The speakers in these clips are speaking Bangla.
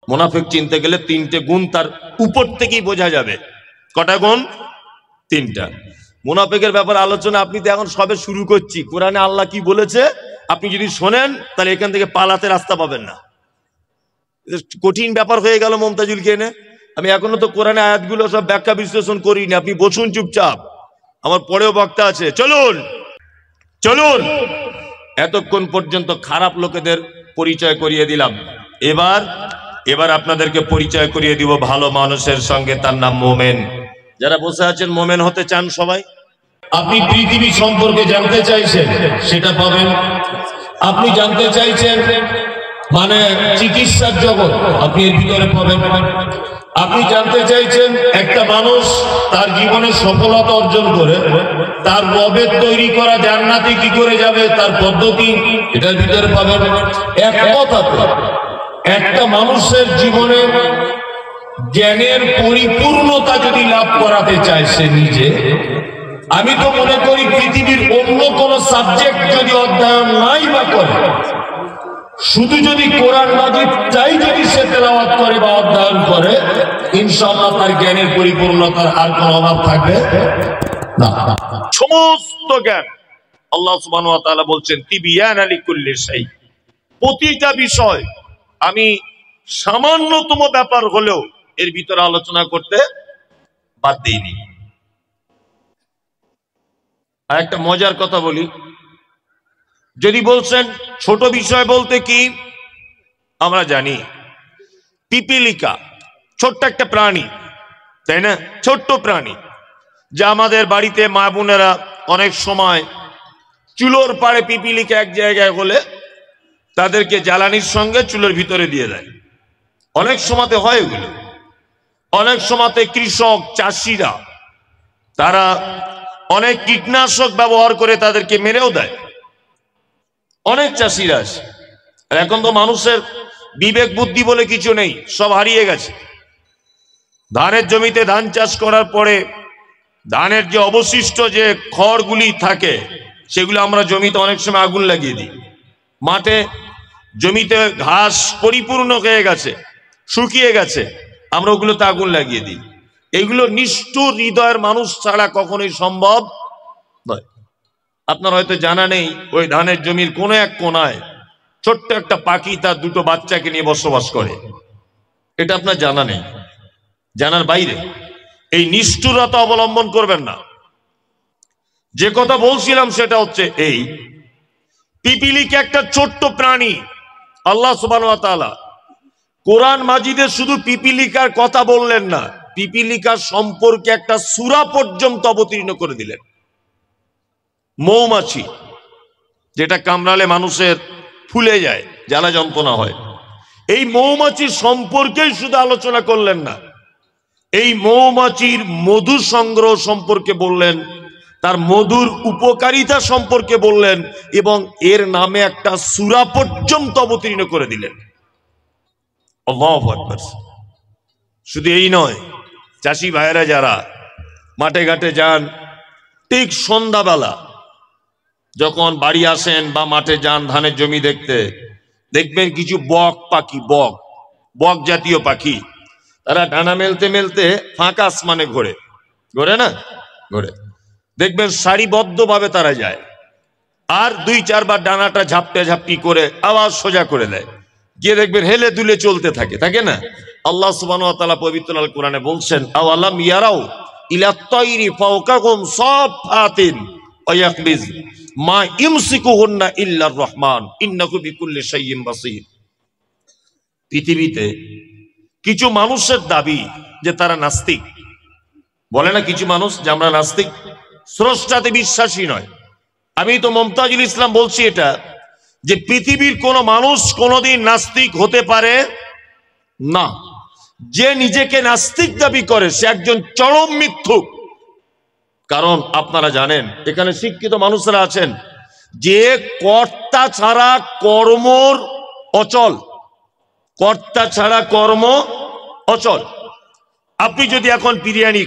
মুনাফিক চিনতে গেলে 3টে গুণ তার উপর থেকেই বোঝা যাবে। কটা গুণ? 3টা। মুনাফিকের ব্যাপারে আলোচনা আপনি তো এখন সবে শুরু করছি। কোরআনে আল্লাহ কি বলেছে আপনি যদি শোনেন তাহলে এখান থেকে পালাতে রাস্তা পাবেন না। কঠিন ব্যাপার হয়ে গেল মমতাজুলকে এনে। আমি এখনো তো কোরআনে আয়াতগুলো সব ব্যাখ্যা বিশ্লেষণ করিনি, আপনি বসুন চুপচাপ, আমার পরেও বক্তা আছে। চলুন চলুন, এতক্ষণ পর্যন্ত খারাপ লোকেদের পরিচয় করিয়ে দিলাম। এবার আপনাদেরকে পরিচয় করিয়ে দিব ভালো মানুষের সঙ্গে, তার নাম মোমেন। যারা বসে আছেন মোমেন হতে চান সবাই। আপনি পৃথিবী সম্পর্কে জানতে চাইছেন, সেটা পাবেন। আপনি জানতে চাইছেন মানে চিকিৎসার জগৎ, আপনি এর ভিতরে পাবেন। আপনি জানতে চাইছেন একটা মানুষ তার জীবনে সফলতা অর্জন করে তার রবের তৈরি করা জান্নাতে কি করে যাবে তার পদ্ধতি, এটার ভিতরে পাবেন। এক কথাতে একটা মানুষের জীবনে জ্ঞানের পরিপূর্ণতা যদি লাভ করাতে চায় সে নিজে, আমি তো মনে করি পৃথিবীর অন্য কোন সাবজেক্ট যদি অধ্যয়ন নাই বা করে, শুধু যদি কোরআন মাজিদটাই যদি সে তেলাওয়াত করে বা অধ্যয়ন করে, ইনশাআল্লাহ তার জ্ঞানের পরিপূর্ণতার আর কোনো অভাব থাকবে না। সমস্ত জ্ঞান আল্লাহ সুবহানাহু ওয়া তাআলা বলছেন তিবিয়ানা লিকুল্লি শাই, প্রতিটা বিষয় আমি সামান্যতম ব্যাপার হলেও এর ভিতরে আলোচনা করতে বাদ দিইনি। আর একটা মজার কথা বলি, যদি বলছেন ছোট বিষয় বলতে কি, আমরা জানি পিপিলিকা ছোট্ট একটা প্রাণী, তাই না? ছোট্ট প্রাণী যা আমাদের বাড়িতে মা বোনেরা অনেক সময় চুলোর পাড়ে পিপিলিকা এক জায়গায় হলে তাদেরকে জ্বালানির সঙ্গে চুলোর ভিতরে দিয়ে দেয়। অনেক সময়তে হয় এগুলো। অনেক সময়তে কৃষক চাষিরা তারা অনেক কীটনাশক ব্যবহার করে তাদেরকে মেরেও দেয়। অনেক চাষিরা আছে। আর এখন তো মানুষের বিবেক বুদ্ধি বলে কিছু নেই, সব হারিয়ে গেছে। ধানের জমিতে ধান চাষ করার পরে ধানের যে অবশিষ্ট যে খড়গুলি থাকে সেগুলো আমরা জমিতে অনেক সময় আগুন লাগিয়ে দিই। মাঠে জমিতে ঘাস পরিপূর্ণ হয়ে গেছে, শুকিয়ে গেছে, আমরা ওগুলোতে আগুন লাগিয়ে দিই। এগুলো নিষ্ঠুর হৃদয়ের মানুষ ছাড়া কখনোই সম্ভব নয়। আপনার হয়তো জানা নেই, ওই ধানের জমির কোনো এক কোনায় ছোট্ট একটা পাখি তার 2টো বাচ্চাকে নিয়ে বসবাস করে। এটা আপনার জানা নেই, জানার বাইরে। এই নিষ্ঠুরতা অবলম্বন করবেন না। যে কথা বলছিলাম সেটা হচ্ছে এই, পিপিলিকা একটা ছোট্ট প্রাণী। আল্লাহ সুবহানাহু ওয়া তাআলা কোরআন মাজিদে শুধু পিপিলিকার কথা বললেন না, পিপিলিকার সম্পর্কে একটা সূরা পর্যন্ত অবতীর্ণ করে দিলেন। মৌমাছি যেটা কামড়ালে মানুষের ফুলে যায়, জ্বালা যন্ত্রণা হয়, এই মৌমাছির সম্পর্কেই শুধু আলোচনা করলেন না, এই মৌমাছির মধু সংগ্রহ সম্পর্কে বললেন, তার মধুর উপকারিতা সম্পর্কে বললেন, এবং এর নামে একটা সূরা পর্যন্ত অবতীর্ণ করে দিলেন। আল্লাহু আকবার। শুধু এই নয়, চাষি ভাইয়েরা যারা মাঠে ঘাটে যান, ঠিক সন্ধ্যাবেলা যখন বাড়ি আসেন বা মাঠে যান ধানের জমি দেখতে, দেখবেন কিছু বক পাখি, বক জাতীয় পাখি, তারা ডানা মেলতে মেলতে ফাঁকা আসমানে ঘোরে, ঘোরে না? ঘোরে। দেখবেন সারিবদ্ধভাবে তারা যায়, আর 2-4 বার ডানাটা ঝাপটে ঝাপটি করে আবার সোজা করে দেয়, গিয়ে দেখবেন হেলে দুলে চলতে থাকে না? আল্লাহ সুবহানাহু ওয়া তাআলা পবিত্র আল কোরআনে বলছেন, আওয়ালাম ইয়ারাউ ইলা তাইরি ফাওকাহুম সাফাতিন ওয়া ইয়াকবিজ মা ইমসিকুহুন্না ইল্লার রহমান ইন্নাহু বিকুল্লি শাইইন বাসীর। পৃথিবীতে কিছু মানুষের দাবি যে তারা নাস্তিক, বলে না কিছু মানুষ যে আমরা নাস্তিক, স্রষ্টাতে বিশ্বাসী নয়। আমি তো মুমতাজুল ইসলাম বলছি এটা, যে পৃথিবীর কোন মানুষ কোনোদিন নাস্তিক হতে পারে না। যে নিজেকে নাস্তিক দাবি করে সে একজন চরম মিথ্যুক। কারণ আপনারা জানেন এখানে শিক্ষিত মানুষরা আছেন, যে কর্তা ছাড়া কর্মর অচল, কর্তা ছাড়া কর্ম অচল। আপনি যদি এখন বিরিয়ানি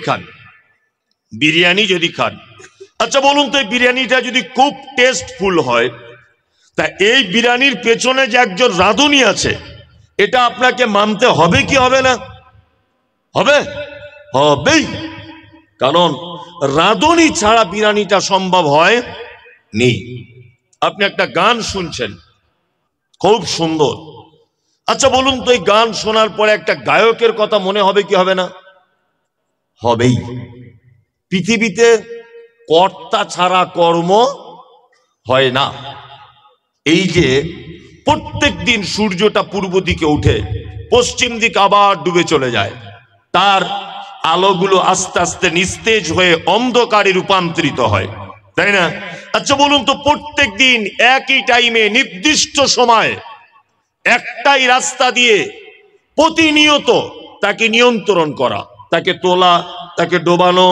খান, আচ্ছা বলুন তো, এই বিরিয়ানিটা যদি খুব টেস্টফুল হয়, তা এই বিরিয়ানির পেছনে যে একজন রাঁধুনি আছে, এটা আপনাকে মানতে হবে কি হবে না? হবে, হবেই। কারণ রাঁধুনি ছাড়া বিরিয়ানিটা সম্ভব হয় নি। আপনি একটা গান শুনছেন, খুব সুন্দর। আচ্ছা বলুন তো, এই গান শোনার পরে একটা গায়কের কথা মনে হবে কি হবে না? হবেই। পৃথিবীতে কর্তা ছাড়া কর্ম হয় না। এই যে প্রত্যেক দিন সূর্যটা পূর্ব দিকে উঠে পশ্চিম দিকে আবার ডুবে চলে যায়, তার আলোগুলো আস্তে আস্তে নিস্তেজ হয়ে অন্ধকারে রূপান্তরিত হয়, তাই না? আচ্ছা বলুন তো, প্রত্যেক দিন একই টাইমে নির্দিষ্ট সময় একটাই রাস্তা দিয়ে প্রতিনিয়ত তাকে নিয়ন্ত্রণ করা, তাকে তোলা, তাকে ডোবানো,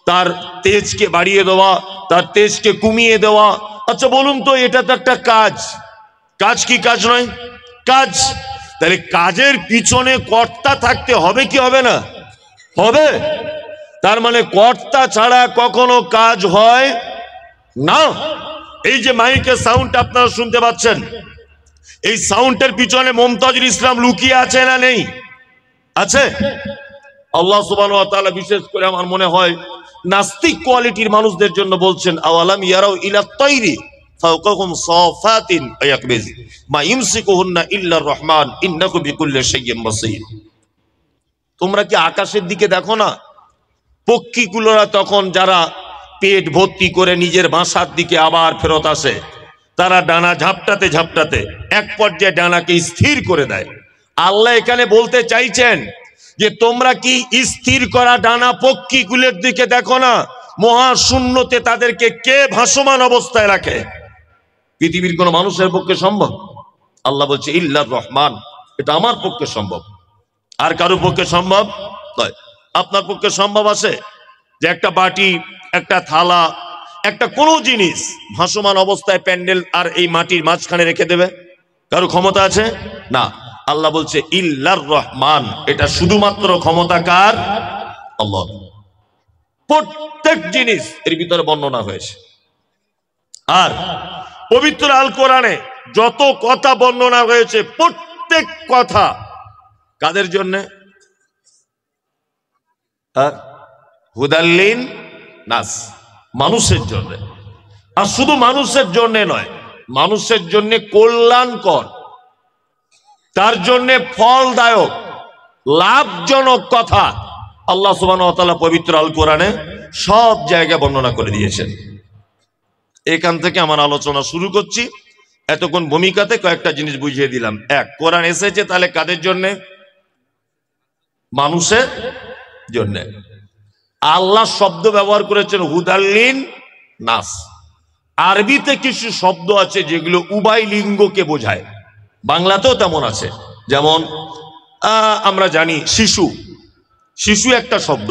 তার তেজকে বাড়িয়ে দেওয়া, তার তেজকে কমিয়ে দেওয়া। আচ্ছা বলুন তো, এটা তো একটা কাজ। কাজ কি কাজ নয়? কাজ। তাহলে কাজের পিছনে কর্তা থাকতে হবে কি হবে না? হবে। তার মানে কর্তা ছাড়া কখনো কাজ হয় না। এই যে মাইকের সাউন্ড আপনারা শুনতে পাচ্ছেন, এই সাউন্ডের পিছনে মুমতাজুল ইসলাম লুকিয়ে আছে না নেই? আছে। আল্লাহ সুবহানাহু ওয়া তাআলা বিশেষ করে আমার মনে হয় নাস্তিক কোয়ালিটির মানুষদের জন্য বলছেন, আওয়ালাম ইয়ারাউ ইলা তাইরি ফাওকাহুম সাফাতিন ইয়াকবিজ মা ইমসিকুহুন্না ইল্লার রহমান ইন্নাহু বিকুল্লি শাইইন বাসীর। তোমরা কি আকাশের দিকে দেখো না? পক্ষীগুলোরা তখন যারা পেট ভর্তি করে নিজের বাসার দিকে আবার ফেরত আসে, তারা ডানা ঝাপটাতে ঝাপটাতে এক পর্যায়ে ডানাকে স্থির করে দেয়। আল্লাহ এখানে বলতে চাইছেন যে তোমরা কি স্থির করা ডানা পক্ষীগুলোর দিকে দেখো না? মহাশূন্যতে তাদেরকে কে ভাসমান অবস্থায় রাখে? পৃথিবীর কোন মানুষের পক্ষে সম্ভব? আল্লাহ বলছে ইল্লার রহমান, এটা আমার পক্ষে সম্ভব, আর কারোর পক্ষে সম্ভব নয়। আপনার পক্ষে সম্ভব আছে যে একটা বাটি, একটা থালা, একটা কোনো জিনিস ভাসমান অবস্থায় প্যান্ডেল আর এই মাটির মাঝখানে রেখে দেবে? কারো ক্ষমতা আছে? না। আল্লাহ বলছে ইল্লার রহমান, এটা শুধুমাত্র ক্ষমতা কার? আল্লাহ। প্রত্যেক জিনিস এর ভিতরে বর্ণনা হয়েছে। আর পবিত্র আল কোরআনে যত কথা বর্ণনা হয়েছে, প্রত্যেক কথা কাদের জন্য? হুদাল্লিন নাস, মানুষের জন্য। আর শুধু মানুষের জন্য নয়, মানুষের জন্য কল্যাণকর, তার জন্য ফলদায়ক, লাভজনক কথা আল্লাহ সুবহানাহু ওয়া তাআলা পবিত্র আল কোরআনে সব জায়গায় বর্ণনা করে দিয়েছেন। এখান থেকে আমার আলোচনা শুরু করছি। এতক্ষণ ভূমিকাতে কয়েকটা জিনিস বুঝিয়ে দিলাম। এক, কোরআন এসেছে তাহলে কাদের জন্য? মানুষের জন্য। আল্লাহ শব্দ ব্যবহার করেছেন হুদাল্লিন নাস। আরবিতে কিছু শব্দ আছে যেগুলো উভয় লিঙ্গকে বোঝায়, বাংলাতেও তেমন আছে। যেমন আমরা জানি শিশু, শিশু একটা শব্দ।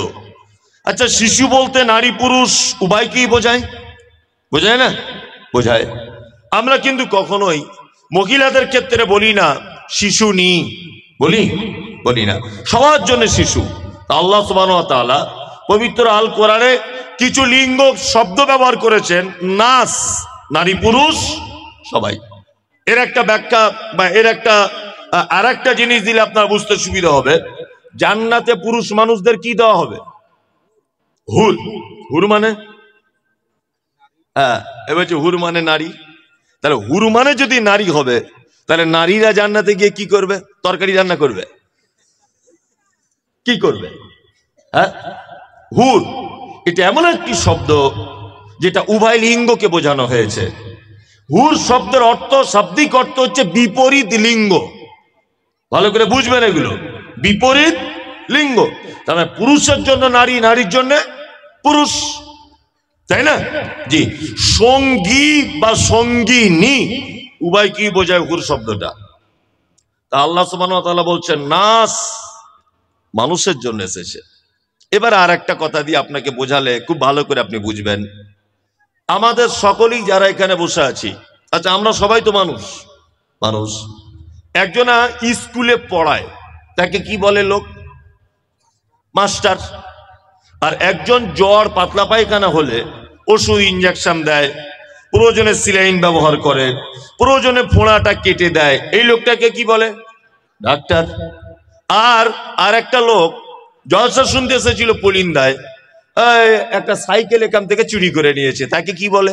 আচ্ছা, শিশু বলতে নারী পুরুষ উভয়কেই বোঝায়? বোঝায় না? বোঝায়। আমরা কিন্তু কখনোই মহিলাদের ক্ষেত্রে বলি না শিশু নি, বলি না, সবার জন্য শিশু। আল্লাহ সুবহানাহু ওয়া তাআলা পবিত্র আল কোরআনে কিছু লিঙ্গ শব্দ ব্যবহার করেছেন, নাস, নারী পুরুষ সবাই। এর একটা ব্যাখ্যা বা এর একটা আর একটা জিনিস দিলে আপনার বুঝতে সুবিধা হবে। জান্নাতে পুরুষ মানুষদের কি দেওয়া হবে? হুর। হুর মানে? হ্যাঁ, এবার হুর মানে নারী। তাহলে হুর মানে যদি নারী হবে, তাহলে নারীরা জান্নাতে গিয়ে কি করবে? তরকারি রান্না করবে? কি করবে? হ্যাঁ, হুর এটা এমন একটি শব্দ যেটা উভয় লিঙ্গকে বোঝানো হয়েছে। হুর শব্দের অর্থ, শাব্দিক অর্থ হচ্ছে বিপরীত লিঙ্গ। ভালো করে বুঝবেন এগুলো, বিপরীত লিঙ্গ। তাহলে পুরুষের জন্য নারী, নারীর জন্য পুরুষ, তাই না? জি। সঙ্গী বা সঙ্গিনী উভয় কি বোঝায় হুর শব্দটা? তা আল্লাহ সুবহানাহু ওয়া তাআলা বলছেন নাস, মানুষের জন্য এসেছে। এবার আর একটা কথা দিয়ে আপনাকে বোঝালে খুব ভালো করে আপনি বুঝবেন। আমাদের সকলেই যারা এখানে বসে আছি, আচ্ছা আমরা সবাই তো মানুষ। একজনা স্কুলে পড়ায়, তাকে কি বলে লোক? মাস্টার। আর একজন জ্বর পাতলা পায়খানা হলে ওষুধ ইঞ্জেকশন দেয়, প্রয়োজনে সিলাইন ব্যবহার করে, প্রয়োজনে ফোঁড়াটা কেটে দেয়, এই লোকটাকে কি বলে? ডাক্তার। আর আর একটা লোক জলসা শুনতে এসেছিল পুলিন্দায়, একটা সাইকেল এখান থেকে চুরি করে নিয়েছে, তাকে কি বলে?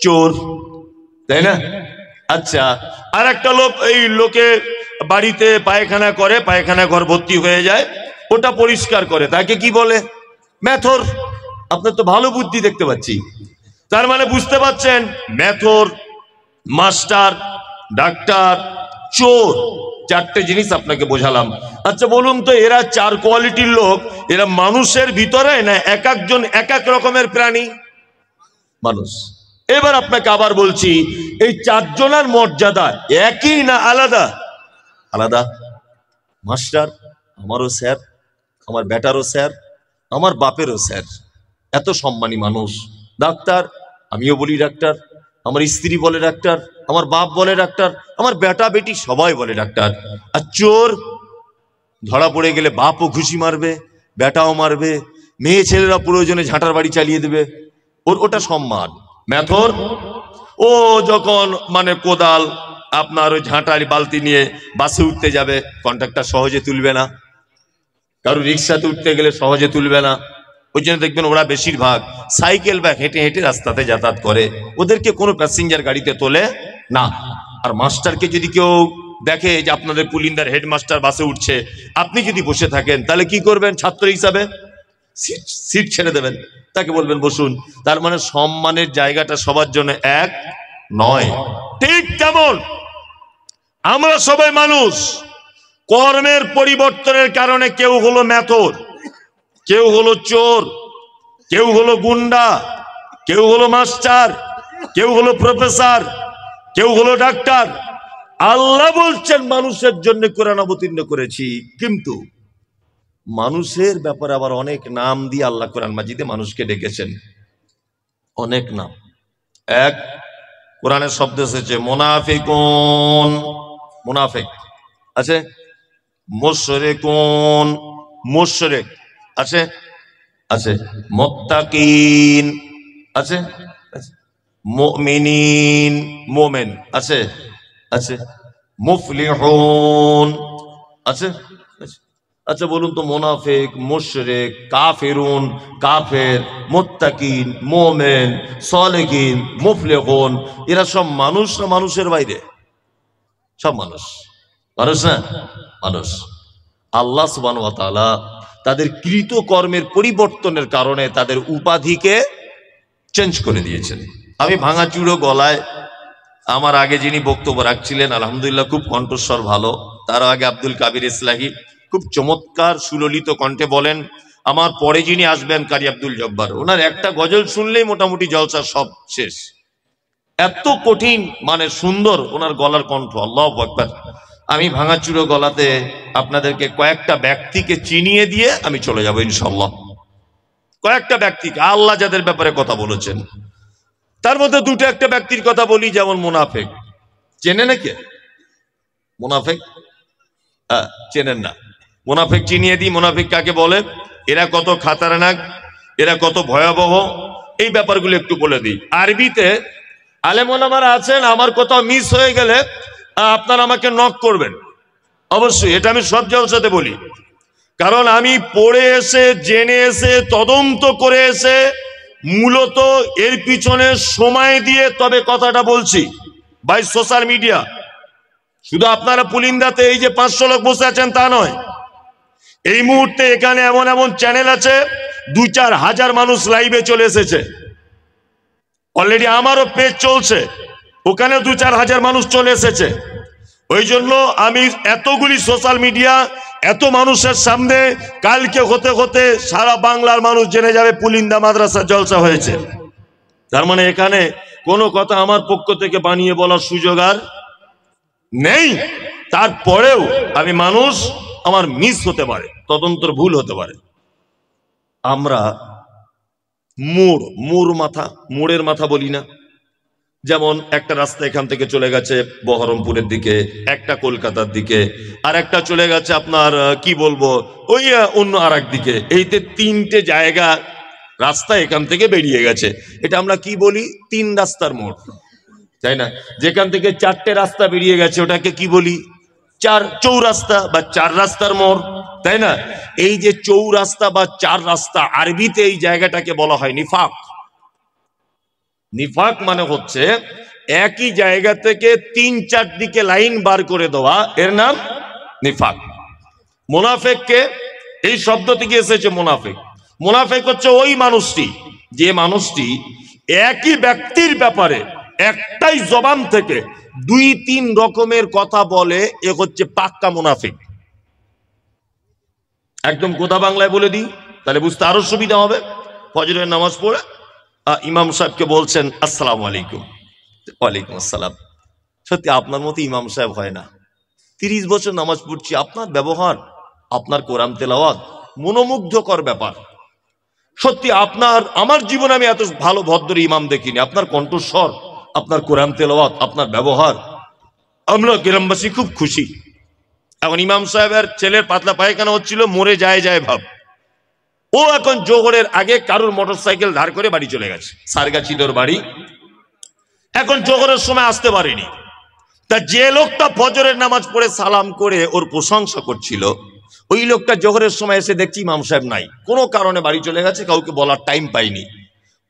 চোর, তাই না? আচ্ছা, আর একটা লোক, এই লোকে বাড়িতে পায়খানা করে, পায়খানা ঘর ভর্তি হয়ে যায়, ওটা পরিষ্কার করে, তাকে কি বলে? মেথর। আপনার তো ভালো বুদ্ধি দেখতে পাচ্ছি। তার মানে বুঝতে পাচ্ছেন, মেথর, মাস্টার, ডাক্তার, চোর, চারটে জিনিস আপনাকে বোঝালাম। আচ্ছা বলুন তো, এরা চার কোয়ালিটির লোক, এরা মানুষের ভিতরে না এক একজন এক এক রকমের প্রাণী? মানুষ। এবার আপনাকে আবার বলছি, এই চারজনের মর্যাদা একই না আলাদা? আলাদা। মাস্টার আমারও স্যার, আমার বেটারও স্যার, আমার বাপেরও স্যার, এত সম্মানী মানুষ। ডাক্তার আমিও বলি ডাক্তার, আমার স্ত্রী বলে ডাক্তার, আমার বাপ বলে ডাক্তার, আমার বেটা বেটি সবাই বলে ডাক্তার। আর চোর ধরা পড়ে গেলে বাপও ঘুষি মারবে, বেটাও মারবে, মেয়ে ছেলেরা প্রয়োজনে ঝাঁটার বাড়ি চালিয়ে দেবে, ওটা সম্মান। মেথর ও যখন মানে কোদাল আপনার ওই ঝাঁটার বালতি নিয়ে বাসে উঠতে যাবে, কন্ট্রাক্টর সহজে তুলবে না, কারো রিক্সাতে উঠতে গেলে সহজে তুলবে না। ওই জন্য দেখবেন ওরা বেশিরভাগ সাইকেল বা হেঁটে হেঁটে রাস্তাতে যাতায়াত করে, ওদেরকে কোনো প্যাসেঞ্জার গাড়িতে তোলে না। আর মাস্টারকে যদি কেউ দেখে যে আপনাদের পুলিন্দার হেডমাস্টার বাসে উঠছে, আপনি যদি বসে থাকেন তাহলে কি করবেন? ছাত্র হিসাবে সিট ছেড়ে দেবেন, তাকে বলবেন বসুন। তার মানে সম্মানের জায়গাটা সবার জন্য এক নয়। ঠিক তেমন আমরা সবাই মানুষ, কর্মের পরিবর্তনের কারণে কেউ হলো মেথর, কেউ হলো চোর, কেউ হলো গুন্ডা, কেউ হলো মাস্টার, কেউ হলো প্রফেসর, কেউ হলো ডাক্তার। আল্লাহ বলছেন মানুষের জন্য কোরআন অবতীর্ণ করেছি, কিন্তু মানুষের ব্যাপারে আবার অনেক নাম দিয়ে আল্লাহ কোরআন মাজিদে মানুষকে ডেকেছেন, অনেক নাম। এক, কোরআনের শব্দ এসেছে মুনাফিকুন, মুনাফিক আছে, মুশরিকুন, মুশরিক আছে, আছে, মুত্তাকিন আছে, মুমিনিন, মুমিন আছে, আছে, মুফলিহুন আছে। আচ্ছা বলুন তো, মুনাফিক, মুশরিক, কাফিরুন, কাফের, মুত্তাকিন, মুমিন, সালেহিন, মুফলিহুন, এরা সব মানুষ না মানুষের বাইরে? সব মানুষ। মানুষ না মানুষ। আল্লাহ সুবহানাহু ওয়া তাআলা তাদের কৃত কর্মের পরিবর্তনের কারণে তাদের উপাধিকে চেঞ্জ করে দিয়েছেন। আমি ভাঙাচুরো গলায়, আমার আগে যিনি বক্তব্য রাখছিলেন আলহামদুলিল্লাহ খুব কণ্ঠস্বর ভালো, তার আগে আব্দুল কাবির ইসলাহি খুব চমৎকার সুললিত কণ্ঠে বলেন। আমার পরে যিনি আসবেন কারি আব্দুল জব্বার, ওনার একটা গজল শুনলেই মোটামুটি জলসা সব শেষ, এত কঠিন মানে সুন্দর ওনার গলার কণ্ঠ, আল্লাহু আকবার। আমি ভাঙাচুরো গলাতে আপনাদেরকে কয়েকটা ব্যক্তিকে চিনিয়ে দিয়ে আমি চলে যাব ইনশাআল্লাহ। কয়েকটা ব্যক্তিকে আল্লাহ যাদের ব্যাপারে কথা বলেছেন, তার মধ্যে দুটো একটা ব্যক্তির কথা বলি, যেমন মুনাফিক। চেনে নাকি মুনাফিক? চেনেন না? মুনাফিক চিনিয়ে দিই। মুনাফিক কাকে বলে, এরা কত খাতারনাক, এরা কত ভয়াবহ, এই ব্যাপারগুলো একটু বলে দিই। আরবিতে আলেম ওলামারা আছেন, আমার কোথাও মিস হয়ে গেলে আপনারা আমাকে নক করবেন অবশ্যই, এটা আমি সব জলসাতে বলি। কারণ আমি পড়ে এসে, জেনে এসে, তদন্ত করে এসে মূলত এর পিছনে সময় দিয়ে তবে কথাটা বলছি। বাই সোশ্যাল মিডিয়া শুধু আপনারা পুলিন্দাতে এই যে 500 লোক বসে আছেন তা নয়, এই মুহূর্তে এখানে এমন এমন চ্যানেল আছে 2-4 হাজার মানুষ লাইভে চলে এসেছে অলরেডি। আমারও পেজ চলছে, ওখানে 2-4 হাজার মানুষ চলে এসেছে। ওই জন্য আমি এতগুলি সোশ্যাল মিডিয়া, এত মানুষের সামনে কালকে হতে হতে সারা বাংলার মানুষ জেনে যাবে পুলিন্দা মাদ্রাসা জলসা হয়েছে। তার মানে এখানে কোনো কথা আমার পক্ষ থেকে বানিয়ে বলার সুযোগ আর নেই। তারপরেও আমি মানুষ, আমার মিস হতে পারে, তদন্তর ভুল হতে পারে। আমরা মোড়ের মাথা বলি না? যেমন একটা রাস্তা এখান থেকে চলে গেছে বহরমপুরের দিকে, একটা কলকাতার দিকে, আর একটা চলে গেছে আপনার কি বলবো ওই অন্য আর এক দিকে। এইতে 3টে জায়গা রাস্তা এখান থেকে বেরিয়ে গেছে, এটা আমরা কি বলি? 3 রাস্তার মোড়, তাই না? যেখান থেকে 4টে রাস্তা বেরিয়ে গেছে ওটাকে কি বলি? চৌরাস্তা বা চার রাস্তার মোড়, তাই না? এই যে চৌরাস্তা বা চার রাস্তা, আরবিতে এই জায়গাটাকে বলা হয় নিফাক। নিফাক মানে হচ্ছে একই জায়গা থেকে তিন চার দিকে লাইন বার করে দেওয়া, এর নাম নিফাক। মুনাফিককে এই শব্দ থেকে এসেছে মুনাফিক। মুনাফিক হচ্ছে ওই মানুষটি, যে মানুষটি একই ব্যক্তির ব্যাপারে একটাই জবান থেকে দুই তিন রকমের কথা বলে, এ হচ্ছে পাক্কা মুনাফিক। একদম গোদা বাংলায় বলে দিই, তাহলে বুঝতে আরো সুবিধা হবে। ফজরের নামাজ পড়ে ইমাম সাহেবকে বলছেন আসসালামু আলাইকুম। ওয়ালাইকুম আসসালাম। সত্যি আপনার মতো ইমাম সাহেব হয় না। 30 বছর নামাজ পড়ছি, আপনার ব্যবহার, আপনার কোরআন তেলাওয়াত মনোমুগ্ধকর ব্যাপার। সত্যি আপনার, আমার জীবনে আমি এত ভালো ভদ্র ইমাম দেখিনি। আপনার কণ্ঠস্বর, আপনার কোরআন তেলাওয়াত, আপনার ব্যবহার, আমরা গ্রামবাসী খুব খুশি। এখন ইমাম সাহেবের ছেলের পাতলা পায়খানা হচ্ছিল, মরে যায় যায় ভাব। ও এখন জোহরের আগে কারুর মোটরসাইকেল ধার করে বাড়ি চলে গেছে, সারগাছিদোর বাড়ি। এখন জোহরের সময় আসতে পারেনি। তা যে লোকটা ফজরের নামাজ পড়ে সালাম করে ওর প্রশংসা করছিল, ওই লোকটা জোহরের সময় এসে দেখছি ইমাম সাহেব নাই, কোনো কারণে বাড়ি চলে গেছে, কাউকে বলার টাইম পাইনি।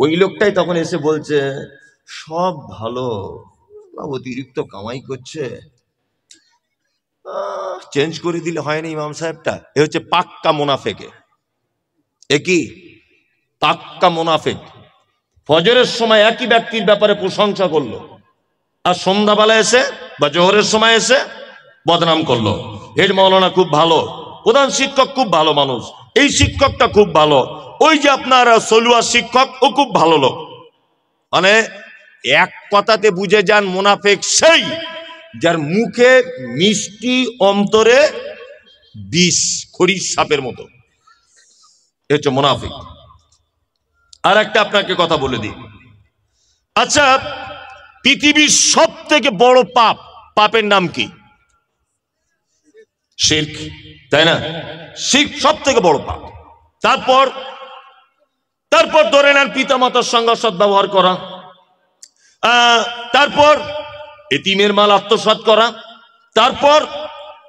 ওই লোকটাই তখন এসে বলছে সব ভালো, অতিরিক্ত কামাই করছে, চেঞ্জ করে দিলে হয় না ইমাম সাহেবটা। এ হচ্ছে পাক্কা মুনাফিকে। এ কি পাক্কা মুনাফিক? ফজরের সময় একই ব্যক্তির ব্যাপারে প্রশংসা করলো, আর সন্ধ্যাবেলা এসে বা জোহরের সময় এসে বদনাম করলো। হেড মাওলানা খুব ভালো, প্রধান শিক্ষক খুব ভালো মানুষ, এই শিক্ষকটা খুব ভালো, ওই যে আপনার সলুয়া শিক্ষক ও খুব ভালো লোক। মানে এক কথাতে বুঝে যান মুনাফিক সেই যার মুখে মিষ্টি, অন্তরে বিষ, খড়ির সাপের মতো। এ হচ্ছে মুনাফিক। আর একটা আপনাকে কথা বলে দিই। আচ্ছা, পৃথিবীর সব থেকে বড় পাপ, পাপের নাম কি? শিরক, তাই না? শিরক সব থেকে বড় পাপ। তারপর ধরে নেন পিতামাতার সঙ্গে সদ্ব্যবহার করা, তারপর এতিমের মাল আত্মসাৎ করা, তারপর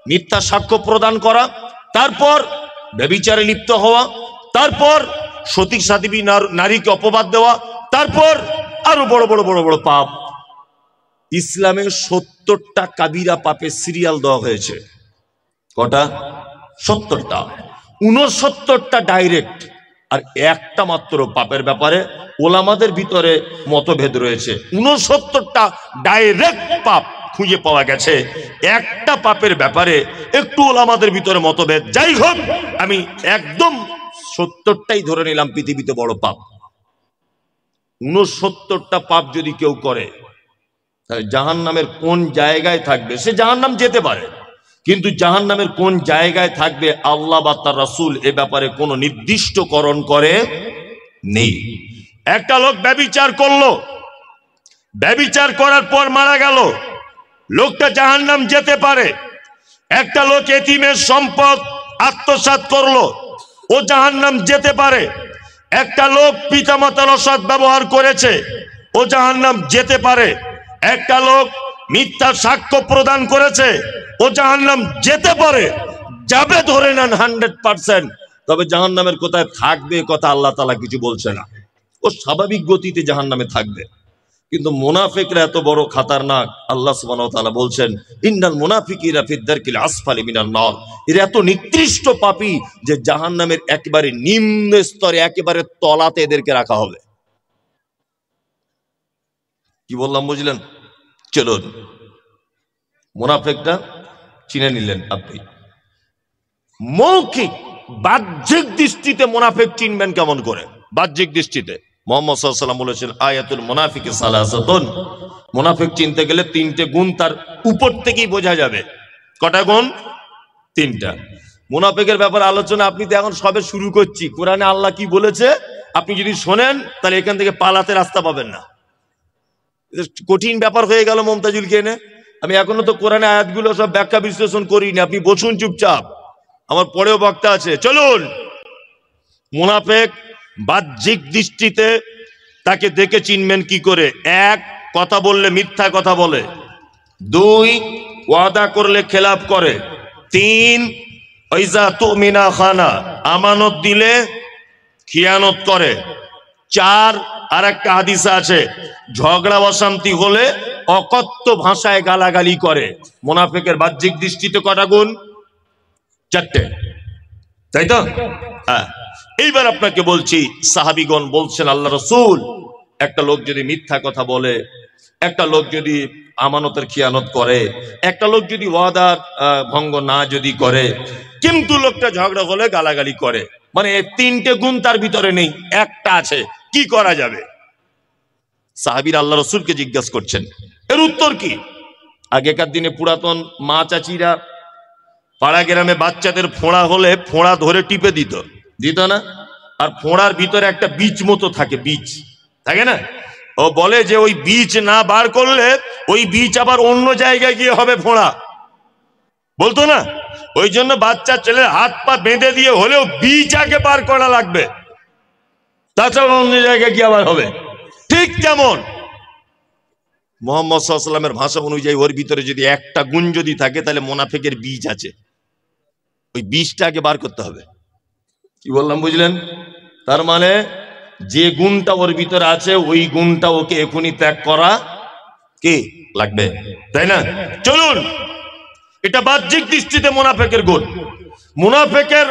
মিথ্যা সাক্ষ্য প্রদান করা, তারপর ব্যভিচারে লিপ্ত হওয়া, তারপর সতী সাধ্বী নারীকে অপবাদ দেওয়া, তারপর আরো বড় বড় বড় বড় পাপ। ইসলামে 70টা কাবিরা পাপের সিরিয়াল দেওয়া হয়েছে। কটা? 70টা। 69টা ডাইরেক্ট, আর একটা মাত্র পাপের ব্যাপারে ওলামাদের ভিতরে মতভেদ রয়েছে। 69টা ডাইরেক্ট পাপ খুঁজে পাওয়া গেছে, একটা পাপের ব্যাপারে একটু ওলামাদের ভিতরে মতভেদ। যাই হোক, আমি একদম 70টাই ধরে নিলাম পৃথিবীতে বড় পাপ। 69টা পাপ যদি কেউ করে, তাহলে জাহান্নামের কোন জায়গায় থাকবে? সে জাহান্নাম যেতে পারে, কিন্তু জাহান্নামের কোন জায়গায় থাকবে আল্লাহ বা তার রাসূল এ ব্যাপারে কোনো নির্দিষ্টকরণ করে নেই। একটা লোক ব্যভিচার করলো, ব্যভিচার করার পর মারা গেল, লোকটা জাহান্নাম যেতে পারে। একটা লোক এতিমের সম্পদ আত্মসাৎ করলো, ও জাহান্নাম যেতে পারে। একটা লোক পিতামাতার অসৎ ব্যবহার করেছে, ও জাহান্নাম যেতে পারে। একটা লোক মিথ্যা সাক্ষ্য প্রদান করেছে, ও জাহান্নাম যেতে পারে। যাবে ধরে নেন 100%। তবে জাহান্নামের কোথায় থাকবে কথা আল্লাহ তাআলা কিছু বলছে না, ও স্বাভাবিক গতিতে জাহান্নামে থাকবে। কিন্তু মুনাফিকরা এত বড় খতরনাক, আল্লাহ সুবহানাহু ওয়া তাআলা বলছেন ইন্নাল মুনাফিকিনা ফিদ দারকিল আসফালি মিনান নার। এরা এত নিকৃষ্ট পাপী যে জাহান্নামের একেবারে নিম্ন স্তরে, একেবারে তলাতে এদেরকে রাখা হবে। কি বললাম বুঝলেন? চলুন, মুনাফিকটা চিনে নিলেন আপনি। মৌখিক বাহ্যিক দৃষ্টিতে মুনাফিক চিনবেন কেমন করে? বাহ্যিক দৃষ্টিতে মুহাম্মদ সাল্লাল্লাহু আলাইহি ওয়াসাল্লাম বলেছেন আয়াতুল মুনাফিকি সালাসাতুন। মুনাফিক চিনতে গেলে 3টে গুণ তার উপর থেকেই বোঝা যাবে। কটা গুণ? 3টা। মুনাফিকের ব্যাপারে আলোচনা আপনি তো এখন সবে শুরু করছি। কোরআনে আল্লাহ কি বলেছে আপনি যদি শোনেন, তাহলে এখান থেকে পালাতে রাস্তা পাবেন না। কঠিন ব্যাপার হয়ে গেল মমতাজুলকে এনে। আমি এখনো তো কোরআনে আয়াতগুলো সব ব্যাখ্যা বিশ্লেষণ করিনি, আপনি বসুন চুপচাপ, আমার পরেও বক্তা আছে। চলুন, মুনাফিক বাহ্যিক দৃষ্টিতে তাকে দেখে চিনবেন কি করে? 1, কথা বললে মিথ্যা কথা বলে। 2, ওয়াদা করলে খেলাফ করে। 3 ওয়াইজা তুমিনা খানা, আমানত দিলে খিয়ানত করে। 4 আর একটা হাদিস আছে, ঝগড়া অশান্তি হলে অকথ্য ভাষায় গালাগালি করে। মুনাফিকের বাহ্যিক দৃষ্টিতে কটা গুণ? 4টে, তাই তো? হ্যাঁ। এইবার আপনাকে বলছি, সাহাবীগণ বলছেন আল্লাহ রাসূল, একটা লোক যদি মিথ্যা কথা বলে, একটা লোক যদি আমানতের খিয়ানত করে, একটা লোক যদি ওয়াদার ভঙ্গ না যদি করে, কিন্তু লোকটা ঝগড়া হলে গালাগালি করে, মানে 3টে গুণ তার ভিতরে নেই, একটা আছে, কি করা যাবে? সাহাবীরা আল্লাহ রাসূলকে জিজ্ঞাসা করছেন, এর উত্তর কি? আগেকার দিনে পুরাতন মা চাচিরা পাড়া গ্রামে বাচ্চাদের ফোঁড়া হলে ফোঁড়া ধরে টিপে দিত না? আর ফোঁড়ার ভিতরে একটা বীজ মতো থাকে, বীজ থাকে না? ও বলে যে ওই বীজ না বার করলে ওই বীজ আবার অন্য জায়গায় গিয়ে হবে ফোঁড়া, বলতো না? ওই জন্য বাচ্চা ছেলে হাত পা বেঁধে দিয়ে হলেও বীজ আগে বার করা লাগবে, তাছাড়া অন্য জায়গায় গিয়ে আবার হবে। ঠিক যেমন মুহাম্মদ সাল্লাল্লাহু আলাইহি ওয়াসাল্লামের ভাষা অনুযায়ী ওর ভিতরে যদি একটা গুণ যদি থাকে, তাহলে মুনাফিকের বীজ আছে, ওই বীজটা আগে বার করতে হবে। কি বললাম বুঝলেন? তার মানে যে গুণটা ওর ভিতরে আছে ওই গুণটা ওকে এখনই ত্যাগ করা কি লাগবে, তাই না? চলুন, এটা বাহ্যিক দৃষ্টিতে মুনাফিকের গুণ। মুনাফিকের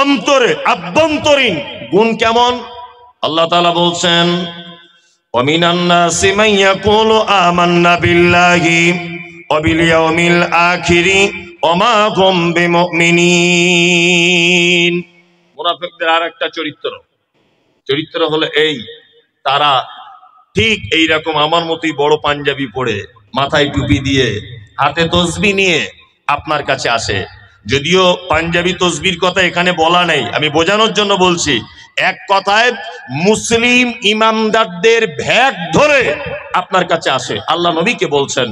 অন্তরে আভ্যন্তরীণ গুণ কেমন? আল্লাহ তাআলা বলছেন, ওয়ামিনান নাসি মান ইয়াকুলু আমান্না বিল্লাহি ওয়া বিল ইয়াউমিল আখিরি ওয়া মা হুম বিমুমিনিন। মুনাফিকদের আরেকটা চরিত্র হলো এই, তারা ঠিক এইরকম আমার মতোই বড় পাঞ্জাবি পরে, মাথায় টুপি দিয়ে, হাতে তসবিহ নিয়ে আপনার কাছে আসে। যদিও পাঞ্জাবি তসবির কথা এখানে বলা নেই, আমি বোঝানোর জন্য বলছি। এক কথায় মুসলিম ইমামদারদের ভ্যাগ ধরে আপনার কাছে আসে। আল্লাহ নবীকে বলছেন,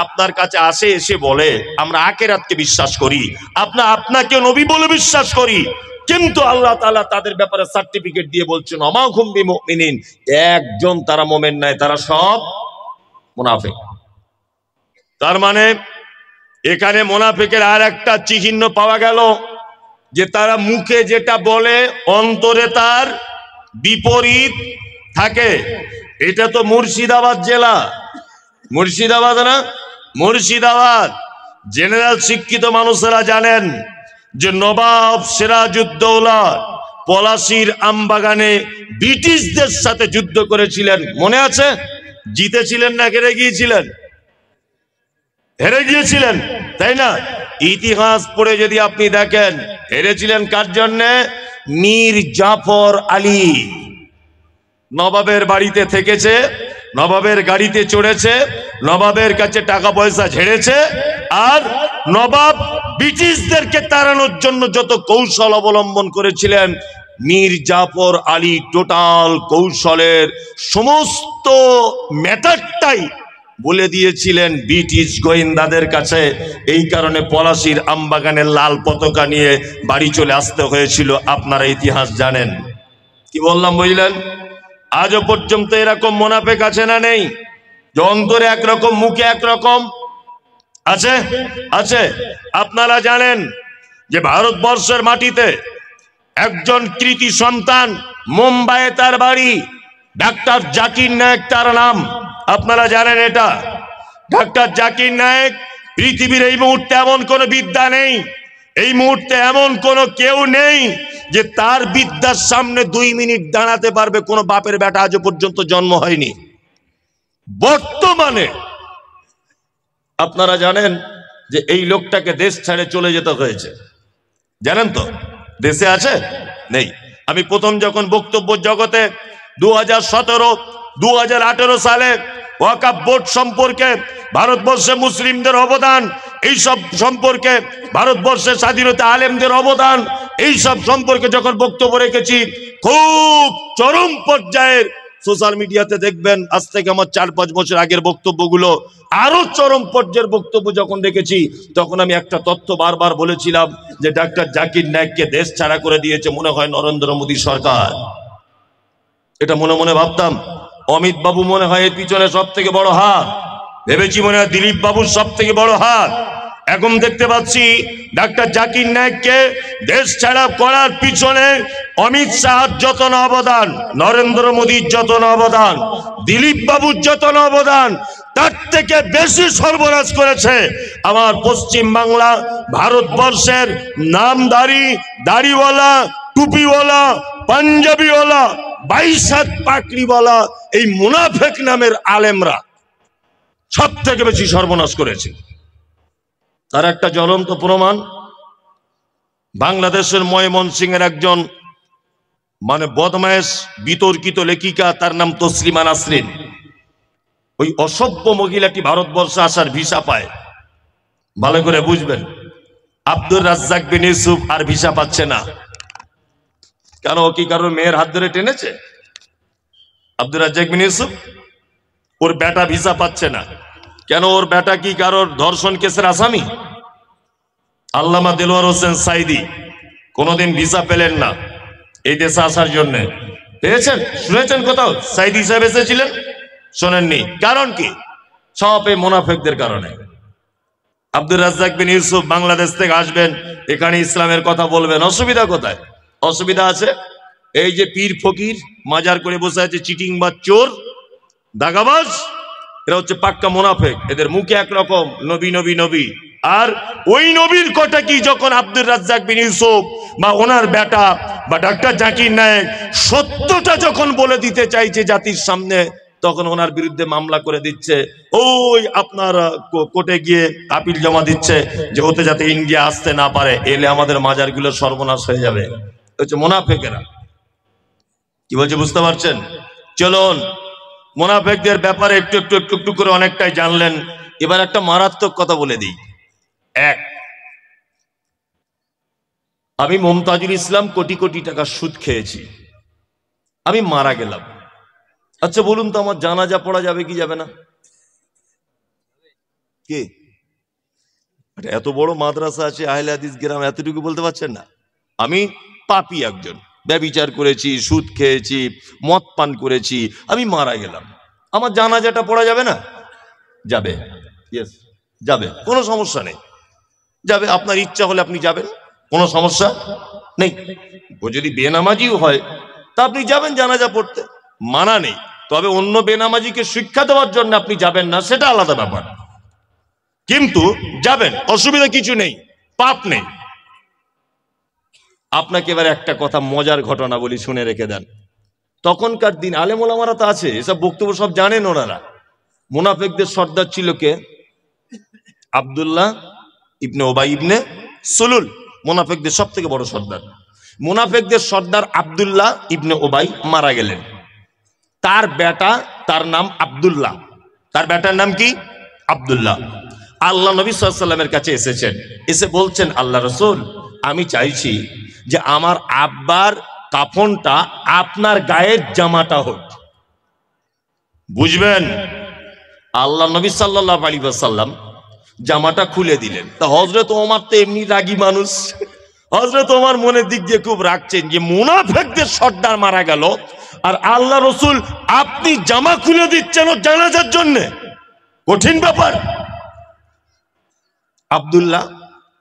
আপনার কাছে আসে, এসে বলে আমরা আখিরাতকে বিশ্বাস করি, আপনাকে নবী বলে বিশ্বাস করি, কিন্তু আল্লাহ তাআলা তাদের ব্যাপারে সার্টিফিকেট দিয়ে বলছেন ওমা হুম বিমুমিনিন, একজন তারা মুমিন নয়, তারা সব মুনাফিক। তার মানে এখানে মুনাফিকের আর একটা চিহ্ন পাওয়া গেল, যে তারা মুখে যেটা বলে অন্তরে তার বিপরীত থাকে। এটা তো মুর্শিদাবাদ জেলা, মুর্শিদাবাদ না? মুর্শিদাবাদ জেনারেল শিক্ষিত মানুষেরা জানেন যে নবাব সিরাজউদ্দৌলা পলাশীর আমবাগানে ব্রিটিশদের সাথে যুদ্ধ করেছিলেন, মনে আছে? জিতেছিলেন না হেরে গিয়েছিলেন? হেরে গিয়েছিলেন, তাই না? ইতিহাস পড়ে যদি আপনি দেখেন, হেরেছিলেন কার জন্যে? মীর জাফর আলী। নবাবের বাড়িতে থেকেছে, নবাবের গাড়িতে চড়েছে, নবাবের কাছে টাকা পয়সা ঝেড়েছে, আর নবাব ব্রিটিশদেরকে তাড়ানোর জন্য যত কৌশল অবলম্বন করেছিলেন, মীর জাফর আলী টোটাল কৌশলের সমস্ত ম্যাটারটাই বলে দিয়েছিলেন ব্রিটিশ গোয়েন্দাদের কাছে। এই কারণে পলাশীর আমবাগানের লাল পতাকা নিয়ে বাড়ি চলে আসতে হয়েছিল। আপনারা ইতিহাস জানেন। কি বললাম বুঝলেন? আজও পর্যন্ত এরকম মুনাফিক আছে না নেই? যে অন্তরে একরকম মুখে একরকম আছে? আছে। আপনারা জানেন যে ভারতবর্ষের মাটিতে একজন কৃতি সন্তান, মুম্বাইয়ে তার বাড়ি, ডাক্তার জাকির নায়েক তার নাম। আপনারা জানেন এটা? ডাক্তার জাকির নায়েক, পৃথিবীর এই মুহূর্তে এমন কোন বিদ্যা নেই, এই মুহূর্তে এমন কোন কেউ নেই যে তার বিদ্যার সামনে 2 মিনিট দাঁড়াতে পারবে। কোন বাপের বেটা আজও পর্যন্ত জন্ম হয়নি। বর্তমানে আপনারা জানেন যে এই লোকটাকে দেশ ছেড়ে চলে যেতে হয়েছে, জানেন তো? দেশে আছে? নেই। আমি প্রথম যখন বক্তব্য জগতে 2017, 2018 সালে ওয়াকফ বোর্ড সম্পর্কে, ভারতবর্ষে মুসলিমদের অবদান, এই সব সম্পর্কে, ভারতবর্ষের স্বাধীনতা আলেমদের অবদান, এই সব সম্পর্কে যখন বক্তব্য রেখেছি, খুব চরম পর্যায়ের সোশ্যাল মিডিয়াতে দেখবেন, আজ থেকে আমার 4-5 বছর আগের বক্তব্যগুলো, আরো চরম পর্যায়ের বক্তব্য যখন দেখেছি, তখন আমি একটা তথ্য বারবার বলেছিলাম যে ডাক্তার জাকির নায়েককে দেশ ছাড়া করে দিয়েছে মনে হয় নরেন্দ্র মোদী সরকার। এটা মনে মনে ভাবতাম, অমিত বাবু মনে হয় এর পিছনে সব থেকে বড় হাত। ভেবেছি মনে হয় দিলীপ বাবুর সব থেকে বড় হাত। এখন দেখতে পাচ্ছি ডাক্তার জাকির নায়েককে দেশ ছাড়া করার পিছনে অমিত শাহর যত না অবদান, নরেন্দ্র মোদীর যত না অবদান, দিলীপ বাবুর যত না অবদান, তার থেকে বেশি সর্বনাশ করেছে আমার পশ্চিম বাংলা, ভারতবর্ষের নামধারী, দাড়িওয়ালা, টুপিওয়ালা, পাঞ্জাবিওয়ালা, 22 হাত পাকড়িওয়ালা এই মুনাফেক নামের আলেমরা সব থেকে বেশি সর্বনাশ করেছে। তার একটা জ্বলন্ত প্রমাণ, বাংলাদেশের ময়মনসিংহের একজন বদমায়েশ বিতর্কিত লেখিকা, তার নাম তসলিমা নাসরিন। ওই অসভ্য মহিলাটি ভারতবর্ষে আসার ভিসা পায়। ভালো করে বুঝবেন, আব্দুর রাজ্জাক বিন ইউসুফ আর ভিসা পাচ্ছে না। কেন? ও কি কারোর মেয়ের হাত ধরে টেনেছে? আব্দুর রাজ্জাক বিন ইউসুফ, ওর বেটা ভিসা পাচ্ছে না কেন? ওর বেটা কি কারোর ধর্ষণ কেসের আসামি? আল্লামা দেলোয়ার হোসেন সাইদি কোনোদিন ভিসা পেলেন না এই দেশে আসার জন্য। পেয়েছেন? শুনেছেন কোথাও সাইদি সাহেব এসেছিলেন? শোনেননি। কারণ কি? সব এই মুনাফিকদের কারণে। আব্দুর রাজ্জাক বিন ইউসুফ বাংলাদেশ থেকে আসবেন, এখানে ইসলামের কথা বলবেন, অসুবিধা কোথায়? অসুবিধা আছে এই যে পীর ফকির মাজার করে বসে আছে, চিটিং বা চোর, দাগাবাজ, এরা হচ্ছে পাক্কা মুনাফিক। এদের মুখে একরকম নবী নবী নবী, আর ওই নবীর কথা কি যখন আব্দুর রাজ্জাক বিন ইউসুফ বা ওনার বেটা বা ডাক্তার জাকির নায়েক সত্যটা যখন বলে দিতে চাইছে জাতির সামনে, তখন ওনার বিরুদ্ধে মামলা করে দিচ্ছে। ওই আপনার কোর্টে গিয়ে আপিল জমা দিচ্ছে যে ওতে যাতে ইন্ডিয়া আসতে না পারে, এলে আমাদের মাজারগুলো সর্বনাশ হয়ে যাবে। হচ্ছে মুনাফিকেরা। কি বলছে বুঝতে পারছেন? চলুন মুনাফিকদের ব্যাপারে একটু একটু একটু একটু করে অনেকটাই জানলেন। এবার একটা মারাত্মক কথা বলে দিই। আমি মমতাজুল ইসলাম কোটি কোটি টাকা সুদ খেয়েছি, আমি মারা গেলাম। আচ্ছা বলুন তো, আমার জানাজা পড়া যাবে কি যাবে না? কে? এত বড় মাদ্রাসা আছে, আহলে হাদিস গ্রাম, এতটুকু বলতে পারছেন না? আমি পাপী একজন, ব্যভিচার করেছি, সুদ খেয়েছি, মদ পান করেছি, আমি মারা গেলাম, আমার জানাজাটা পড়া যাবে না? যাবে। ইয়েস, যাবে, কোনো সমস্যা নেই, যাবে। আপনার ইচ্ছা হলে আপনি যাবেন, কোনো সমস্যা নেই। ও যদি বেনামাজিও হয় তা আপনি যাবেন জানাজা পড়তে, মানা নেই। তবে অন্য বেনামাজিকে শিক্ষা দেওয়ার জন্য আপনি যাবেন না, সেটা আলাদা ব্যাপার, কিন্তু যাবেন, অসুবিধা কিছু নেই, পাপ নেই। আপনাকে এবার একটা কথা, মজার ঘটনা বলি, শুনে রেখে দেন। তখনকার দিন আলেম ওলামারা তো আছে, এসব বক্তব্য সব জানেন ওনারা। মুনাফিকদের সর্দার ছিল কে? আব্দুল্লাহ ইবনে উবাই ইবনে সুলুল, মুনাফিকদের সব থেকে বড় সর্দার। মুনাফিকদের সর্দার আব্দুল্লাহ ইবনে উবাই মারা গেলেন। তার বেটা, তার নাম আব্দুল্লাহ, তার বেটার নাম কি? আব্দুল্লাহ। আল্লাহ নবী সাল্লাল্লাহু আলাইহি ওয়াসাল্লামের কাছে এসেছেন, এসে বলছেন, আল্লাহ রাসূল, আমি চাইছি যে আমার আব্বার কাফনটা আপনার গায়ের জামাটা হোক। বুঝবেন, আল্লাহ নবী সাল্লাল্লাহু আলাইহি ওয়াসাল্লাম জামাটা খুলে দিলেন। তা হযরত ওমর তো এমনি রাগী মানুষ, হযরত ওমর মনের দিক দিয়ে খুব রাখছেন যে মুনাফিকদের সর্দার মারা গেল, আর আল্লাহ রসুল আপনি জামা খুলে দিচ্ছেন ও জানাজার জন্য, কঠিন ব্যাপার। আব্দুল্লাহ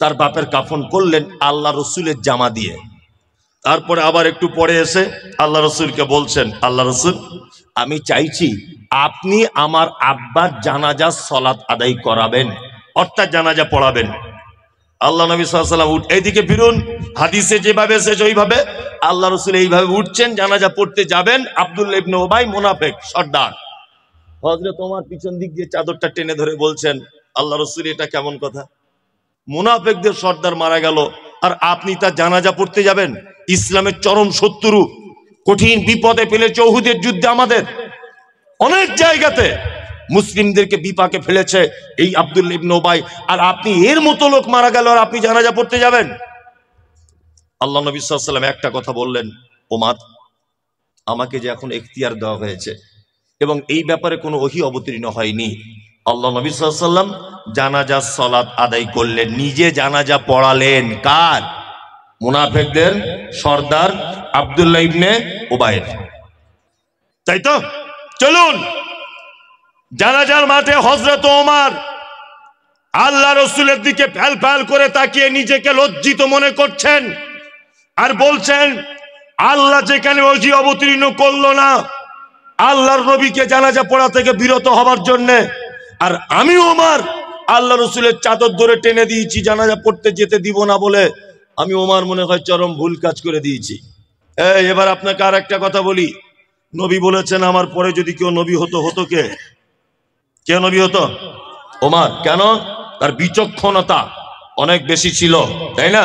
তার বাপের কাফন করলেন আল্লাহ রসুলের জামা দিয়ে। তারপরে আবার একটু পরে এসে আল্লাহ রসুলকে বলছেন, আল্লাহ রসুল, আমি চাইছি আপনি আমার আব্বার জানাজার সালাত আদায় করাবেন, অর্থাৎ জানাজা পড়াবেন। আল্লাহ নবী সাল্লাল্লাহু আলাইহি ওয়াসাল্লাম এইদিকে ফিরুন, হাদিসে যেভাবে এসেছে ওইভাবে আল্লাহ রসুল এইভাবে উঠছেন, জানাজা পড়তে যাবেন। আব্দুল্লাহ ইবনে উবাই মুনাফিক সর্দার, হযরত ওমর পিছন দিক দিয়ে চাদরটা টেনে ধরে বলছেন, আল্লাহ রসুল, এটা কেমন কথা? মুনাফিকদের সর্দার মারা গেল আর আপনি তার জানাজা পড়তে যাবেন? ইসলামের চরম শত্রু, কঠিন বিপদে ফেলেছে উহুদের যুদ্ধে, আমাদের অনেক জায়গাতে মুসলিমদেরকে বিপাকে ফেলেছে এই আব্দুল্লাহ ইবনে উবাই, আর আপনি এর মতো লোক মারা গেল আর আপনি জানাজা পড়তে যাবেন? আল্লাহ নবী সাল্লাল্লাহু আলাইহি ওয়াসাল্লাম একটা কথা বললেন, ওমর, আমাকে যে এখন এখতিয়ার দেওয়া হয়েছে এবং এই ব্যাপারে কোনো ওহী অবতীর্ণ হয়নি, আল্লাহ নবী সাল্লাল্লাহু আলাইহি ওয়াসাল্লাম জানাজার সালাত আদায় করলেন, নিজে জানাজা পড়ালেন। কার? মুনাফিকদের সর্দার আব্দুল্লাহ ইবনে উবাইর, তাই তো? চলুন জানাজার মাঠে হযরত ওমর আল্লাহ রসুলের দিকে ফ্যাল ফ্যাল করে তাকিয়ে নিজেকে লজ্জিত মনে করছেন আর বলছেন, আল্লাহ যেখানে ওহী অবতীর্ণ করলো না আল্লাহর নবীকে জানাজা পড়া থেকে বিরত হবার জন্য, আর আমি ওমর আল্লাহ রসুলের চাদর ধরে টেনে দিয়েছি জানাজা পড়তে যেতে দিব না বলে, আমি ওমর মনে হয় চরম ভুল কাজ করে দিয়েছি। এবার আপনাকে আর একটা কথা বলি, নবী বলেছেন আমার পরে যদি কেউ নবী হতো, হতো কে নবী হতো? ওমর। কেন? তার বিচক্ষণতা অনেক বেশি ছিল, তাই না?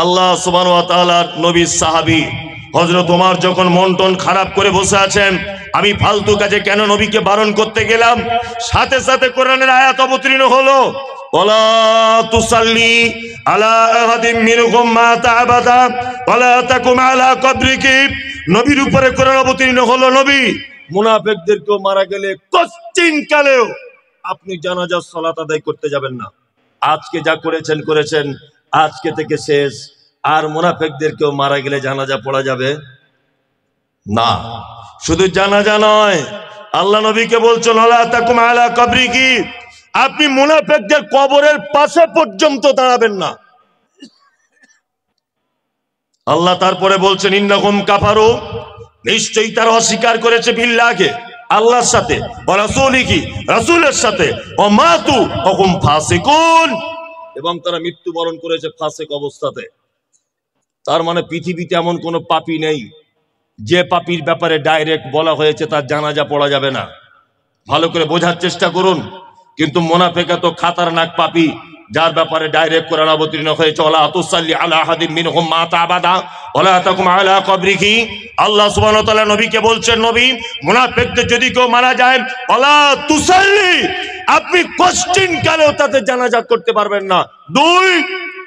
আল্লাহ সুবহানাহু ওয়া তাআলার নবী সাহাবী হযরত ওমর যখন মন টন খারাপ করে বসে আছেন, আমি ফালতু কাজে কেন নবীকে বারণ করতে গেলাম, সাথে সাথে কোরআনের আয়াত অবতীর্ণ হলো, ওয়ালা তুসাল্লি আলা আহাদিম মিনহুম মাতা আবাদা ওয়ালা তাকুম আলা কবরিহি। নবীর উপরে কোরআন অবতীর্ণ হলো, নবী মুনাফিকদের কেউ মারা গেলে কশ্চিন কালেও আপনি জানাজার সালাত আদায় করতে যাবেন না। আজকে যা করেছেন আজকে থেকে শেষ। আর মুনাফিকদের কেউ মারা গেলে জানাজা পড়া যাবে না। শুধু জানাজা নয়, আল্লাহ নবীকে বলছেন ওয়ালা তাকুম আলা কবরিহি, আপনি মুনাফিকদের কবরের পাশে পর্যন্ত দাঁড়াবেন না। আল্লাহ তারপরে বলছেন ইন্নাহুম কাফারু, নিশ্চয়ই তারা অস্বীকার করেছে বিল্লাহকে, আল্লাহর সাথে, ওয়া রাসূলিহি, রাসূলের সাথে, ওয়া মাতু ওয়া হুম ফাসিকুন, এবং তারা মৃত্যুবরণ করেছে ফাসিক অবস্থাতে। তার মানে পৃথিবীতে এমন কোন পাপী নেই যে পাপীর ব্যাপারে ডাইরেক্ট বলা হয়েছে তার জানাজা পড়া যাবে না। ভালো করে বোঝার চেষ্টা করুন। কিন্তু মুনাফিক তো খাতারনাক পাপী, যার ব্যাপারে ডাইরেক্ট কোরআন অবতীর্ণ হয়েছে ওয়ালা তুসাল্লি আলা আহাদিম মিনহুম মাতা আবাদা ওয়ালা তাকুম আলা কবরিহি। আল্লাহ সুবহানাহু ওয়া তাআলা নবীকে বলছেন, নবী মুনাফিকদের যদি কেউ মারা যায় ওয়ালা তুসাল্লি, আপনি কোশ্চিন কালেও তাদের জানাজা করতে পারবেন না। দুই,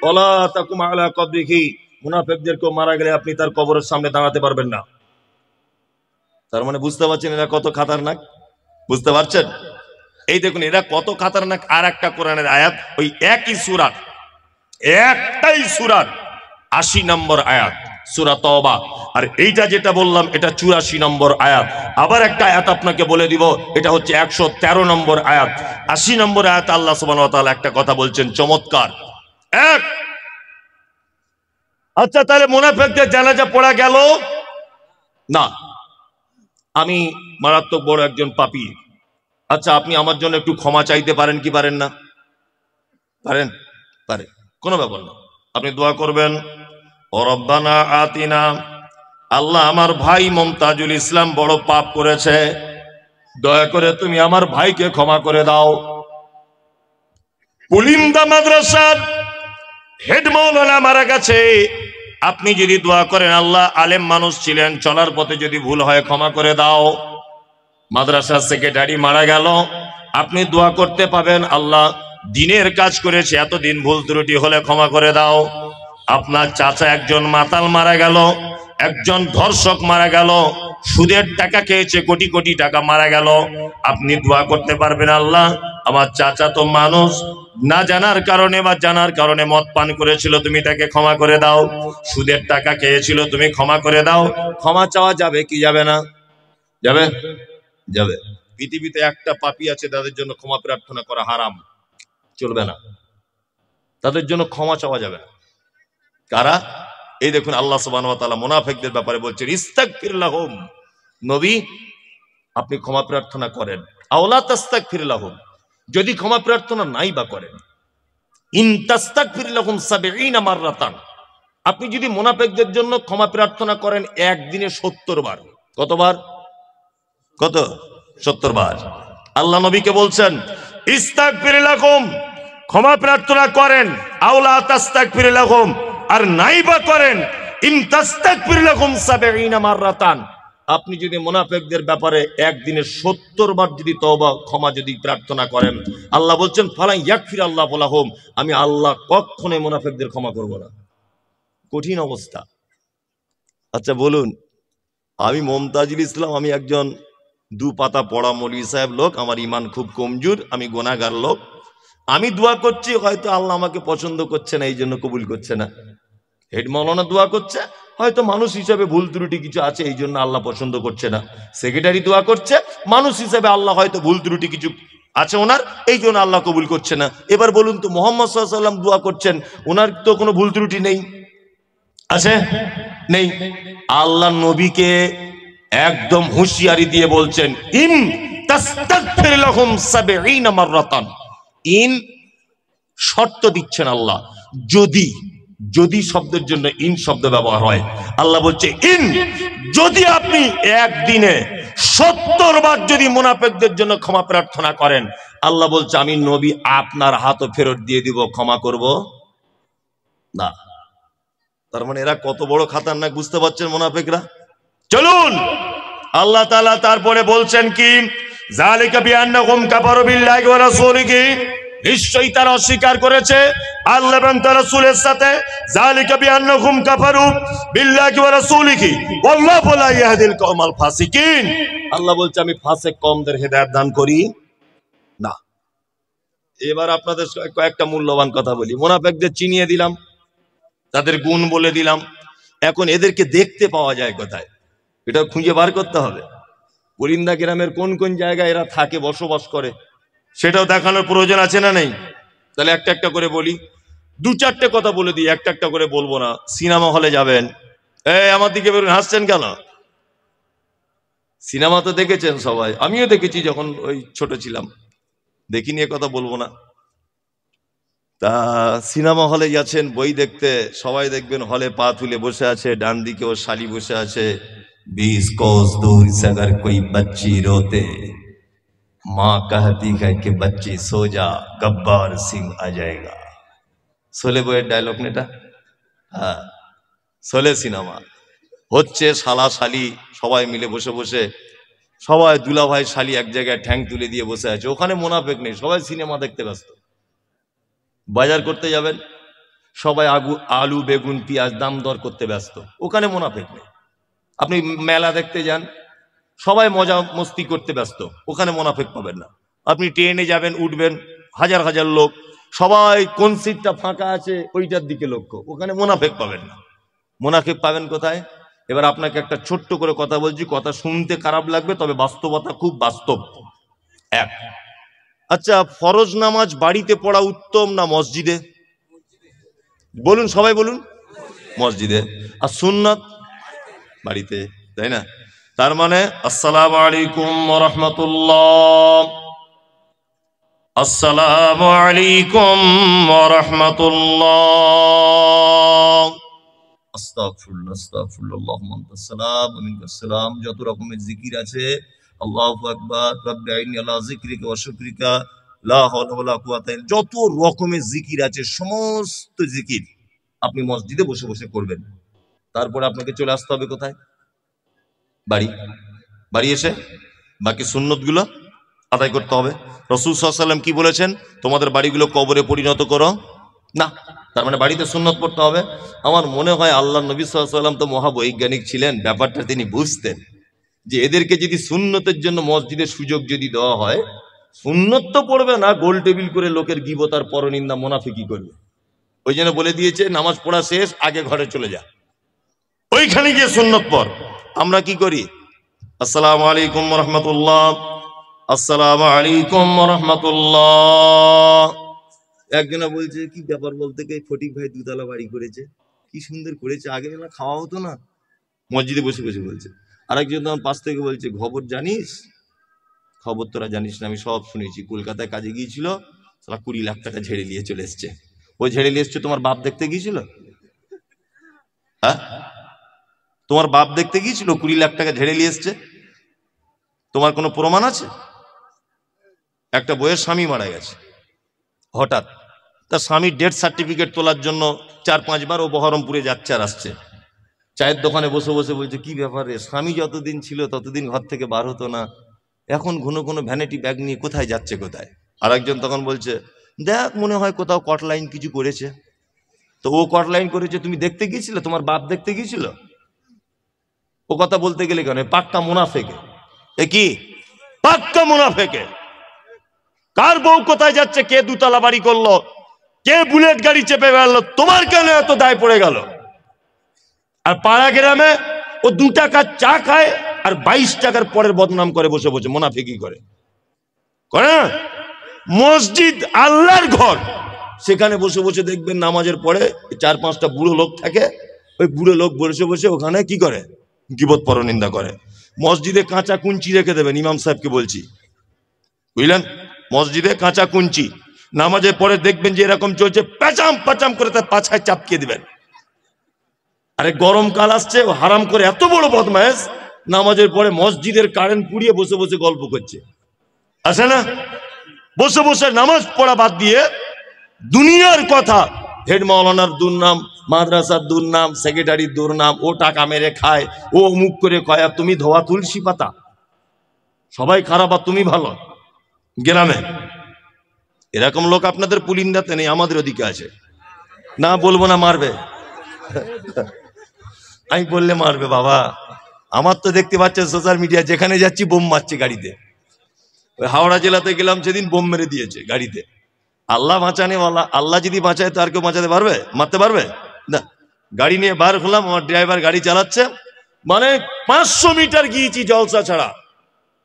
ওয়ালা তাকুম আলা কবরিহি, মুনাফিকদের কেউ মারা গেলে আপনি তার কবরের সামনে দাঁড়াতে পারবেন না। তার মানে বুঝতে পারছেন এরা কত খাতারনাক? বুঝতে পারছেন? এই দেখুন এরা কত খাতারনাক। আর একটা কোরআনের আয়াত, ওই একই সূরা, একটাই সূরার ৮০ নম্বর আয়াত, সূরা তওবা। আর এইটা যেটা বললাম এটা ৮৪ নম্বর আয়াত। আবার একটা আয়াত আপনাকে বলে দিব, এটা হচ্ছে ১১৩ নম্বর আয়াত। ৮০ নম্বর আয়াত আল্লাহ সুবহানাহু ওয়া তাআলা একটা কথা বলছেন চমৎকার। এক, আচ্ছা তাহলে মুনাফিকদের জানাজা পড়া গেল না, আমি মারাত্মক বড় একজন পাপী, আচ্ছা আপনি আমার জন্য একটু ক্ষমা চাইতে পারেন কি পারেন না? পারেন? পারেন, কোনো ব্যাপার না। আপনি দোয়া করবেন, ও রব্বানা আতিনা, আল্লাহ আমার ভাই মুমতাজুল ইসলাম বড় পাপ করেছে, দয়া করে তুমি আমার ভাইকে ক্ষমা করে দাও। পুলিন্দা মাদ্রাসার হেড মাওলানা মারা গেছে, আপনি যদি দোয়া করেন আল্লাহ আলেম মানুষ ছিলেন, চলার পথে যদি ভুল হয় ক্ষমা করে দাও। মাদ্রাসার সেক্রেটারি মারা গেল, আপনি দোয়া করতে পাবেন আল্লাহ দিনের কাজ করেছে, এতদিন ভুল ত্রুটি হলে ক্ষমা করে দাও। আপনার চাচা একজন মাতাল মারা গেল, একজন ধর্ষক মারা গেল, সুদের টাকা খেয়েছে, কোটি কোটি টাকা মারা গেল, আপনি দোয়া করতে পারবেন আল্লাহ আমার চাচা তো মানুষ, না জানার কারণে বা জানার কারণে মদ পান করেছিল, তুমি তাকে ক্ষমা করে দাও। সুদের টাকা খেয়েছিল, তুমি ক্ষমা করে দাও। ক্ষমা চাওয়া যাবে কি যাবে না? যাবে, যাবে। পৃথিবীতে একটা পাপী আছে তাদের জন্য ক্ষমা প্রার্থনা করা হারাম, চলবে না, তাদের জন্য ক্ষমা চাওয়া যাবে না। কারা? এই দেখুন আল্লাহ সুবহানাহু ওয়া তাআলা মুনাফিকদের ব্যাপারে বলছেন ইস্তাগফির লাহুম, নবী আপনি ক্ষমা প্রার্থনা করেন। আওলা তাস্তাগফির লাহুম, যদি ক্ষমা প্রার্থনা নাই বা করেন, ইন তাস্তাগফির লাহুম ৭০ মাররাতান, আপনি যদি মুনাফিকদের জন্য ক্ষমা প্রার্থনা করেন একদিনে ৭০ বার। কতবার? কত? ৭০ বার। আল্লাহ নবীকে বলছেন ইস্তাগফির লাহুম, ক্ষমা প্রার্থনা করেন। আওলা তাস্তাগফির লাহুম, আর নাই বা করেন ইন তাস্তাগফির লাহুম ৭০ মাররাতান, আপনি যদি মুনাফিকদের ব্যাপারে একদিনে ৭০ বার যদি তওবা ক্ষমা যদি প্রার্থনা করেন, আল্লাহ বলছেন ফালা ইয়াগফির আল্লাহু লাহুম, আমি আল্লাহ কখনোই মুনাফিকদের ক্ষমা করব না। কঠিন অবস্থা। আচ্ছা বলুন, আমি মুমতাজুল ইসলাম, আমি একজন দু পাতা পড়া মৌলভী সাহেব লোক, আমার ঈমান খুব কমজোর, আমি গুনাহগার লোক, আমি দোয়া করছি, হয়তো আল্লাহ আমাকে পছন্দ করছে না, এই জন্য কবুল করছে না। হেড মাওলানা দোয়া করছে, হয়তো মানুষ হিসাবে ভুল ত্রুটি কিছু আছে, এই জন্য আল্লাহ পছন্দ করছে না। সেক্রেটারি দোয়া করছে, মানুষ হিসাবে আল্লাহ হয়তো ভুল ত্রুটি কিছু আছে ওনার, এই জন্য আল্লাহ কবুল করছে না। এবার বলুন তো, মুহাম্মদ সাল্লাল্লাহু আলাইহি ওয়াসাল্লাম দোয়া করছেন, ওনার তো কোনো ভুল ত্রুটি নেই, আছে? নেই। আল্লাহ নবীকে একদম হুঁশিয়ারি দিয়ে বলছেন, ইন তাস্তাগফির লাহুম ৭০ মাররাতান। ইন শর্ত দিচ্ছেন আল্লাহ, যদি, যদি শব্দের জন্য ইন শব্দ ব্যবহার হয়, আল্লাহ বলছে ইন, যদি আপনি একদিনে ৭০ বার যদি মুনাফিকদের জন্য ক্ষমা প্রার্থনা করেন, আল্লাহ বলছে আমি নবী আপনার হাতও ফেরত দিয়ে দিব, ক্ষমা করব না। তার মানে এরা কত বড় খাতারনাক, বুঝতে পারছেন মুনাফিকরা? চলুন, আল্লাহ তাআলা তারপরে বলছেন কি, যালিকা বিআন্নাহুম কাফারু বিল্লাহি ওয়া রাসূলিহি, নিশ্চয়ই তারা অস্বীকার করেছে আল্লাহ এবং তার রাসূলের সাথে। যালিকা বিআন্নাহুম কাফারু বিল্লাহি ওয়া রাসূলিহি ওয়াল্লাহু লা ইয়াহদিল কওমাল ফাসিকিন। আল্লাহ বলছে আমি ফাসিক কওমদের হেদায়েত দান করি না। এবার আপনাদের কয়েকটা মূল্যবান কথা বলি। মুনাফিকদের চিনিয়ে দিলাম, তাদের গুণ বলে দিলাম, এখন এদেরকে দেখতে পাওয়া যায় কোথায়, এটা খুঁজে বার করতে হবে। পরিন্দা গ্রামের কোন কোন জায়গায় এরা থাকে, বসবাস করে, সেটাও দেখানোর প্রয়োজন আছে না নেই? তাহলে একটা একটা করে বলি, দু চারটে কথা বলে দিই, একটা একটা করে বলবো না। সিনেমা হলে যাবেন, আমার দিকে বেরোন, হাসছেন কেন? সিনেমা তো দেখেছেন সবাই, আমিও দেখেছি যখন ওই ছোট ছিলাম, দেখিনি এ কথা বলবো না। তা সিনেমা হলে যাচ্ছেন বই দেখতে, সবাই দেখবেন হলে পা তুলে বসে আছে, ডান দিকে ও শালি বসে আছে। 20 कोस दूर से अगर कोई बच्ची रोते, माँ कहती है कि बच्ची सो जा, गब्बार सिंह आ जाएगा। শোলে বইয়ের ডায়লগ নেটা, হ্যাঁ, শোলে সিনেমা হচ্ছে, শালা শালি সবাই মিলে বসে বসে, সবাই দুলা ভাই শালি এক জায়গায় ঠ্যাং তুলে দিয়ে বসে আছে, ওখানে মুনাফিক নেই, সবাই সিনেমা দেখতে ব্যস্ত। বাজার করতে যাবেন, সবাই আলু বেগুন পেঁয়াজ দাম দর করতে ব্যস্ত, ওখানে মুনাফিক নেই। আপনি মেলা দেখতে যান, সবাই মজা মস্তি করতে ব্যস্ত, ওখানে মুনাফিক পাবেন না। আপনি ট্রেনে যাবেন, উঠবেন, হাজার হাজার লোক, সবাই কোন সিটটা ফাঁকা আছে ওইটার দিকে লক্ষ্য, ওখানে মুনাফিক পাবেন না। মুনাফিক পাবেন কোথায়? এবার আপনাকে একটা ছোট্ট করে কথা বলছি, কথা শুনতে খারাপ লাগবে, তবে বাস্তবতা খুব বাস্তব। এক, আচ্ছা, ফরজ নামাজ বাড়িতে পড়া উত্তম না মসজিদে? বলুন, সবাই বলুন। মসজিদে। আর সুন্নাত বাড়িতে, তাই না? তার মানে আসসালামু আলাইকুম ওয়া রাহমাতুল্লাহ, আসসালামু আলাইকুম ওয়া রাহমাতুল্লাহ, আস্তাগফিরুল্লাহ, আস্তাগফিরুল্লাহ, আল্লাহুম্মা আনতাস সালাম ওয়া মিনকাস সালাম। যত রকমের জিকির আছে, আল্লাহু আকবার, রব্বি আইনি আলা যিকরিকা ওয়া শুকরিকা, লা হাওলা ওয়ালা কুওয়াতা, যত রকমের জিকির আছে, সমস্ত জিকির আপনি মসজিদে বসে বসে করবেন। তারপরে আপনাকে চলে আসতে হবে কোথায়? বাড়ি। বাড়ি এসে বাকি সুন্নতগুলো আদায় করতে হবে। রাসূল সাল্লাল্লাহু আলাইহি ওয়াসাল্লাম কি বলেছেন? তোমাদের বাড়িগুলো কবরে পরিণত করো না। তার মানে বাড়িতে সুন্নত পড়তে হবে। আমার মনে হয় আল্লাহ নবী সাল্লাল্লাহু আলাইহি ওয়াসাল্লাম তো মহাবৈজ্ঞানিক ছিলেন, ব্যাপারটা তিনি বুঝতেন যে এদেরকে যদি সুন্নতের জন্য মসজিদের সুযোগ যদি দেওয়া হয়, সুন্নত তো পড়বে না, গোল টেবিল করে লোকের গীবত আর পরনিন্দা মুনাফিকি করবে। ওই জন্য বলে দিয়েছে নামাজ পড়া শেষ, আগে ঘরে চলে যা, ওইখানে গিয়ে সুন্নত পড়। আমরা কি করি? আসসালামু আলাইকুম ওয়া রাহমাতুল্লাহ, আসসালামু আলাইকুম ওয়া রাহমাতুল্লাহ। একজনা বলছে কি ব্যাপার, বলতে কি ফটিক ভাই দুতলা বাড়ি করেছে, কি সুন্দর করেছে, আগে না খাওয়া হতো না? মসজিদে বসে বসে বলছে। আরেকজন তখন পাশ থেকে বলছে, খবর জানিস? খবর তোরা জানিস না, আমি সব শুনেছি। কলকাতায় কাজে গিয়েছিল, সারা 20 লাখ টাকা ঝেড়ে নিয়ে চলে এসছে। ওই ঝেড়ে নিয়ে এসছে তোমার বাপ দেখতে গিয়েছিল? হ্যাঁ, তোমার বাপ দেখতে গিয়েছিল, 20 লাখ টাকা ঝেড়ে নিয়ে এসছে? তোমার কোনো প্রমাণ আছে? একটা বইয়ের স্বামী মারা গেছে, হঠাৎ তার স্বামীর ডেথ সার্টিফিকেট তোলার জন্য 4-5 বার ও বহরমপুরে যাচ্ছে আর আসছে। চায়ের দোকানে বসে বসে বলছে, কি ব্যাপারে, স্বামী যতদিন ছিল ততদিন ঘর থেকে বার হতো না, এখন ঘন ঘন ভ্যানিটি ব্যাগ নিয়ে কোথায় যাচ্ছে কোথায়? আর একজন তখন বলছে, দেখ মনে হয় কোথাও কট লাইন কিছু করেছে। তো ও কট লাইন করেছে, তুমি দেখতে গিয়েছিলে? তোমার বাপ দেখতে গিয়েছিল? ও কথা বলতে গেলে কেন? পাক্কা মুনাফেকে। এ কি পাক্কা মুনাফেকে? কার বউ কোথায় যাচ্ছে, কে দুতলা বাড়ি করলো, কে বুলেট গাড়ি চেপে গেল, তোমার কেন এত দায় পড়ে গেল? আর পাড়া গ্রামে ও 2 টাকার চা খায় আর 22 টাকার পরের বদনাম করে বসে বসে, মুনাফিকি করে না? মসজিদ আল্লাহর ঘর, সেখানে বসে বসে দেখবেন নামাজের পরে 4-5টা বুড়ো লোক থাকে, ওই বুড়ো লোক বসে বসে ওখানে কি করে, গীবত পরনিন্দা করে। মসজিদে কাঁচা কুঞ্চি রেখে দেবেন, ইমাম সাহেবকে বলছি, বুঝলেন? মসজিদে কাঁচা কুঞ্চি, নামাজের পরে দেখবেন যে এরকম চলছে, প্যাচাম প্যাচাম করে তার পাছায় চাপকিয়ে দিবেন। আরে গরমকাল আসছে, হারাম করে এত বড় বদমায়েশ, নামাজের পরে মসজিদের কারেন্ট পুড়িয়ে বসে বসে গল্প করছে, আসে না? বসে বসে নামাজ পড়া বাদ দিয়ে দুনিয়ার কথা, হেড মাওলানার দুর্নাম, মাদ্রাসার দুর্নাম, সেক্রেটারির দুর্নাম, ও টাকা মেরে খায়, ও অমুক করে খায়, আর তুমি ধোয়া তুলসী পাতা, সবাই খারাপ আর তুমি ভালো। গ্রামে এরকম লোক আপনাদের পুলিন্দাতে নেই, আমাদের ওদিকে আছে। না বলবো না, মারবে, আমি বললে মারবে বাবা। আমার তো দেখতে পাচ্ছেন সোশ্যাল মিডিয়া, যেখানে যাচ্ছি বোম মারছে গাড়িতে। ওই হাওড়া জেলাতে গেলাম সেদিন, বোম মেরে দিয়েছে গাড়িতে। আল্লাহ বাঁচানে ওয়ালা, আল্লাহ যদি বাঁচায় তো আর কেউ বাঁচাতে পারবে, মারতে পারবে না। গাড়ি নিয়ে বার হলাম, আমার ড্রাইভার গাড়ি চালাচ্ছে, মানে 500 মিটার গিয়েছি জলসা ছাড়া,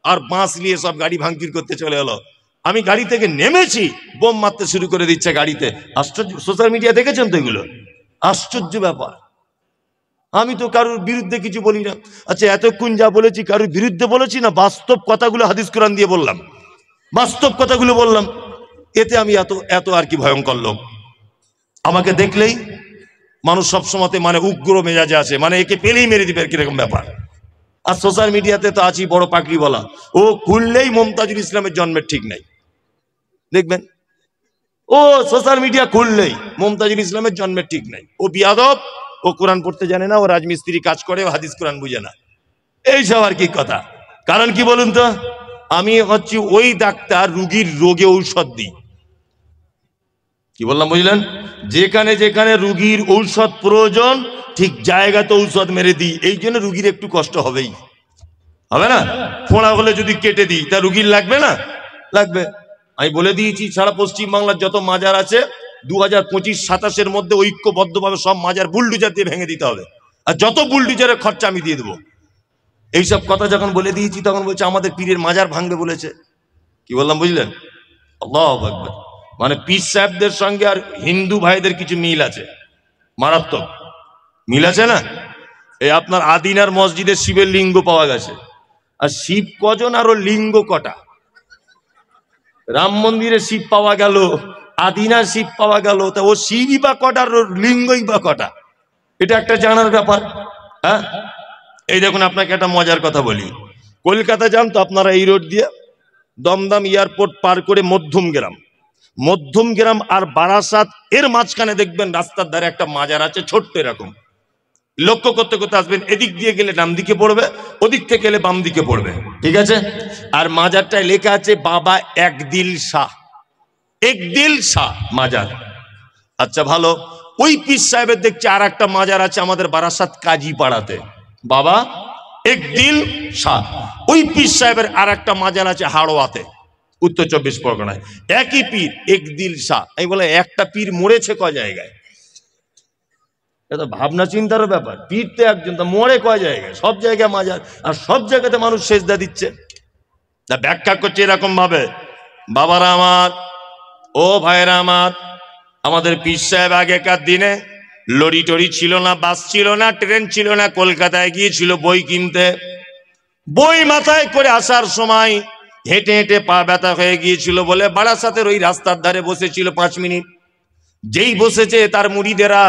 আর বাঁশ নিয়ে সব গাড়ি ভাঙচুর করতে চলে এলো। আমি গাড়ি থেকে নেমেছি, বোম মারতে শুরু করে দিচ্ছে গাড়িতে। আশ্চর্য, সোশ্যাল মিডিয়া দেখেছেন তো এগুলো, আশ্চর্য ব্যাপার। আমি তো কারোর বিরুদ্ধে কিছু বলি না। আচ্ছা, এতক্ষণ যা বলেছি কারোর বিরুদ্ধে বলেছি না? বাস্তব কথাগুলো হাদিস কোরআন দিয়ে বললাম, বাস্তব কথাগুলো বললাম। এতে আমি এত আর কি ভয়ঙ্কর লোক। আমাকে দেখলেই মানুষ সবসময় মানে উগ্র মেজাজে আছে, মানে একে পেলেই মেরে দিবে কিরকম ব্যাপার। আর সোশ্যাল মিডিয়াতে তো আছি বড় পাকড়ি বলা, ও খুললেই মমতাজুল ইসলামের জন্মের ঠিক নাই, দেখবেন। ও সোশ্যাল মিডিয়া খুললেই মমতাজুল ইসলামের জন্মের ঠিক নাই, ও বিয়াদব, ও কোরআন পড়তে জানে না, ও রাজমিস্ত্রি কাজ করে, ও হাদিস কোরআন বুঝে না, এইসব আর কি কথা। কারণ কি বলুন তো, আমি হচ্ছি ওই ডাক্তার, রুগীর রোগে ঔষধ দিই। কি বললাম বুঝলেন? যেখানে যেখানে রুগীর ঔষধ প্রয়োজন, ঠিক জায়গাতে ঔষধ মেরে দিই। এই জন্য রুগীর একটু কষ্ট হবেই, হবে না? ফোঁড়া হলে যদি কেটে দিই, তা রুগীর লাগবে না? লাগবে। আমি বলে দিয়েছি, সারা পশ্চিমবাংলার যত মাজার আছে 2025-27 মধ্যে ঐক্যবদ্ধভাবে সব মাজার বুলডুজার দিয়ে ভেঙে দিতে হবে, আর যত বুলডুজারের খরচা আমি দিয়ে দেবো। এইসব কথা যখন বলে দিয়েছি, তখন বলছে আমাদের পীরের মাজার ভাঙবে বলেছে। কি বললাম বুঝলেন? আল্লাহু আকবার। মানে পীর সাহেবদের সঙ্গে আর হিন্দু ভাইদের কিছু মিল আছে, মারাত্মক মিল আছে না? এই আপনার আদিনার মসজিদে শিবের লিঙ্গ পাওয়া গেছে, আর শিব কজন আর ও লিঙ্গ কটা? রাম মন্দিরে শিব পাওয়া গেল, আদিনার শিব পাওয়া গেল, তা ও শিবই বা কটা আর লিঙ্গই বা কটা? এটা একটা জানার ব্যাপার। হ্যাঁ, এই দেখুন আপনাকে একটা মজার কথা বলি। কলকাতা যান তো আপনারা এই রোড দিয়ে, দমদম এয়ারপোর্ট পার করে মধ্যমগ্রাম আর বারাসাত এর মাঝখানে দেখবেন রাস্তার ধারে একটা মাজার আছে, ছোট্ট এরকম। লক্ষ্য করতে করতে আসবেন, এদিক দিয়ে গেলে ডান দিকে পড়বে, ওদিক থেকে গেলে বাম দিকে পড়বে, ঠিক আছে? আর মাজারটায় লেখা আছে বাবা একদিল শাহ মাজার। আচ্ছা ভালো, ওই পীর সাহেবের দেখছি আর একটা মাজার আছে আমাদের বারাসাত কাজী পাড়াতে, বাবা একদিল শাহ। ওই পীর সাহেবের আর একটা মাজার আছে হাড়োয়াতে, উত্তর 24 পরগনায়, একই পীর একদিল শাহ। আমি বলে একটা পীর মরেছে কয় জায়গায়? এটা ভাবনা চিন্তারও ব্যাপার। পীর তো একজন, তা মরে কয় জায়গায়? সব জায়গায় মাজার, আর সব জায়গাতে মানুষ সেজদা দিচ্ছে। তা ব্যাখ্যা করছে এরকম ভাবে, বাবারা আমার, ও ভাইরা আমার, আমাদের পীর সাহেব আগেকার দিনে লরি টরি ছিল না, বাস ছিল না, ট্রেন ছিল না, কলকাতায় গিয়েছিল বই কিনতে। বই মাথায় করে আসার সময় হেঁটে হেঁটে পা ব্যথা হয়ে গিয়েছিল বলে বারাসাতের ওই রাস্তার ধারে বসেছিল 5 মিনিট। যেই বসেছে তার মুরিদেরা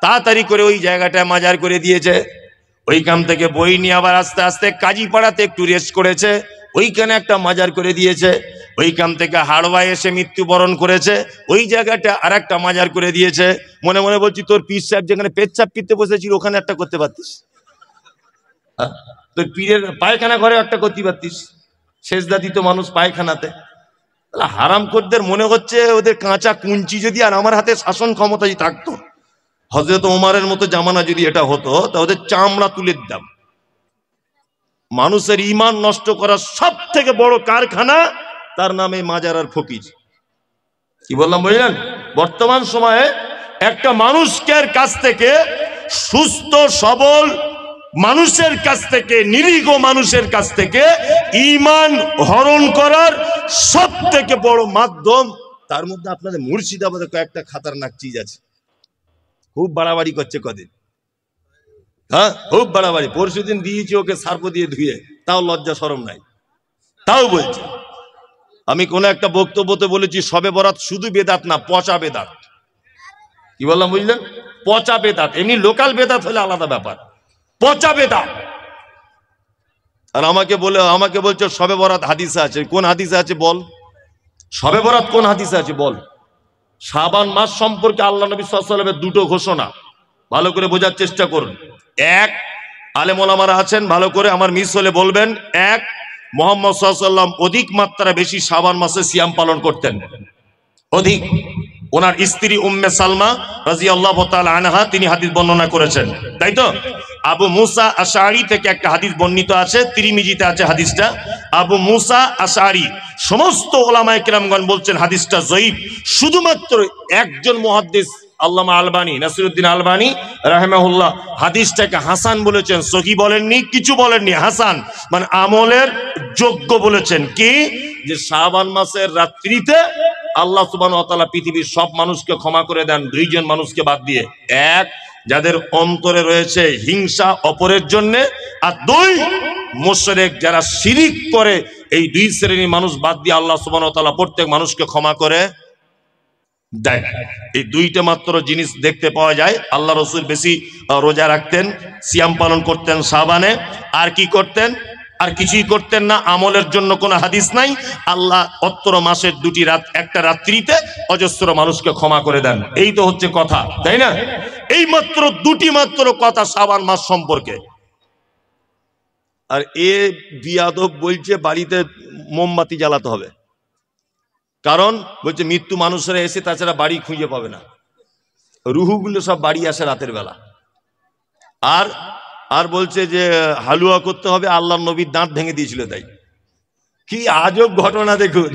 তাড়াতাড়ি করে ওই জায়গাটা মাজার করে দিয়েছে। ওইখান থেকে বই নিয়ে আবার আস্তে আস্তে কাজীপাড়াতে একটু রেস্ট করেছে, ওইখানে একটা মাজার করে দিয়েছে। ওইখান থেকে হাড়োয়া এসে মৃত্যুবরণ করেছে, ওই জায়গাটা আর একটা মাজার করে দিয়েছে। মনে মনে বলছি, তোর পীর সাহেব যেখানে পেচ্ছাপ পিতে বসেছিল ওখানে একটা করতে পারতিস, তোর পীরের পায়খানা ঘরে একটা করতে পারতিস। সেজদা দিত মানুষ পায়খানাতে। হারামখোরদের মনে হচ্ছে ওদের কাঁচা কুঞ্চি যদি আর আমার হাতে শাসন ক্ষমতা যদি থাকতো, হযরত ওমরের মতো জামানা যদি এটা হতো, তা ওদের চামড়া তুলে দিতাম। মানুষের ঈমান নষ্ট করার সব থেকে বড় কারখানা, তার নামে মাজার আর ফকির। কি বললাম বুঝলেন? বর্তমান সময়ে একটা মানুষকে কাছ থেকে সুস্থ সবল মানুষের কাছ থেকে, নিরীহ মানুষের কাছ থেকে ঈমান হরণ করার সব থেকে বড় মাধ্যম। তার মধ্যে আপনাদের মুর্শিদাবাদে কয়েকটা খাতারনাক চিজ আছে, খুব বাড়াবাড়ি করছে কদিন। হ্যাঁ, খুব বাড়াবাড়ি। পরশুদিন দিয়েছি ওকে সার্প দিয়ে ধুয়ে, তাও লজ্জা শরম নাই, তাও বলছে। আমি কোন একটা বক্তব্যতে বলেছি শবে বরাত শুধু বেদাত না, পচা বেদাত। কি বললাম বুঝলেন? পচা বেদাত। এমনি লোকাল বেদাত হলে আলাদা ব্যাপার, পচা বেদাত। আর আমাকে বলছে শবে বরাত হাদিসে আছে। কোন হাদিসে আছে বল? শবে বরাত কোন হাদিসে আছে বল? শাবান মাস সম্পর্কে আল্লাহ নবী সাল্লাল্লাহু আলাইহি ওয়াসাল্লামের দুটো ঘোষণা, ভালো করে বোঝার চেষ্টা করুন। এক, আলেম ওলামারা আছেন, ভালো করে আমার মিস হলে বলবেন। এক, মুহাম্মদ সাল্লাল্লাহু আলাইহি ওয়াসাল্লাম অধিক মাত্রা বেশি শাবান মাসে সিয়াম পালন করতেন, অধিক। ওনার স্ত্রী উম্মে সালমা রাদিয়াল্লাহু তাআলা আনহা তিনি হাদিস বর্ণনা করেছেন, তাই তো? আবু মুসা আশআরী থেকে একটা হাদিস বর্ণিত আছে, তিরমিজিতে আছে হাদিসটা। আবু মুসা আশআরী, সমস্ত উলামায়ে কেরামগণ বলছেন হাদিসটা যঈফ। শুধুমাত্র একজন মুহাদ্দিস আল্লামা আলবানী, নাসিরউদ্দিন আলবানী রাহিমাহুল্লাহ হাদিসটাকে হাসান বলেছেন, সহিহ বলেননি, কিছু বলেননি, হাসান মানে আমলের যোগ্য বলেছেন। কি যে শাবান মাসের রাত্রিতে আল্লাহ সুবহানাহু ওয়া তাআলা পৃথিবীর সব মানুষকে ক্ষমা করে দেন, দুইজন মানুষকে বাদ দিয়ে। এক, যাদের অন্তরে রয়েছে হিংসা অপরের জন্য, আর দুই, মুশরিক যারা শিরিক করে। এই দুই শ্রেণীর মানুষ বাদ দিয়ে আল্লাহ সুবহানাহু ওয়া তাআলা প্রত্যেক মানুষকে ক্ষমা করে দেয়। এই দুইটা মাত্র জিনিস দেখতে পাওয়া যায়। আল্লাহ রাসূল বেশি রোজা রাখতেন, সিয়াম পালন করতেন শাবানে। আর কি করতেন? আর কিছুই করতেন না। আমলের জন্য কোনো হাদিস নাই। আল্লাহ অত্র মাসের দুটি রাত, একটা রাত্রিতে অজস্র মানুষকে ক্ষমা করে দেন। এই তো হচ্ছে কথা, তাই না? এই মাত্র দুটি মাত্র কথা শাবান মাস সম্পর্কে। আর এ বিয়াদব বলছে বাড়িতে মোমবাতি জ্বালাতে হবে, কারণ বলছে মৃত্যু মানুষেরা এসে তাছাড়া বাড়ি খুঁজে পাবে না, রুহুগুলো সব বাড়ি আসে রাতের বেলা। আর আর বলছে যে হালুয়া করতে হবে, আল্লাহর নবীর দাঁত ভেঙে দিয়েছিল তাই। কি আজব ঘটনা দেখুন।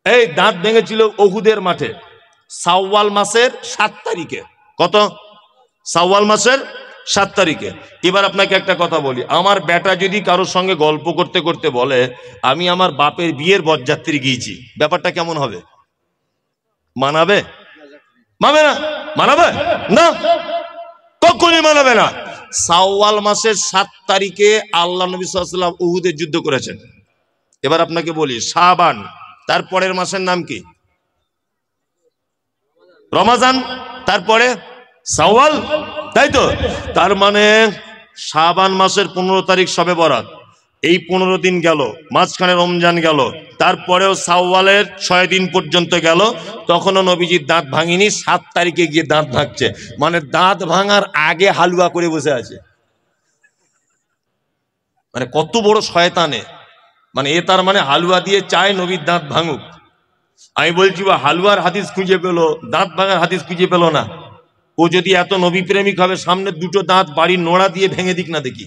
এই দাঁত ভেঙেছিল উহুদের মাঠে শাওয়াল মাসের 7 তারিখে। কত? শাওয়াল মাসের 7 তারিখে। এবার আপনাকে একটা কথা বলি, আমার বেটা যদি কারোর সঙ্গে গল্প করতে করতে বলে আমি আমার বাপের বিয়ের বরযাত্রী গিয়েছি, ব্যাপারটা কেমন হবে? মানাবে? মানবে না? মানাবে না, কখনই মানাবে না। শাওয়াল মাসের 7 তারিখে আল্লাহ নবী সাল্লাল্লাহু আলাইহি ওয়াসাল্লাম উহুদের যুদ্ধ করেছেন। এবার আপনাকে বলি, শাবান, তারপরের মাসের নাম কি? রমাজান, তারপরে শাওয়াল, তাই তো? তার মানে শাবান মাসের 15 তারিখ শবে বরাত, এই 15 দিন গেল, মাঝখানে রমজান গেল, তারপরেও শাওয়ালের 6 দিন পর্যন্ত গেল, তখনও নবীজির দাঁত ভাঙিনি। 7 তারিখে গিয়ে দাঁত ভাঙছে, মানে দাঁত ভাঙার আগে হালুয়া করে বসে আছে। মানে কত বড় শয়তানে, মানে এ তার মানে হালুয়া দিয়ে চায় নবীর দাঁত ভাঙুক। আমি বলছি বা হালুয়ার হাদিস খুঁজে পেলো, দাঁত ভাঙার হাদিস খুঁজে পেলো না। ও যদি এত নবী প্রেমিক হবে, সামনে দুটো দাঁত বাড়ির নোড়া দিয়ে ভেঙে দিক না দেখি,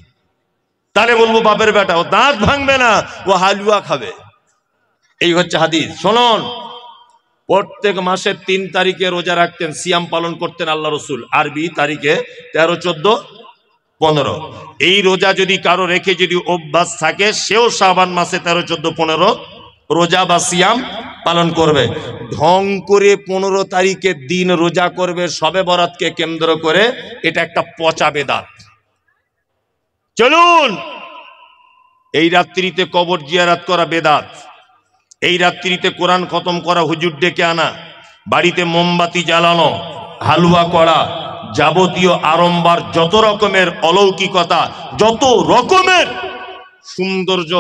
তাহলে বলবো বাপের বেটা। ও দাঁত ভাঙবে না, ও হালুয়া খাবে। এই হচ্ছে হাদিস। শুনুন, প্রত্যেক মাসের 3 তারিখে রোজা রাখতেন, সিয়াম পালন করতেন আল্লাহ রসুল। আরবি তারিখে 13, 14, 15। এই রোজা যদি কারো রেখে যদি অভ্যাস থাকে, সেও শাবান মাসে 13, 14, 15 রোজা বা সিয়াম পালন করবে। ঢং করে 15 তারিখের দিন রোজা করবে শবে বরাতকে কেন্দ্র করে, এটা একটা পচা বেদাত। চলুন, এই রাত্রিতে কবর জিয়ারত করা বেদাত, এই রাত্রিতে কোরআন খতম করা, হুজুর ডেকে আনা, বাড়িতে মোমবাতি জ্বালানো, হালুয়া করা, যাবতীয় আড়ম্বর, যত রকমের অলৌকিকতা, যত রকমের সৌন্দর্য,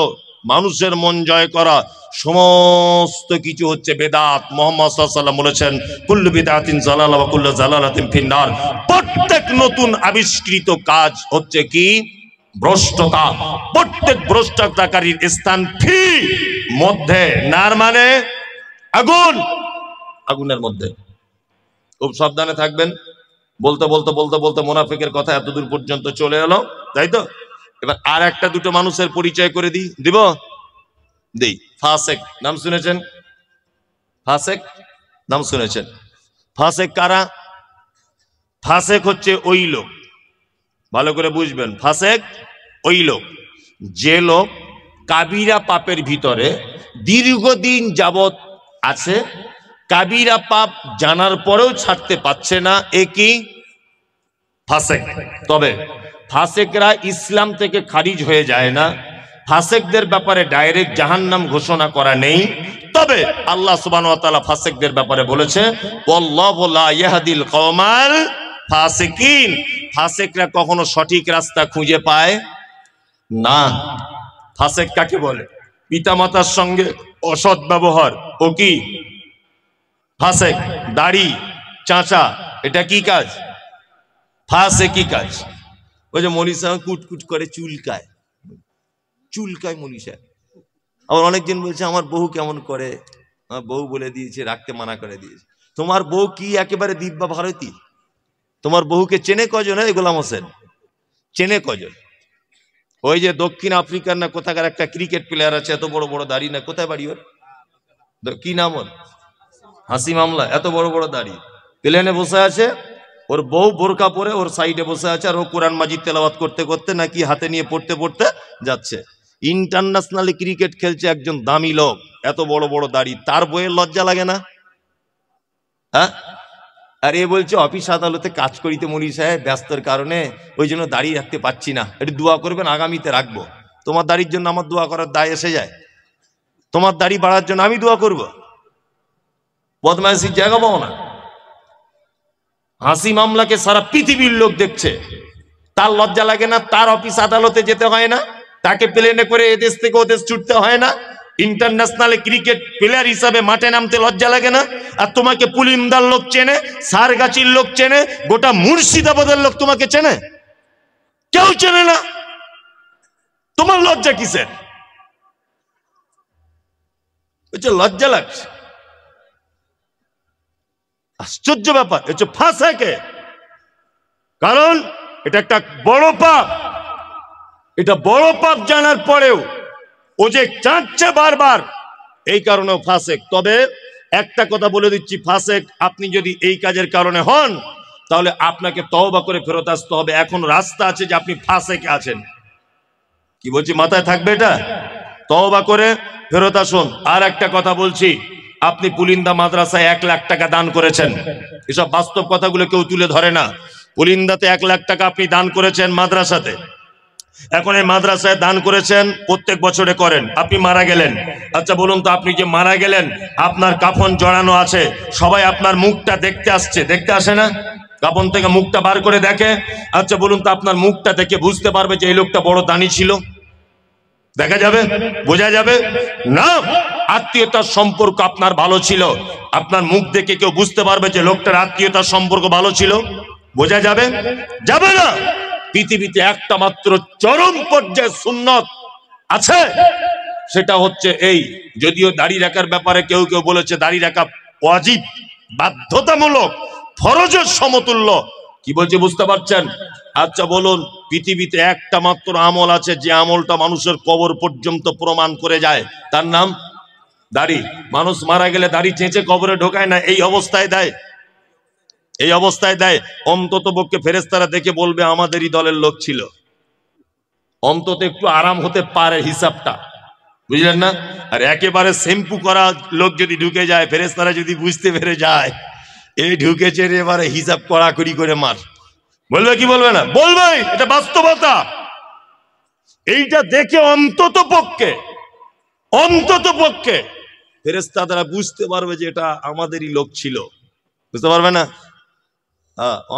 মানুষের মন জয় করা, সমস্ত কিছু হচ্ছে বেদাত। মুহাম্মদ সাল্লাল্লাহু আলাইহি ওয়াসাল্লাম বলেছেন, কুল্লু বিদআতিন যালালা ওয়া কুল্লু যালালাতিন ফিন্নার। প্রত্যেক নতুন আবিষ্কৃত কাজ হচ্ছে কি? ভ্রষ্টতা। প্রত্যেক ভ্রষ্টতাকারীর স্থান ফি মধ্যে, নার মানে আগুন, আগুনের মধ্যে। খুব সাবধানে থাকবেন। বলতে বলতে বলতে বলতে মুনাফিকের কথা এতদূর পর্যন্ত চলে এলো, তাই তো? এবার আর একটা দুটো মানুষের পরিচয় করে দিব। ফাসেক নাম শুনেছেন? ফাসেক নাম শুনেছেন? ফাসেক কারা? ফাসেক হচ্ছে ওই লোক, ভালো করে বুঝবেন, ফাসেক ওই লোক যে লোক কাবিরা পাপের ভিতরে দীর্ঘদিন যাবৎ আছে, কাবিরা পাপ জানার পরেও ছাড়তে পারছে না, এ কি ফাসেক। তবে ফাসেকরা ইসলাম থেকে খারিজ হয়ে যায় না, ফাসেকদের ব্যাপারে ডাইরেক্ট জাহান্নাম ঘোষণা করা নেই। তবে আল্লাহ সুবহানাহু ওয়া তাআলা ফাসেকদের ব্যাপারে বলেছে ওয়াল্লাহু লা ইয়াহদিল কওমাল ফাসিকিন, ফাসেকরা কখনো সঠিক রাস্তা খুঁজে পায় না। ফাসেক কাকে বলে? পিতামাতার সঙ্গে অসৎ ব্যবহার, ও কি ফাসেক? দাড়ি চাঁচা, এটা কি কাজ? ফাসেকি কাজ। ওই যে মনীষা কুটকুট করে চুলকায়, চুলকায় মনীষা। আবার অনেকজন বলছে আমার বউ কেমন করে, আমার বউ বলে দিয়েছে, রাখতে মানা করে দিয়েছে। তোমার বউ কি একেবারে দিব্যা ভারতী? তোমার বহুকে চেনে কজন? গোলাম হোসেন চেনে কজন? ওই যে দক্ষিণ আফ্রিকার না কোথাকার একটা ক্রিকেট প্লেয়ার আছে, এত বড় বড় দাড়ি, না কোথায় বাড়ি ওর, কি নাম ওর? হাসিম আমলা, এত বড় বড় দাড়ি, প্লেনে বসে আছে, ওর বউ বোরকা পরে ওর সাইডে বসে আছে, আর ও কোরআন মাজিদ তেলাওয়াত করতে করতে নাকি হাতে নিয়ে পড়তে পড়তে যাচ্ছে। ইন্টারন্যাশনালি ক্রিকেট খেলছে একজন দামি লোক, এত বড় বড় দাড়ি, তার বইয়ের লজ্জা লাগে না? হ্যাঁ, আর এ বলছে অফিস আদালতে কাজ করিতে মনি সাহেব, ব্যস্তর কারণে ওই জন্য দাঁড়িয়ে রাখতে পারছি না, একটু দোয়া করবেন, আগামীতে রাখবো। তোমার দাড়ির জন্য আমার দোয়া করার দায় এসে যায়? তোমার দাড়ি বাড়ার জন্য আমি দোয়া করব? বদমাইশির জায়গা পাও না। হাসি মামলাকে সারা পৃথিবীর লোক দেখছে, তার লজ্জা লাগে না? তার অফিস আদালতে যেতে হয় না? তাকে প্লেনে করে এদেশ থেকে ওদেশ ছুটতে হয় না? ইন্টারন্যাশনাল ক্রিকেট প্লেয়ার হিসাবে মাঠে নামতে লজ্জা লাগে না? আর তোমাকে পুলিমদার লোক চেনে, সারগাছির লোক চেনে, গোটা মুর্শিদাবাদের লোক তোমাকে চেনে? কেউ চেনে না। তোমার লজ্জা কিসের? লজ্জা লাগছে, আশ্চর্য ব্যাপার। হচ্ছে ফাঁসাকে, কারণ এটা একটা বড় পাপ। এটা বড় পাপ জানার পরেও ও যে চাচ্ছে বারবার, এই কারণেও ফাসেক। তবে একটা কথা বলে দিচ্ছি, ফাসেক আপনি যদি এই কাজের কারণে হন, তাহলে আপনাকে তওবা করে ফেরত আসতে হবে। এখন রাস্তা আছে যে আপনি ফাসেকে আছেন, কি বলছি মাথায় থাকবে এটা, তওবা করে ফেরত আসুন। আর একটা কথা বলছি, আপনি পুলিন্দা মাদ্রাসায় 1 লাখ টাকা দান করেছেন, এসব বাস্তব কথাগুলো কেউ তুলে ধরে না। পুলিন্দাতে 1 লাখ টাকা আপনি দান করেছেন মাদ্রাসাতে। এখন এই মাদ্রাসায় দান করেছেন, প্রত্যেক বছরে করেন, আপনি মারা গেলেন। আচ্ছা বলুন তো, আপনি যে মারা গেলেন, আপনার কাফন জড়ানো আছে, সবাই আপনার মুখটা দেখতে আসছে, দেখতে আসে না? কাফন থেকে মুখটা বার করে দেখে। আচ্ছা বলুন তো, আপনার মুখটা দেখে বুঝতে পারবে যে এই লোকটা বড় দানি ছিল? দেখা যাবে? বোঝা যাবে না? আত্মীয়তার সম্পর্ক আপনার ভালো ছিল, আপনার মুখ দেখে কেউ বুঝতে পারবে যে লোকটার আত্মীয়তার সম্পর্ক ভালো ছিল? বোঝা যাবে? যাবে না। পৃথিবীতে একটা মাত্র চরম পর্যায়ে সুন্নত আছে, সেটা হচ্ছে এই। যদিও দাড়ি রাখার ব্যাপারে কেউ কেউ বলেছে দাড়ি রাখা ওয়াজিব, বাধ্যতামূলক, ফরজের সমতুল্য। কি বলছে বুঝতে পারছেন? আচ্ছা বলুন, পৃথিবীতে একটা মাত্র আমল আছে যে আমলটা মানুষের কবর পর্যন্ত প্রমাণ করে যায়, তার নাম দাড়ি। মানুষ মারা গেলে দাড়ি চেঁচে কবরে ঢোকায় না, এই অবস্থায় দেয়, এই অবস্থায় দেয়। অন্তত পক্ষে ফেরেশতারা দেখে বলবে আমাদেরই দলের লোক ছিল, অন্তত একটু আরাম হতে পারে হিসাবটা, বুঝলেন না? আর একেবারে শ্যাম্পু করা লোক যদি ঢুকে যায়, ফেরেশতারা যদি বুঝতে পেরে যায় এই ঢুকেছে রে, এবারে হিসাব কড়াকড়ি করে মার, বলবে কি বলবে না? বলবে, এটা বাস্তবতা। এইটা দেখে অন্তত পক্ষে ফেরেশতারা বুঝতে পারবে যে এটা আমাদেরই লোক ছিল, বুঝতে পারবে না?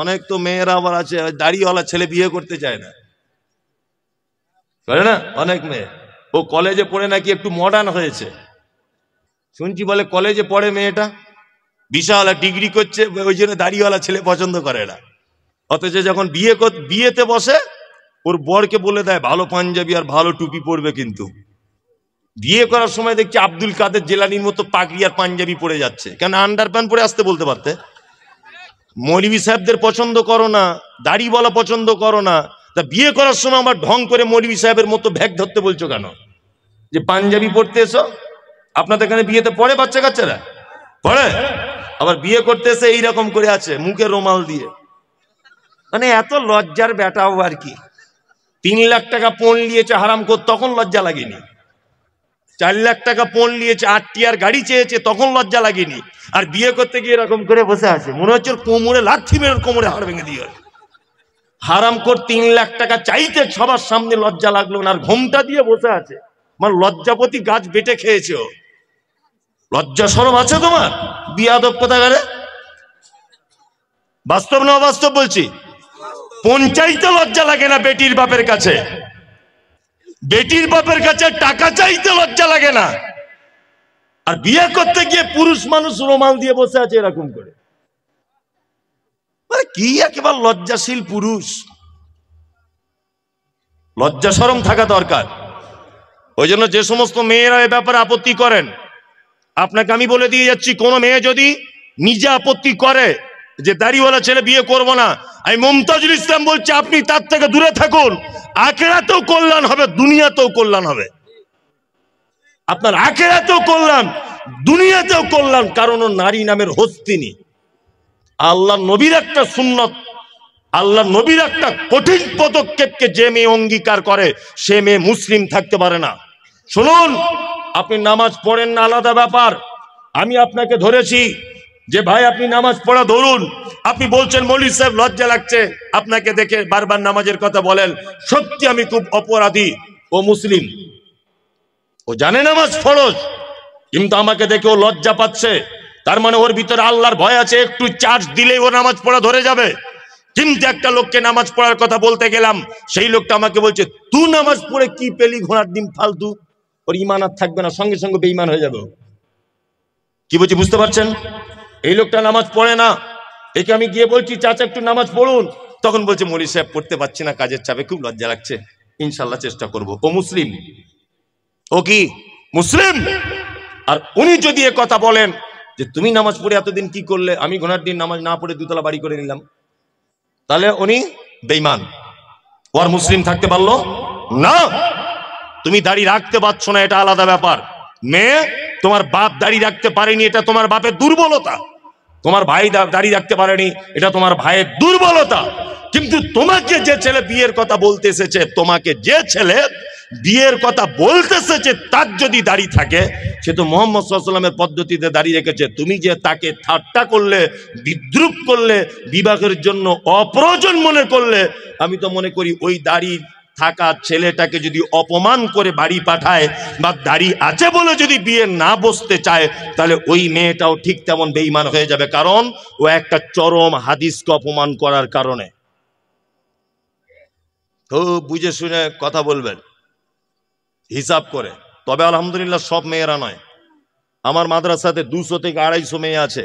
অনেক তো মেয়েরা আবার আছে, দাড়িওয়ালা ছেলে বিয়ে করতে চায় না, করে না? অনেক মেয়ে, ও কলেজে পড়ে নাকি একটু মডার্ন হয়েছে, শুনছি বলে কলেজে পড়ে মেয়েটা, বিশাল ডিগ্রি করছে, ওই জন্য দাড়িওয়ালা ছেলে পছন্দ করে না। অথচ যখন বিয়েতে বসে, ওর বরকে বলে দেয় ভালো পাঞ্জাবি আর ভালো টুপি পরবে, কিন্তু বিয়ে করার সময় দেখছি আব্দুল কাদের জেলানির মতো পাগড়ি আর পাঞ্জাবি পরে যাচ্ছে। কেন? আন্ডার প্যান্ট পরে আসতে বলতে পারতে। মৌলভী সাহেবদের পছন্দ করো না, দাড়ি বলা পছন্দ করো না, তা বিয়ে করার সময় আমার ঢং করে মৌলভী সাহেবের মতো ব্যাগ ধরতে বলছো কেন? যে পাঞ্জাবি পরতে এসো। আপনাদের এখানে বিয়েতে পড়ে বাচ্চা কাচ্চারা? পড়ে। আবার বিয়ে করতে এসে এইরকম করে আছে, মুখে রুমাল দিয়ে, মানে এত লজ্জার বেটাও আর কি। 3 লাখ টাকা পণ নিয়েছে হারাম কর, তখন লজ্জা লাগেনি। 4 লাখ টাকা পণ নিয়েছে, 8 টিয়ার গাড়ি চেয়েছে, তখন লজ্জা লাগেনি। আর বিয়ে করতে গিয়ে এরকম করে বসে আছে, মনে হচ্ছে কোমরে লাথি মেরে কোমরে হাড় ভেঙে দিয়ে। হারাম কর 3 লাখ টাকা চাইতে সবার সামনে লজ্জা লাগলো না, আর ঘোমটা দিয়ে বসে আছে। আমার লজ্জাপতি গাছ বেটে খেয়েছে। লজ্জা শরম আছে তোমার? বিয়াদব কোথাকারে। বাস্তব না অবাস্তব বলছি? পঞ্চাইতে লজ্জা লাগে না বেটির বাপের কাছে, বেটির বাপের কাছে টাকা চাইতে লজ্জা লাগে না, আর বিয়ে করতে গিয়ে পুরুষ মানুষ রুমাল দিয়ে বসে আছে এরকম করে। কি একেবারে লজ্জাশীল পুরুষ। লজ্জা শরম থাকা দরকার। ওই জন্য যে সমস্ত মেয়েরা এ ব্যাপারে আপত্তি করেন, আপনাকে আমি বলে দিয়ে যাচ্ছি, কোন মেয়ে যদি নিজে আপত্তি করে যে দাড়িওয়ালা ছেলে বিয়ে করব না, আমি মুমতাজুল ইসলাম বলছি আপনি তার থেকে দূরে থাকুন। আখিরাতেও কল্যাণ হবে, দুনিয়াতেও কল্যাণ হবে। আপনার আখিরাতেও কল্যাণ, দুনিয়াতেও কল্যাণ, কারণ ও নারী নামের হস্তিনী। আল্লাহ নবীর একটা সুন্নত, আল্লাহ নবীর একটা কঠিন পদক্ষেপকে যে মেয়ে অঙ্গীকার করে সে মেয়ে মুসলিম থাকতে পারে না। শুনুন, আপনি নামাজ পড়েন না আলাদা ব্যাপার। আমি আপনাকে ধরেছি যে ভাই আপনি নামাজ পড়া ধরুন, আপনি বলছেন মৌলভী সাহেব লজ্জা লাগছে আপনাকে দেখে বারবার নামাজের কথা বলেন। সত্যি আমি খুব অপরাধী। ও মুসলিম, ও জানে নামাজ ফরজ, কিন্তু আমাকে দেখে ও লজ্জা পাচ্ছে। তার মানে ওর ভিতরে আল্লাহর ভয় আছে, একটু চার্জ দিলেই ও নামাজ পড়া ধরে যাবে। কিন্তু একটা লোককে নামাজ পড়ার কথা বলতে গেলাম, সেই লোকটা আমাকে বলছে তুই নামাজ পড়ে কি পেলি ঘোড়ার ডিম ফালতু, ওর ঈমান আর থাকবে না, সঙ্গে সঙ্গে বেঈমান হয়ে যাবে। কি বলছি বুঝতে পারছেন? এই লোকটা নামাজ পড়ে না, একে আমি গিয়ে বলছি চাচা একটু নামাজ পড়ুন, তখন বলছে মৌলভী সাহেব পড়তে পারছি না, কাজের চাপে খুব লজ্জা লাগছে, ইনশাল্লাহ চেষ্টা করব। ও মুসলিম, ও কি মুসলিম? আর উনি যদি এ কথা বলেন যে তুমি নামাজ পড়ে এতদিন কি করলে, আমি ঘোড়ার দিন নামাজ না পড়ে 2 তলা বাড়ি করে নিলাম, তাহলে উনি বেঈমান। ও আর মুসলিম থাকতে পারলো না। তুমি দাড়ি রাখতে পারছো না, এটা আলাদা ব্যাপার। মেয়ে, তোমার বাপ দাড়ি রাখতে পারেনি, এটা তোমার বাপের দুর্বলতা। তোমার ভাই দাড়ি রাখতে পারেনি, এটা তোমার ভাইয়ের দুর্বলতা। কিন্তু তোমাকে যে ছেলে বিয়ের কথা বলতে এসেছে, তোমাকে যে ছেলে বিয়ের কথা বলতে এসেছে, তার যদি দাড়ি থাকে, সে তো মুহাম্মদ সাল্লাল্লাহু আলাইহি ওয়াসাল্লামের পদ্ধতিতে দাড়ি রেখেছে। তুমি যে তাকে ঠাট্টা করলে, বিদ্রুপ করলে, বিবাহের জন্য অপ্রয়োজন মনে করলে, আমি তো মনে করি ওই দাড়ি থাকা ছেলেটাকে যদি অপমান করে বাড়ি পাঠায়, বা দাড়ি আছে বলে যদি বিয়ে না বসতে চায়, তাহলে ওই মেয়েটাও ঠিক তেমন বেঈমান হয়ে যাবে, কারণ ও একটা চরম হাদিসকে অপমান করার কারণে। তো বুঝে শুনে কথা বলবেন, হিসাব করে। তবে আলহামদুলিল্লাহ সব মেয়েরা নয়, আমার মাদ্রাসাতে 200 থেকে 250 মেয়ে আছে।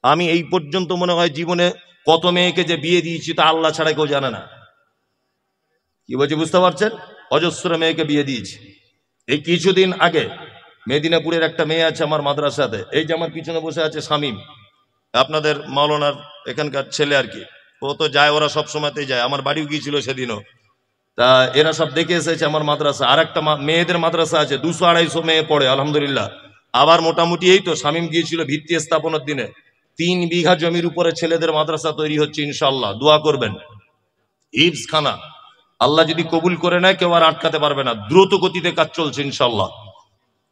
আমি এই পর্যন্ত মনে হয় জীবনে কত মেয়েকে যে বিয়ে দিয়েছি তা আল্লাহ ছাড়া কেউ জানে না। কি বলছি বুঝতে পারছেন? অজস্র মেয়েকে বিয়ে দিয়েছি। এই কিছুদিন আগে মেদিনীপুরের একটা মেয়ে আছে আমার মাদ্রাসাতে, এই যে আমার পিছনে বসে আছে শামীম, আপনাদের মাওলানার এখানকার ছেলে আর কি। ও তো যায়, ওরা সব সময়তেই যায়, আমার বাড়িও গিয়েছিল সেদিনও। তা এরা সব দেখে এসেছে আমার মাদ্রাসা। আর একটা মেয়েদের মাদ্রাসা আছে, 200-250 মেয়ে পড়ে আলহামদুলিল্লাহ। আবার মোটামুটি এই তো শামীম গিয়েছিল ভিত্তি স্থাপনের দিনে, 3 বিঘা জমির উপরে ছেলেদের মাদ্রাসা তৈরি হচ্ছে ইনশাল্লাহ। দোয়া করবেন। হিফজ খানা আল্লাহ যদি কবুল করে নেয়, কেউ আর আটকাতে পারবে না। দ্রুত গতিতে কাজ চলছে ইনশাল্লাহ।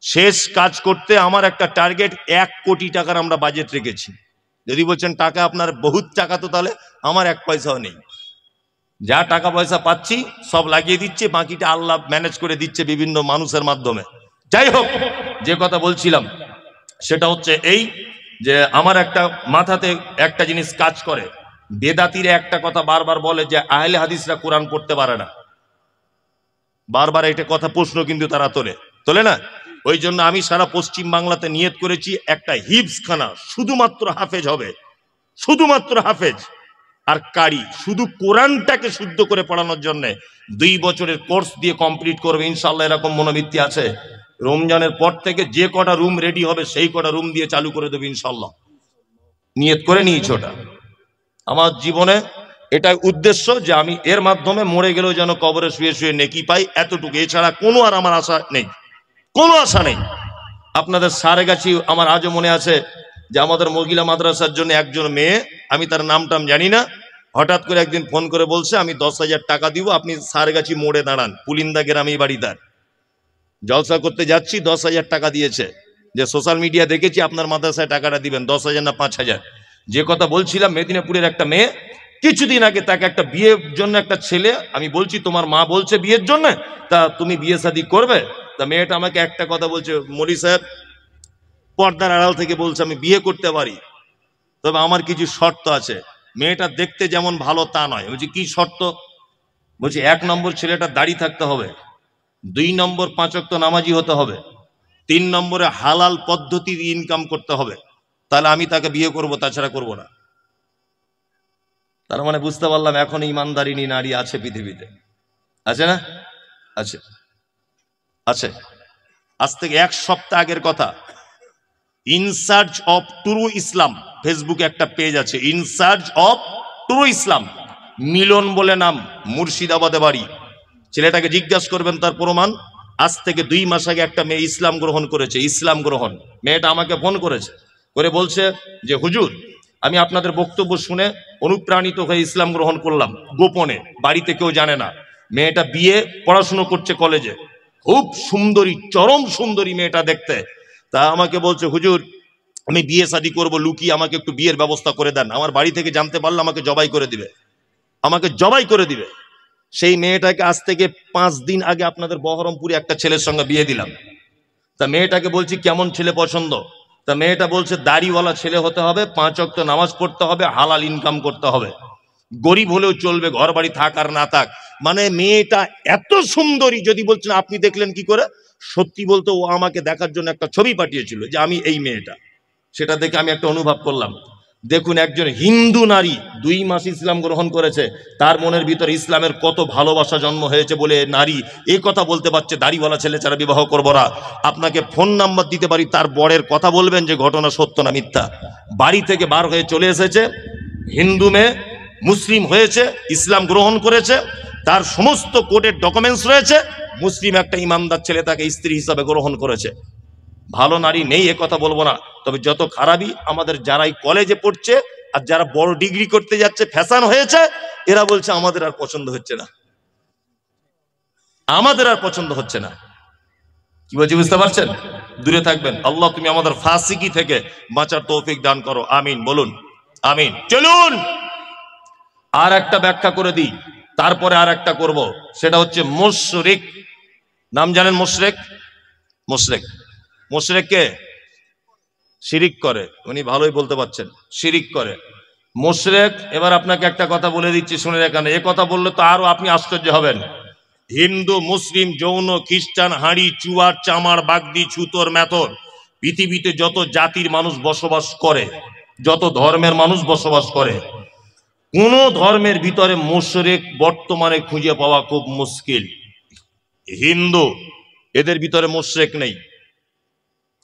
শেষ কাজ করতে আমার একটা টার্গেট 1 কোটি টাকার আমরা বাজেট রেখেছি। যদি বলছেন টাকা আপনার বহুত টাকা, তো তাহলে আমার 1 পয়সাও নেই। যা টাকা পয়সা পাচ্ছি সব লাগিয়ে দিচ্ছে, বাকিটা আল্লাহ ম্যানেজ করে দিচ্ছে বিভিন্ন মানুষের মাধ্যমে। যাই হোক, যে কথা বলছিলাম সেটা হচ্ছে এই যে আমার একটা মাথাতে একটা জিনিস কাজ করে। বেদাতিরা একটা কথা বারবার বলে যে আহলে হাদিসরা কোরআন পড়তে পারে না। বারবার এটা কথা প্রশ্ন কিন্তু তারা তোলে না। ওই জন্য আমি সারা পশ্চিম বাংলাতে নিয়ত করেছি একটা হিফজখানা শুধুমাত্র হাফেজ হবে, শুধুমাত্র হাফেজ আর কারি, শুধু কোরআনটাকে শুদ্ধ করে পড়ানোর জন্য 2 বছরের কোর্স দিয়ে কমপ্লিট করবে ইনশাল্লাহ। এরকম মনোবৃত্তি আছে। রমজানের পর থেকে যে কটা রুম রেডি হবে সেই কটা রুম দিয়ে চালু করে দেবে ইনশাল্লাহ। নিয়ত করে নিয়েছি ওটা। আমার জীবনে এটাই উদ্দেশ্য যে আমি এর মাধ্যমে মরে গেলেও যেন কবরে শুয়ে শুয়ে নেকি পাই, এতটুকু। এছাড়া কোনো আর আমার আশা নেই, কোনো আশা নেই। আপনাদের সারেগাছি আমার আজও মনে আছে যে আমাদের মহিলা মাদ্রাসার জন্য একজন মেয়ে, আমি তার নামটাম জানি না, হঠাৎ করে একদিন ফোন করে বলছে আমি 10,000 টাকা দিব, আপনি সারগাছি মোড়ে দাঁড়ান, পুলিন্দা গ্রামে বাড়ি তার, জলসা করতে যাচ্ছি, 10,000 টাকা দিয়েছে, যে সোশ্যাল মিডিয়া দেখেছি আপনার মাদ্রাসায় টাকাটা দিবেন, 10,000 না 5,000। যে কথা বলছিলাম, মেদিনীপুরের একটা মেয়ে কিছুদিন আগে, তাকে একটা বিয়ের জন্য একটা ছেলে, আমি বলছি তোমার মা বলছে বিয়ের জন্য, তা তুমি বিয়ে শাদী করবে? তা মেয়েটা আমাকে একটা কথা বলছে, মৌলী সাহেব পর্দার আড়াল থেকে বলছে আমি বিয়ে করতে পারি, তবে আমার কিছু শর্ত আছে। মেয়েটা দেখতে যেমন ভালো তা নয়। বলছি কি শর্ত? বলছি 1 নম্বর ছেলেটা দাড়ি থাকতে হবে, 2 নম্বর 5 ওয়াক্ত নামাজি হতে হবে, 3 নম্বরে হালাল পদ্ধতি ইনকাম করতে হবে, তাহলে আমি তাকে বিয়ে করব, তাছাড়া করব না। তার মানে বুঝতে পারলাম এখন ইমানদারিনী নারী আছে পৃথিবীতে, আছে না? আছে, আছে। আজ থেকে 1 সপ্তাহ আগের কথা, ইন সার্চ অফ ট্রু ইসলাম, ফেসবুকে একটা পেজ আছে, ইন সার্চ অফ ট্রু ইসলাম, মিলন বলে নাম, মুর্শিদাবাদে বাড়ি। ছেলেটাকে জিজ্ঞাসা করবেন তার প্রমাণ। আজ থেকে 2 মাস আগে একটা মেয়ে ইসলাম গ্রহণ করেছে, ইসলাম গ্রহণ। মেয়েটা আমাকে ফোন করেছে, করে বলছে যে হুজুর আমি আপনাদের বক্তব্য শুনে অনুপ্রাণিত হয়ে ইসলাম গ্রহণ করলাম, গোপনে, বাড়িতে কেউ জানে না। মেয়েটা বিয়ে পড়াশুনো করছে কলেজে, খুব সুন্দরী, চরম সুন্দরী মেয়েটা দেখতে। তা আমাকে বলছে হুজুর আমি বিয়ে শাদী করবো, লুকিয়ে আমাকে একটু বিয়ের ব্যবস্থা করে দেন, আমার বাড়ি থেকে জানতে পারলে আমাকে জবাই করে দিবে, আমাকে জবাই করে দিবে। সেই মেয়েটাকে আজ থেকে 5 দিন আগে আপনাদের বহরমপুরে একটা ছেলের সঙ্গে বিয়ে দিলাম। তা মেয়েটাকে বলছি কেমন ছেলে পছন্দ? তা মেয়েটা বলছে দাড়িওয়ালা ছেলে হতে হবে, 5 ওয়াক্ত নামাজ পড়তে হবে, হালাল ইনকাম করতে হবে, গরিব হলেও চলবে, ঘর বাড়ি থাক আর না থাক। মানে মেয়েটা এত সুন্দরী, যদি বলছেন আপনি দেখলেন কি করে? সত্যি বলতে ও আমাকে দেখার জন্য একটা ছবি পাঠিয়েছিল যে আমি এই মেয়েটা, সেটা দেখে আমি একটা অনুভব করলাম। দেখুন একজন হিন্দু নারী 2 মাস ইসলাম গ্রহণ করেছে, তার মনের ভিতরে ইসলামের কত ভালোবাসা জন্ম হয়েছে বলে নারী এই কথা বলতে পারছে দাড়িওয়ালা ছেলে ছাড়া বিবাহ করবো না। আপনাকে ফোন নাম্বার দিতে পারি, তার বরের কথা বলবেন যে ঘটনা সত্য না মিথ্যা। বাড়ি থেকে বার হয়ে চলে এসেছে, হিন্দু মেয়ে মুসলিম হয়েছে, ইসলাম গ্রহণ করেছে, তার সমস্ত কোর্টের ডকুমেন্টস রয়েছে, মুসলিম একটা ইমানদার ছেলে তাকে স্ত্রী হিসাবে গ্রহণ করেছে। ভালো নারী নেই এ কথা বলবো না, তবে যত খারাপই আমাদের যারাই কলেজে পড়ছে আর যারা বড় ডিগ্রি করতে যাচ্ছে, ফ্যাশন হয়েছে, এরা বলছে আমাদের আর পছন্দ হচ্ছে না, আমাদের আর পছন্দ হচ্ছে না। কি বলছি বুঝতে পারছেন? দূরে থাকবেন। আল্লাহ তুমি আমাদের ফাসিকি থেকে বাঁচার তৌফিক দান করো, আমিন বলুন, আমিন। চলুন আর একটা ব্যাখ্যা করে দিই, তারপরে আর একটা করবো, সেটা হচ্ছে মুশরিক। নাম জানেন মুশরিক? মুশরিক, মুশরিক কে? শিরিক করে, উনি ভালোই বলতে পারছেন, শিরিক করে মুশরিক। এবার আপনাকে একটা কথা বলে দিচ্ছি, শুনে রাখেন, এ কথা বললে তো আরো আপনি আশ্চর্য হবেন। হিন্দু, মুসলিম, জৈন, খ্রিস্টান, হাঁড়ি, চুয়ার, চামার, বাগদি, ছুতর, মেথর, পৃথিবীতে যত জাতির মানুষ বসবাস করে, যত ধর্মের মানুষ বসবাস করে, কোন ধর্মের ভিতরে মুশরিক বর্তমানে খুঁজে পাওয়া খুব মুশকিল। হিন্দু, এদের ভিতরে মুশরিক নেই।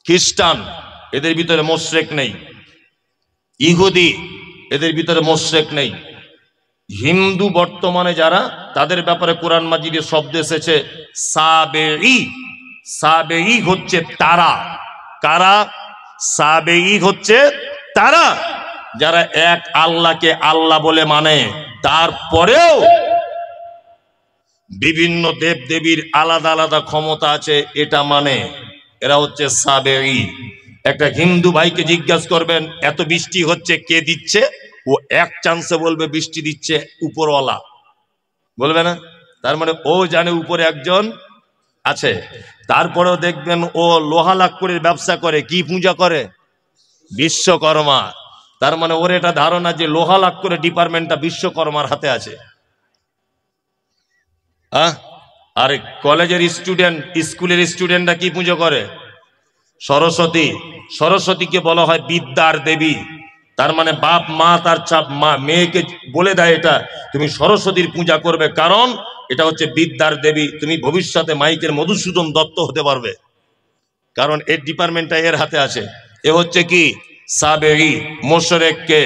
খ্রিস্টান, এদের ভিতরে মুশরিক নেই। ইহুদি, এদের ভিতরে মুশরিক নেই। হিন্দু বর্তমানে যারা, তাদের ব্যাপারে কোরআন মাজিদে শব্দ এসেছে সাবেঈ। সাবেঈ হচ্ছে তারা। কারা? সাবেঈ হচ্ছে তারা যারা এক আল্লাহকে আল্লাহ বলে মানে, তারপরেও বিভিন্ন দেব দেবীর আলাদা আলাদা ক্ষমতা আছে এটা মানে, এরা হচ্ছে সাবেঈ। একটা হিন্দু ভাইকে জিজ্ঞাসা করবেন এত বৃষ্টি হচ্ছে কে দিচ্ছে, ও এক চান্সে বলবে বৃষ্টি দিচ্ছে উপরওয়ালা, বলবে না? তার মানে ও জানে উপরে একজন আছে। তারপরেও দেখবেন ও লোহা লাক্কড়ের ব্যবসা করে, কি পূজা করে? বিশ্বকর্মা। তার মানে ওর এটা ধারণা যে লোহা লাক্কড়ের ডিপার্টমেন্টটা বিশ্বকর্মার হাতে আছে। আর কলেজের স্টুডেন্ট, স্কুলের স্টুডেন্টরা কি পুজো করে? সরস্বতী। সরস্বতীকে বলা হয় বিদ্যার দেবী। তার মানে বাপ মা তার মেয়েকে বলে দেয় এটা তুমি সরস্বতীর পূজা করবে, কারণ এটা হচ্ছে বিদ্যার দেবী, তুমি ভবিষ্যতে মাইকের মধুসূদন দত্ত হতে পারবে, কারণ এর ডিপার্টমেন্টটা এর হাতে আছে। এ হচ্ছে কি? সাবেঈ। মুশরিককে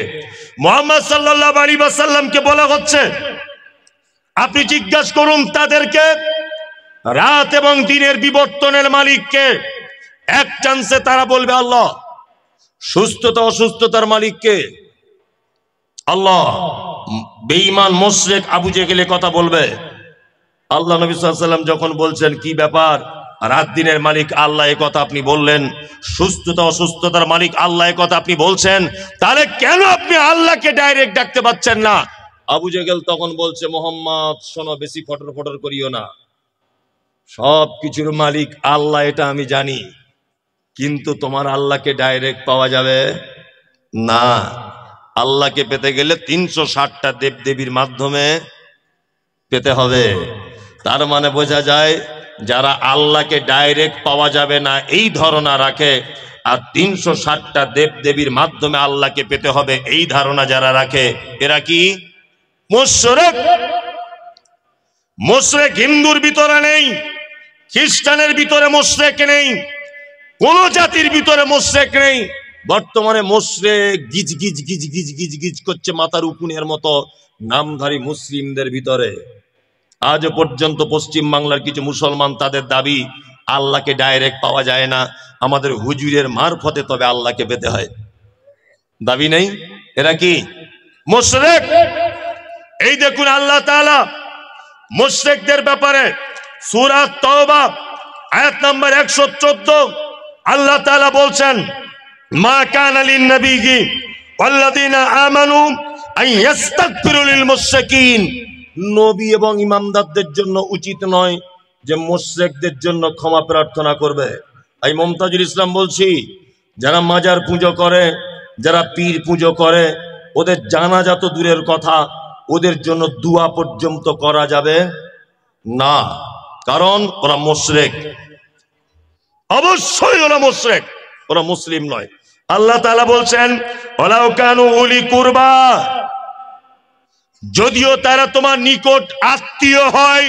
মুহাম্মদ সাল্লাল্লাহু আলাইহি ওয়াসাল্লামকে বলা হচ্ছে আপনি জিজ্ঞাসা করুন তাদেরকে রাত এবং দিনের বিবর্তনের মালিককে। এক চান্সে তারা বলবে আল্লাহ। সুস্থতা অসুস্থতার মালিককে? আল্লাহ। বেঈমান মুশরিক আবু জেহেল কথা বলবে। আল্লাহ নবী সাল্লাল্লাহু আলাইহি ওয়াসাল্লাম যখন বলছেন কি ব্যাপার, রাত দিনের মালিক আল্লাহ, এই কথা আপনি বললেন, সুস্থতা অসুস্থতার মালিক আল্লাহ, এই কথা আপনি বলছেন, তাহলে কেন আপনি আল্লাহকে ডাইরেক্ট ডাকতে পাচ্ছেন না? আবু জেহেল তখন বলছে, মোহাম্মদ শোনো, বেশি ফটর ফটর করিও না, সব কিছুর মালিক আল্লাহ এটা আমি জানি, কিন্তু তোমার আল্লাহকে ডাইরেক্ট পাওয়া যাবে না। আল্লাহকে পেতে গেলে 360টা দেব দেবীর মাধ্যমে পেতে হবে। তার মানে বোঝা যায় যারা আল্লাহকে ডাইরেক্ট পাওয়া যাবে না এই ধারণা রাখে, আর 360টা দেব দেবীর মাধ্যমে আল্লাহকে পেতে হবে এই ধারণা যারা রাখে, এরা কি মুশরিক। মুশরিক হিন্দুর ভিতরে নেই, খ্রিস্টানের ভিতরে মুশরিক নেই, কোন জাতির ভিতরে মুশরিক নেই। বর্তমানে মুশরিক গিজ গিজ গিজ গিজ গিজ গিজ করছে মাথার উকুনের মতো নামধারী মুসলিমদের ভিতরে। আজ পর্যন্ত পশ্চিম বাংলার কিছু মুসলমান তাদের দাবি আল্লাহকে ডাইরেক্ট পাওয়া যায় না, আমাদের হুজুরের মারফতে তবে আল্লাহকে পেতে হয়, দাবি নেই। এরা কি মুশরিক। এই দেখুন আল্লাহ তাআলা মুশরিকদের ব্যাপারে সূরা তাওবা আয়াত নাম্বার 114 আল্লাহ তাআলা বলছেন, মা কানা লিন নবিয়্যি ওয়াল্লাযীনা আমানু আন ইস্তাগফিরু লিল মুশরিকিন। নবী এবং ইমামদারদের জন্য উচিত নয় যে মুশরিকদের জন্য ক্ষমা প্রার্থনা করবে। এই মুমতাজুল ইসলাম বলছি, যারা মাজার পুজো করে, যারা পীর পুজো করে, ওদের জানাজা তো দূরের কথা, ওদের জন্য দোয়া পর্যন্ত করা যাবে না, কারণ ওরা মুশরিক। অবশ্যই ওরা মুশরিক, ওরা মুসলিম নয়। আল্লাহ তাআলা বলছেন, ওয়ালাউ কানু উলি কুরবা, যদিও তারা তোমার নিকট আত্মীয় হয়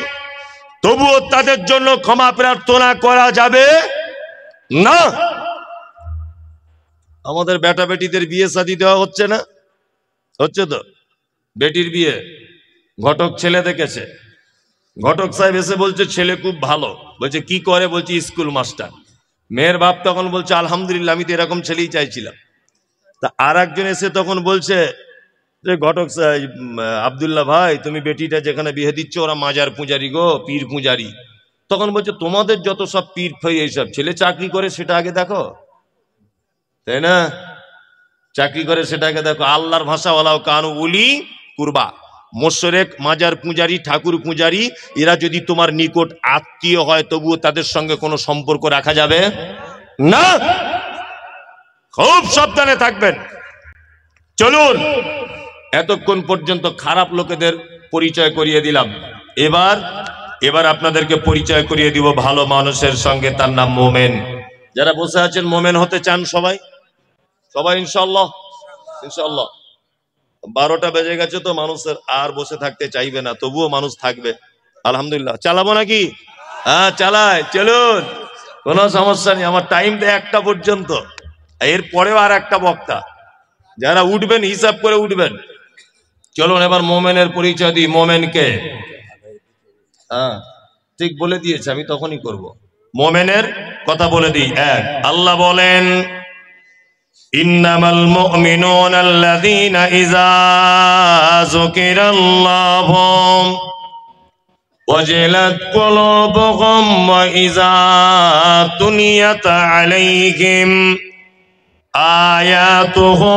তবুও তাদের জন্য ক্ষমা প্রার্থনা করা যাবে না। আমাদের বেটা বেটিদের বিয়ে শাদী দেওয়া হচ্ছে না, হচ্ছে তো। বেটির বিয়ে ঘটক ছেলে দেখেছে, ঘটক সাহেব এসে বলছে ছেলে খুব ভালো, বলছে কি করে, বলছে স্কুল মাস্টার। মেয়ের বাপ তখন বলছে আলহামদুলিল্লাহ, আমি তো এরকম ছেলেই চাইছিলাম। তা আর একজন এসে তখন বলছে যে ঘটক আব্দুল্লাহ ভাই, তুমি বেটিটা যেখানে বিয়ে দিচ্ছ ওরা মাজার পূজারি গো, পীর পূজারি। তখন বলছে তোমাদের যত সব পীর ফই এইসব, ছেলে চাকরি করে সেটা আগে দেখো, তাই না? চাকরি করে সেটা আগে দেখো। আল্লাহর ভাষা ওয়ালাউ কানু উলি কুরবা, মুশরিক, মাজার পূজারি, ঠাকুর পূজারি, এরা যদি তোমার নিকট আত্মীয় হয় তবুও তাদের সঙ্গে কোনো সম্পর্ক রাখা যাবে না। খুব সাবধানে থাকবেন। চলুন, এতক্ষণ পর্যন্ত খারাপ লোকেদের পরিচয় করিয়ে দিলাম, এবার আপনাদেরকে পরিচয় করিয়ে দিব ভালো মানুষের সঙ্গে, তার নাম মোমেন। যারা বসে আছেন মোমেন হতে চান সবাই সবাই ইনশাআল্লাহ, ইনশাআল্লাহ। 12টা বেজে গেছে তো মানুষের আর বসে থাকতে চাইবে না, তবুও মানুষ থাকবে। আলহামদুলিল্লাহ। চালাবো নাকি? হ্যাঁ চালাই, চলুন, কোনো সমস্যা নেই। আমার টাইম তো 1টা পর্যন্ত, এর পরেও আর একটা বক্তা। যারা উঠবেন হিসাব করে উঠবেন। চলুন এবার মোমেনের পরিচয় দিই। মোমেনকে হ্যাঁ ঠিক বলে দিয়েছে, আমি তখনই করব। মোমেনের কথা বলে দিই। এক, আল্লাহ বলেন ইন্নামাল মুমিনুনা আল্লাযীনা ইযা যুকিরাল্লাহু ওয়াজিলাত কুলুবুহুম ওয়া ইযা তুলিয়াত আলাইহিম আয়াতুহু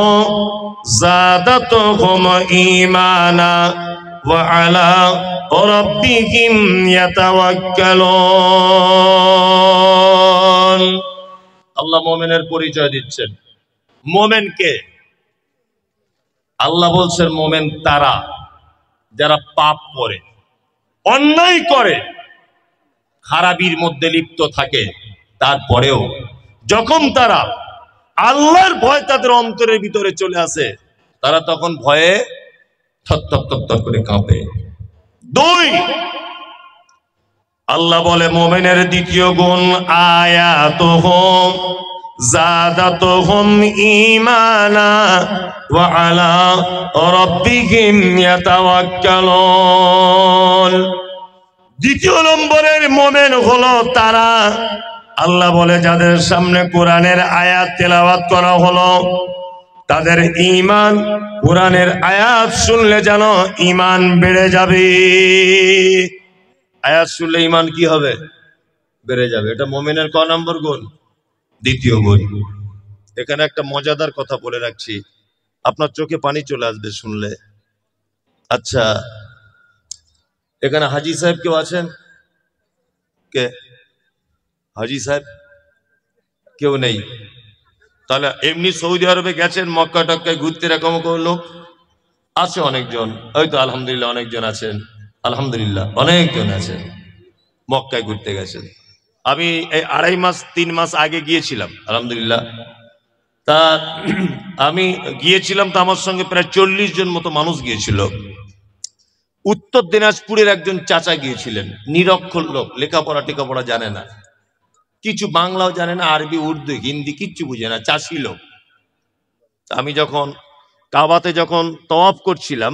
যাদাতুহুম ঈমানা ওয়া আলা রাব্বিহিম ইয়াতাওয়াক্কালুন। আল্লাহ মুমিনের পরিচয় দিচ্ছেন। মোমেন কে? আল্লাহ বলছেন মোমেন তারা যারা পাপ করে, অন্যায় করে, খারাপির মধ্যে লিপ্ত থাকে, তারপরেও যখন তারা আল্লাহর ভয় তাদের অন্তরের ভিতরে চলে আসে, তারা তখন ভয়ে থর করে কাঁপে। 2, আল্লাহ বলে মোমেনের দ্বিতীয় গুণ আয়াতুহুম যাদাতুহুম ঈমানা ওয়া আলা রাব্বিহিম ইয়াতাওয়াক্কালুন। দ্বিতীয় নম্বরের মোমেন হলো তারা, আল্লাহ বলে যাদের সামনে কোরআনের আয়াত তেলাওয়াত করা হলো, তাদের ঈমান কোরআনের আয়াত শুনলে যেন ঈমান বেড়ে যাবে। আয়াত শুনলে ঈমান কি হবে? বেড়ে যাবে। এটা মুমিনের ক নম্বর গুণ? দ্বিতীয় গুণ। এখানে একটা মজাদার কথা বলে রাখছি, আপনার চোখে পানি চলে আসবে শুনলে। আচ্ছা, এখানে হাজী সাহেব কেউ আছেন? কে হাজী সাহেব? কেউ নেই? তাহলে এমনি সৌদি আরবে গেছেন, মক্কা টক্কায় ঘুরতে, এরকম লোক আছে অনেকজন। ওই তো আলহামদুলিল্লাহ অনেকজন আছেন, আলহামদুলিল্লাহ অনেকজন আছেন, মক্কায় ঘুরতে গেছেন। আমি এই 2.5 মাস 3 মাস আগে গিয়েছিলাম, আলহামদুলিল্লাহ। তা আমি গিয়েছিলাম, তো আমার সঙ্গে প্রায় 40 জন মতো মানুষ গিয়েছিল। উত্তর দিনাজপুরের একজন চাচা গিয়েছিলেন, নিরক্ষর লোক, লেখাপড়া টেখাপড়া জানে না, কিছু বাংলাও জানে না, আরবি উর্দু হিন্দি কিচ্ছু বুঝে না, চাষি লোক। আমি যখন কাবাতে যখন তওয়াফ করছিলাম,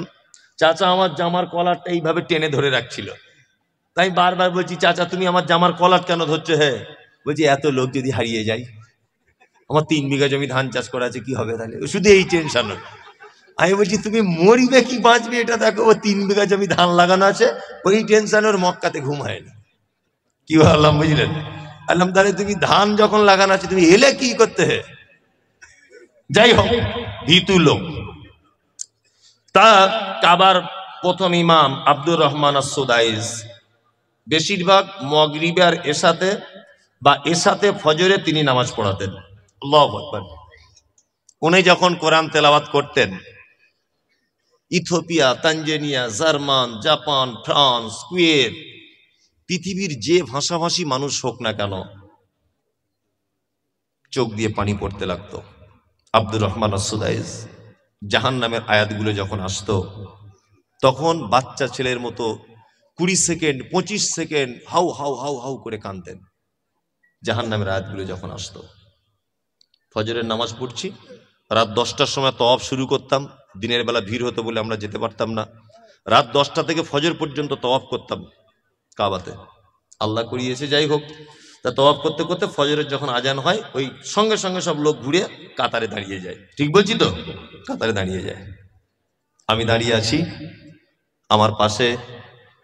চাচা আমার জামার কলারটা এইভাবে টেনে ধরে রাখছিল। তাই বারবার বলছি, চাচা তুমি আমার জামার কলার কেন ধরছো? হ্যাঁ, বলছি এত লোক যদি হারিয়ে যায়, আমার 3 বিঘা জমি ধান চাষ করা আছে, কি হবে তাহলে? শুধু এই টেনশন। আমি বলছি তুমি মরিবে কি বাঁচবে এটা দেখো, ও 3 বিঘা জমি ধান লাগানো আছে, ওই টেনশন ওর মক্কাতে ঘুম হয় না। কি বললাম বুঝলেন? আল্লাহ, তাহলে তুমি ধান যখন লাগানো আছে তুমি এলে কি করতে? হে, যাই হোক, ভীতু লোক। তা কাবার প্রথম ইমাম আব্দুর রহমান আস-সুদাইস বেশিরভাগ মাগরিবে আর এশাতে বা এশাতে ফজরে তিনি নামাজ পড়াতেন। আল্লাহু আকবার। উনি যখন কোরআন তেলাওয়াত করতেন, Ethiopia, Tanzania, German, Japan, France, Kuwait, পৃথিবীর যে ভাষাভাষী মানুষ হোক না কেন, চোখ দিয়ে পানি পড়তে লাগতো। আব্দুর রহমান আস-সুদাইস জাহান্নামের আয়াতগুলো যখন আসতো, তখন বাচ্চা ছেলের মতো 20 second 25 second how how how how করে কাঁদতেন। জাহান্নামের আয়াতগুলো যখন আসতো, ফজরের নামাজ পড়ছি, রাত 10টার সময় তওয়াফ শুরু করতাম। দিনের বেলা ভিড় হতো বলে আমরা যেতে পারতাম না। রাত 10টা থেকে ফজর পর্যন্ত তওয়াফ করতাম কাবাতে, আল্লাহ করিয়েছে। যাই হোক, তা তওয়াফ করতে করতে ফজরের যখন আজান হয়, ওই সঙ্গে সঙ্গে সব লোক ঘুরে কাতারে দাঁড়িয়ে যায়। ঠিক বলছি তো? কাতারে দাঁড়িয়ে যায়। আমি দাঁড়িয়ে আছি, আমার পাশে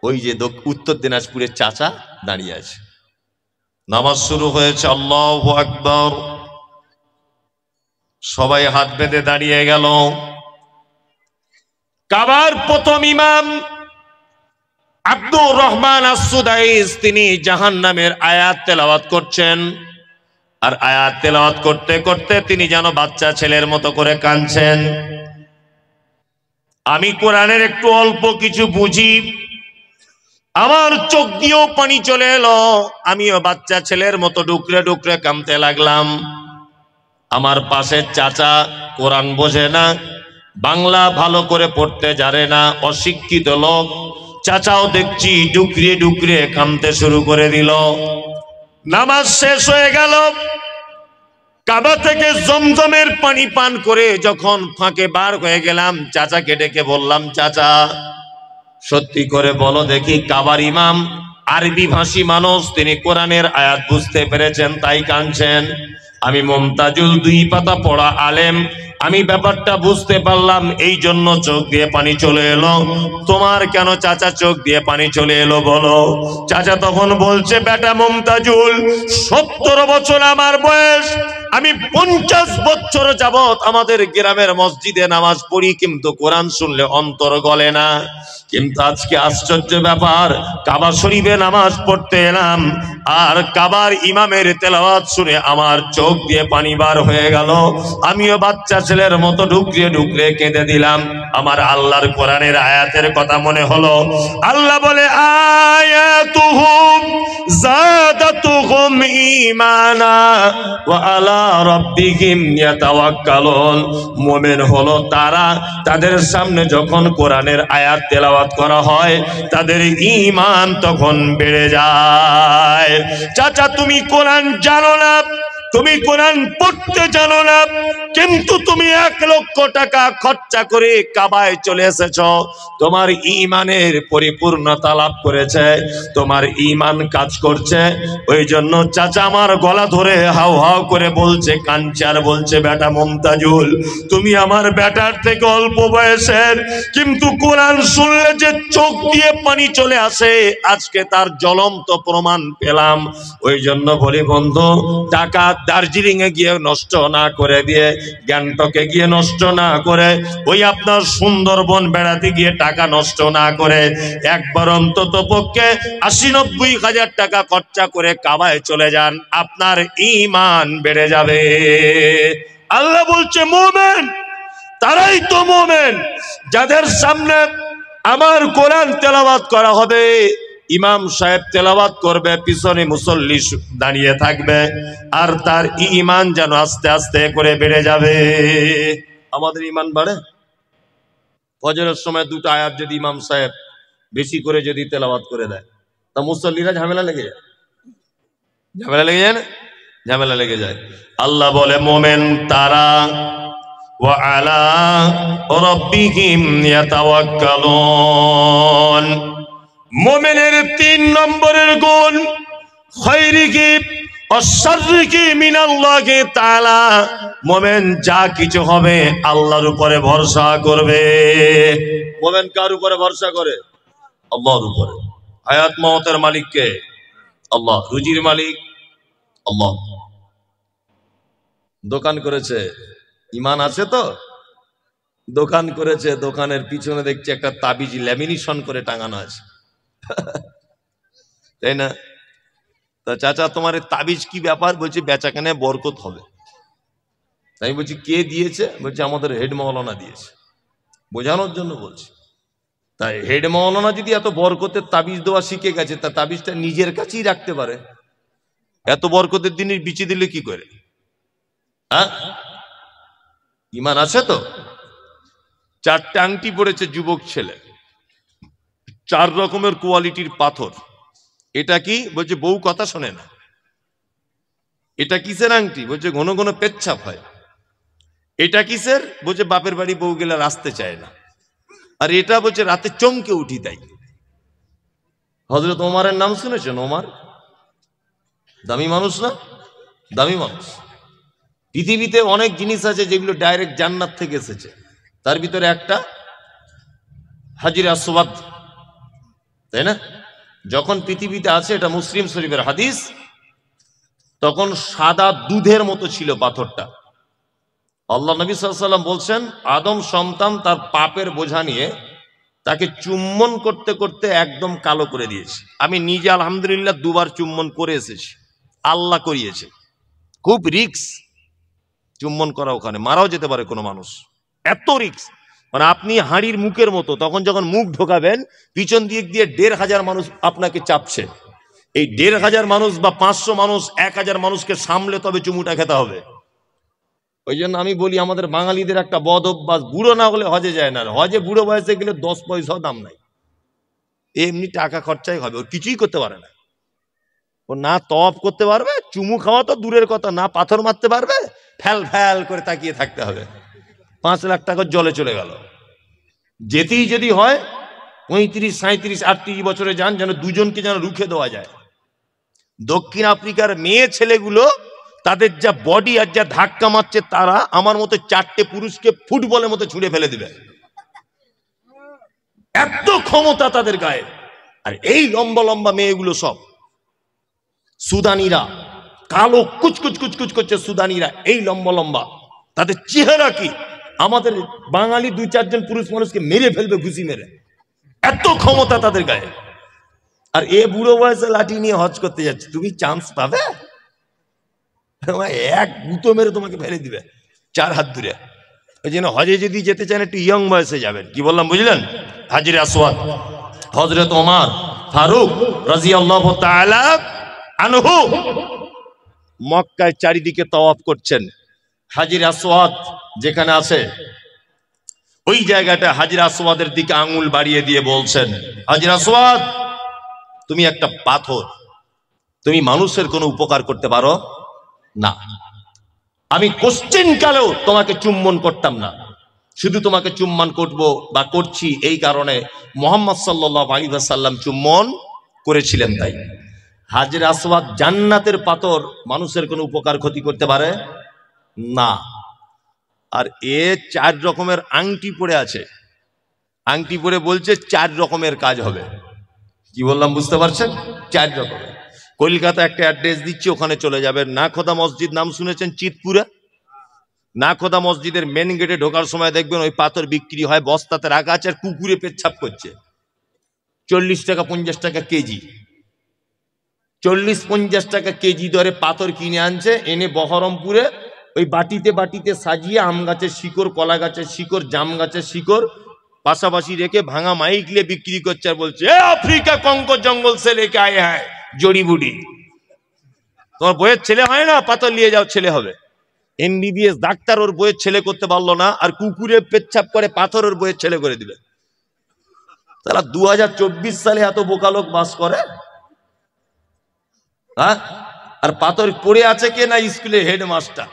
ওই যে উত্তর দিনাজপুরের চাচা দাঁড়িয়ে আছে। নামাজ শুরু হয়েছে, আল্লাহু আকবার। সবাই হাত বেঁধে দাঁড়িয়ে গেল। কাবার প্রথম ইমাম আব্দুর রহমান আস-সুদাইস তিনি জাহান্নামের আয়াত তেলাওয়াত করছেন। আর আয়াত তেলাওয়াত করতে করতে তিনি যেন বাচ্চা ছেলের মতো করে কাঁদছেন। আমি কোরআনের একটু অল্প কিছু বুঝি, আমার চোখ দিয়েও পানি চলে এলো। আমিও বাচ্চা ছেলের মতো ডুকরে ডুকরে কাঁদতে লাগলাম। আমার পাশের চাচা কোরআন বোঝে না, বাংলা ভালো করে পড়তে জানে না, অশিক্ষিত লোক। চাচাও দেখছি ডুকরিয়ে ডুকরিয়ে কাঁদতে শুরু করে দিল। নামাজ শেষ হয়ে গেল। কাবা থেকে জমজমের পানি পান করে যখন ফাঁকে বার হয়ে গেলাম, চাচাকে ডেকে বললাম, চাচা সত্যি করে বলো দেখি, কাবার ইমাম আরবি ভাষী মানুষ, তিনি কোরআনের আয়াত বুঝতে পেরেছেন তাই কাঁদছেন। আমি মুমতাজুল 2 পাতা পড়া আলেম, আমি ব্যাপারটা বুঝতে পারলাম, এই জন্য চোখ দিয়ে পানি চলে এলো। তোমার কেন চাচা চোখ দিয়ে পানি চলে এলো বলো? চাচা তখন বলছে, বেটা মুমতাজুল, 70 বছর আমার বয়স, আমি 50 বছর যাবত আমাদের গ্রামের মসজিদে নামাজ পড়ি, কিন্তু কোরআন শুনলে অন্তর গলে না। কিন্তু আজকে আশ্চর্য ব্যাপার, কাবা শরীফে নামাজ পড়তে এলাম, আর কাবার ইমামের তেলাওয়াত শুনে আমার চোখ দিয়ে পানি বার হয়ে গেল। আমিও বাচ্চা ছেলের মতো ঢুকরে ঢুকরে কেঁদে দিলাম। আমার আল্লাহর কোরআনের আয়াতের কথা মনে হলো। আল্লাহ বলে, আয়াতুহুম যাদাতুহুম ঈমানা ওয়া আলা রাব্বিহিম ইয়াতাওয়াক্কালুন। মুমিন হলো তারা, তাদের সামনে যখন কোরআনের আয়াত তেলাওয়াত করা হয়, তাদের ঈমান তখন বেড়ে যায়। চাচা তুমি কোরআন জানো না, তুমি কোরআন পড়তে জানো না, কিন্তু তুমি 1 লক্ষ টাকা খরচা করে কাবায় চলে এসেছো। তোমার ঈমানের পরিপূর্ণতা লাভ করেছে, তোমার ঈমান কাজ করছে। ওই জন্য চাচা আমার গলা ধরে হাউ হাউ করে বলছে, কাঞ্চার বলছে, বেটা মুমতাজুল, তুমি আমার বেটার থেকে অল্প বয়সের, কিন্তু কোরআন শুনলে যে চোখ দিয়ে পানি চলে আসে, আজকে তার জ্বলন্ত প্রমাণ পেলাম। ওই জন্য বলি বন্ধু, টাকা দার্জিলিং এ গিয়ে নষ্ট না করে দিয়ে, গ্যাংটকে গিয়ে নষ্ট না করে, ওই আপনার সুন্দরবন বেড়াতে গিয়ে টাকা নষ্ট না করে, একবার অন্তত পক্ষে 80-90 হাজার টাকা খরচা করে কাবায় চলে যান, আপনার ঈমান বেড়ে যাবে। আল্লাহ বলছে মুমিন তারাই তো মুমিন যাদের সামনে আমার কোরআন তেলাওয়াত করা হবে, ইমাম সাহেব তেলাওয়াত করবে, পিছনে মুসল্লি দাঁড়িয়ে থাকবে, আর তার ঈমান যেন আস্তে আস্তে করে বেড়ে যাবে। আমাদের ঈমান বাড়ে। ফজরের সময় 2টা আয়াত যদি ইমাম সাহেব বেশি করে যদি তেলাওয়াত করে দেয়, তা মুসল্লিরা ঝামেলা লেগে যায়, ঝামেলা লেগে যায় না, ঝামেলা লেগে যায়। আল্লাহ বলে মুমিন তারা ওয়া আলা রাব্বিহিম ইয়াতাওয়াক্কালুন। মুমিনের 3 নম্বরের গুণ, খায়রিহি অশাররিহি মিনাল্লাহি তাআলা। মুমিন যা কিছু হবে আল্লাহর উপরে ভরসা করবে। মুমিন কার উপরে ভরসা করে? আল্লাহর উপরে। হায়াত মওতের মালিক কে? আল্লাহ। রুজির মালিক আল্লাহ। দোকান করেছে, ঈমান আছে তো? দোকান করেছে, দোকানের পিছনে দেখছি একটা তাবিজ ল্যামিনেশন করে টাঙানো আছে, তাই না? তা চাচা তোমার তাবিজ কি ব্যাপার? বলছি বেচাকেনে বরকত হবে। তাই বলছি কে দিয়েছে? বলছে আমাদের হেড মাওলানা দিয়েছে। বোঝানোর জন্য বলছি। তাই হেড মাওলানা যদি এত বরকতের তাবিজ দেওয়া শিখে গেছে, তা তাবিজটা নিজের কাছেই রাখতে পারে। এত বরকতের দিনের বিচি দিলে কি করে? হ্যাঁ, ঈমান আছে তো? 4টে আংটি পড়েছে যুবক ছেলে, 4 রকমের কোয়ালিটির পাথর। এটা কি? বলছে বউ কথা শোনে না। এটা কিসের আংটি? বলছে ঘন ঘন পেচ্ছাপ হয়। এটা কিসের? বলছে বাপের বাড়ি বউ গেলে আসতে চায় না। আর এটা বলছে রাতে চমকে উঠি তাই। হযরত ওমরের নাম শুনেছেন? ওমর দামি মানুষ না? দামি মানুষ। পৃথিবীতে অনেক জিনিস আছে যেগুলো ডাইরেক্ট জান্নাত থেকে এসেছে, তার ভিতরে একটা হাজির আসওয়াদ, তাই না? যখন পৃথিবীতে আছে, এটা মুসলিম শরীফের হাদিস, তখন সাদা দুধের মতো ছিল পাথরটা। আল্লাহ নবী সাল্লাল্লাহু আলাইহি ওয়াসাল্লাম বলছেন, আদম সন্তান তার পাপের বোঝা নিয়ে তাকে চুম্বন করতে করতে একদম কালো করে দিয়েছে। আমি নিজে আলহামদুলিল্লাহ 2 বার চুম্বন করে এসেছি, আল্লাহ করিয়েছে। খুব রিক্স চুম্বন করা, ওখানে মারাও যেতে পারে কোনো মানুষ, এত রিক্স। মানে আপনি হাঁড়ির মুখের মতো, তখন যখন মুখ ঢোকাবেন পিছন দিক দিয়ে 1,500 মানুষ আপনাকে চাপছে। এই 1,500 মানুষ বা 500 মানুষ, 1000 মানুষকে সামলে তবে চুমুটা খেতে হবে। ওই জন্য আমি বলি আমাদের বাঙালিদের একটা বদ অভ্যাস, বুড়ো না হলে হজে যায় না। হজে বুড়ো বয়সে গেলে 10 পয়সাও দাম নাই, এমনি টাকা খরচাই হবে, ও কিছুই করতে পারে না। ও না তওয়াফ করতে পারবে, চুমু খাওয়া তো দূরের কথা, না পাথর মারতে পারবে, ফ্যাল ফ্যাল করে তাকিয়ে থাকতে হবে। 5 লাখ টাকা জলে চলে গেল। যেতেই যদি হয় 35, 37, 38 বছরে যান, যেন দুজনকে যেন রুখে দেওয়া যায়। দক্ষিণ আফ্রিকার মেয়ে ছেলেগুলো, তাদের যা বডি আর যা ধাক্কা মারছে, তারা আমার মতো 4টে পুরুষকে ফুটবলের মতো ছুঁড়ে ফেলে দিবে, এত ক্ষমতা তাদের গায়ে। আর এই লম্বা লম্বা মেয়েগুলো সব সুদানিরা, কালো কুচকুচ কুচকুচ করছে সুদানিরা, এই লম্বা লম্বা। তাদের চেহারা কি, আমাদের বাঙালি 2-4 জন পুরুষ মানুষকে মেরে ফেলবে ঘুষি মেরে, এত ক্ষমতা তাদের গায়ে। আর এ বুড়ো বয়সে লাঠি নিয়ে হজ করতে যাচ্ছে, তুমি চান্স পাবে? এক গুঁতো মেরে তোমাকে ফেলে দিবে 4 হাত দূরে। ওই জন্য হজে যদি যেতে চান একটু ইয়ং বয়সে যাবেন। কি বললাম বুঝলেন? হাজির আসওয়াদ হযরত ওমর ফারুক রাদিয়াল্লাহু তাআলা আনহু মক্কায় চারিদিকে তাওয়াফ করছেন। হাজির আসওয়াদ যেখানে আছে, ওই জায়গাটা হাজির আসওয়াদের দিকে আঙ্গুল বাড়িয়ে দিয়ে বলছেন, হাজির আসওয়াদ তুমি একটা পাথর, তুমি মানুষের কোনো উপকার করতে পারো? না, আমি কোশ্চেন কালেও তোমাকে চুম্বন করতাম না। শুধু তোমাকে চুম্বন করব বা করছি এই কারণে মুহাম্মদ সাল্লাল্লাহু আলাইহি ওয়াসাল্লাম চুম্বন করেছিলেন তাই। হাজর আসওয়াদ জান্নাতের পাথর, মানুষের কোনো উপকার ক্ষতি করতে পারে না। আর এ 4 রকমের আংটি পরে আছে, আংটি পরে বলছে 4 রকমের কাজ হবে। কি বললাম বুঝতে পারছেন? 4 রকমের। কলকাতা একটা অ্যাড্রেস দিচ্ছি, ওখানে চলে যাবেন। নাখোদা মসজিদ নাম শুনেছেন? চিতপুরে নাখোদা মসজিদের মেন গেটে ঢোকার সময় দেখবেন ওই পাথর বিক্রি হয়, বস্তাতে রাখা আছে, আর কুকুরে পেচ্ছাপ করছে। 40 টাকা 50 টাকা কেজি, 40-50 টাকা কেজি দরে পাথর কিনে আনছে, এনে বহরমপুরে ওই বাটিতে বাটিতে সাজিয়ে আম গাছের শিকড়, কলা গাছের শিকড়, জাম গাছের শিকড় পাশাপাশি রেখে ভাঙা মাইক নিয়ে বিক্রি করছে, আর বলছে আফ্রিকা কঙ্কর জঙ্গল সে লেকে আয়ে হ্যাঁ জড়িবুটি। তোমার বইয়ের ছেলে হয় না, পাথর নিয়ে যাও, ছেলে হবে। MBBS ডাক্তার ওর বইয়ের ছেলে করতে পারলো না, আর কুকুরে পেচ্ছাপ করে পাথর ওর বইয়ের ছেলে করে দিবে। তারা 2024 সালে এত বোকা লোক বাস করে, হ্যাঁ? আর পাথর পড়ে আছে কে না? স্কুলে হেডমাস্টার।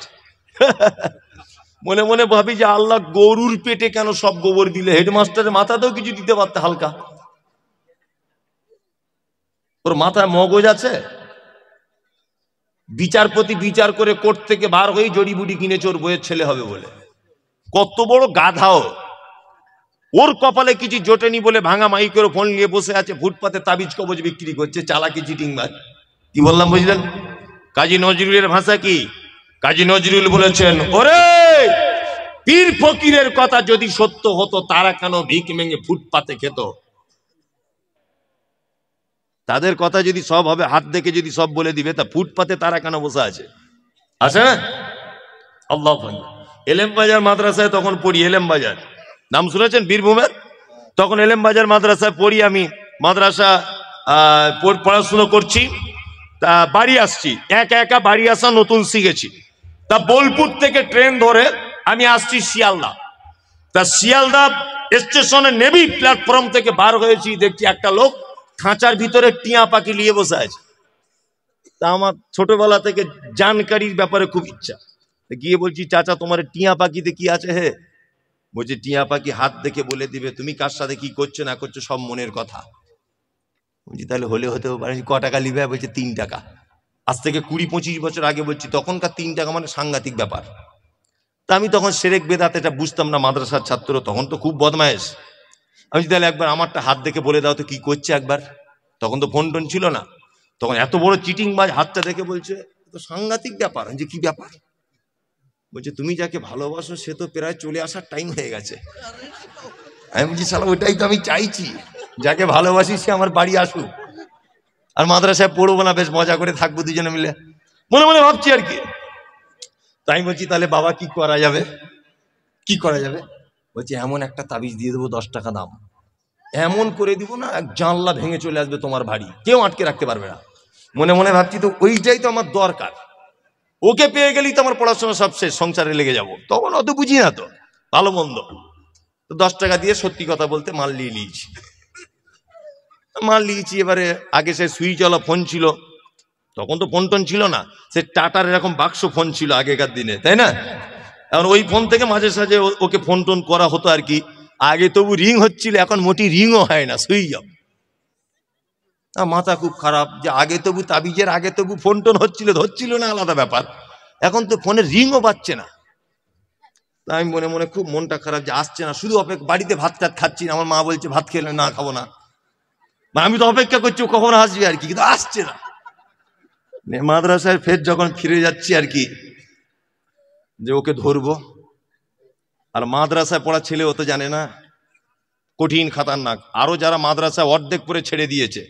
মনে মনে ভাবি যে আল্লাহ গরুর পেটে কেন সব গোবর দিলে? হেডমাস্টারের মাথাতেও কিছু দিতে পারতে হালকা। ওর মাথায় মগজ আছে? বিচারপতি বিচার করে কোর্ট থেকে বার হয়ে জড়িবুটি কিনেছে ওর বইয়ের ছেলে হবে বলে। কত বড় গাধাও! ওর কপালে কিছু জোটেনি বলে ভাঙা মাইকের ফোন নিয়ে বসে আছে, ফুটপাতে তাবিজ কবজ বিক্রি করছে, চালাকি চিটিংবাজ। কি বললাম বুঝলেন? কাজী নজরুলের ভাষা কি? কাজী নজরুল বলেছেন, ওরে পীর ফকিরের কথা যদি সত্য হতো, তারা কেন ভিক ভেঙে ফুটপাতে খেত? তাদের কথা যদি সব হবে, হাত দেখে যদি সব বলে দিবে, তা ফুটপাতে তারা কেন বসে আছে? আছে না? আল্লাহ। এলেম বাজার মাদ্রাসায় তখন পড়ি, এলেম বাজার নাম শুনেছেন বীরভূমের? তখন এলেম বাজার মাদ্রাসায় পড়ি আমি। মাদ্রাসা পড়াশুনো করছি, তা বাড়ি আসছি, একা একা বাড়ি আসা নতুন শিখেছি। তা বোলপুর থেকে ট্রেন ধরে আমি আসছি শিয়ালদা। তা শিয়ালদা স্টেশনে নেবি প্ল্যাটফর্ম থেকে বার হয়েছি, দেখছি একটা লোক খাঁচার ভিতরে টিয়া পাখি নিয়ে বসে আছে। তা আমার ছোটবেলা থেকে জানকারির ব্যাপারে খুব ইচ্ছা, গিয়ে বলছি, চাচা তোমার টিয়া পাখিতে কি আছে হে? বলছে টিয়া পাখি হাত দেখে বলে দিবে তুমি কার সাথে কি করছো না করছো, সব মনের কথা। বলছি তাহলে হলে হতেও পারে। ক টাকা নিবে? বলছে 3 টাকা। আজ থেকে 20-25 বছর আগে বলছি, তখনকার 3 টাকা মানে সাংঘাতিক ব্যাপার। তা আমি তখন সেরেক বেদাত এটা বুঝতাম না, মাদ্রাসার ছাত্র, তখন তো খুব বদমায়েশ। আমি তাহলে একবার আমারটা হাত দেখে বলে দাও তো কি করছে একবার। তখন তো ফোন টোন ছিল না, তখন এত বড় চিটিংবাজ হাতটা দেখে বলছে, তো সাংঘাতিক ব্যাপার। যে কি ব্যাপার? বলছে তুমি যাকে ভালোবাসো সে তো প্রায় চলে আসার টাইম হয়ে গেছে। আমি বলছি শালা ওইটাই তো আমি চাইছি, যাকে ভালোবাসি সে আমার বাড়ি আসুক, আর মাদ্রাসায় পড়বো না, বেশ মজা করে থাকবো দুজনে মিলে, মনে মনে ভাবছি আর কি। তাই বলছি তাহলে বাবা কি করা যাবে? কি করা যাবে? বলছি এমন একটা তাবিজ দিয়ে দেবো 10 টাকা দাম, এমন করে দিব না এক জানলা ভেঙে চলে আসবে তোমার বাড়ি, কেউ আটকে রাখতে পারবে না। মনে মনে ভাবছি তো ওইটাই তো আমার দরকার, ওকে পেয়ে গেলেই তো আমার পড়াশোনা সব শেষ, সংসারে লেগে যাব। তখন অত বুঝি না তো ভালো মন্দ। তো 10 টাকা দিয়ে সত্যি কথা বলতে মাল নিয়ে নিয়েছি। এবারে আগে সে সুইচওয়ালা ফোন ছিল, তখন তো ফোন টোন ছিল না, সে টাটার এরকম বাক্স ফোন ছিল আগেকার দিনে, তাই না? এখন ওই ফোন থেকে মাঝে সাঝে ওকে ফোন টোন করা হতো আর কি। আগে তবু রিং হচ্ছিল, এখন মোটি রিংও হয় না, সুইচ অফ। মাথা খুব খারাপ যে আগে তবু তাবিজের আগে তবু ফোন টোন হচ্ছিল না, আলাদা ব্যাপার। এখন তো ফোনের রিংও বাজছে না। তাই আমি মনে মনে খুব মনটা খারাপ যে আসছে না, শুধু অপেক্ষা। বাড়িতে ভাত টাত খাচ্ছি না, আমার মা বলছে ভাত খেলে না, খাবো না। আমি তো অপেক্ষা করছি ও কখন আসবে আর কি, কিন্তু আসছে না। মাদ্রাসায় ফের যখন ফিরে যাচ্ছি আর কি, যে ওকে ধরবো। আর মাদ্রাসায় পড়া ছেলে ও তো জানে না, কঠিন খাতারনাক। আরো যারা মাদ্রাসায় অর্ধেক করে ছেড়ে দিয়েছে,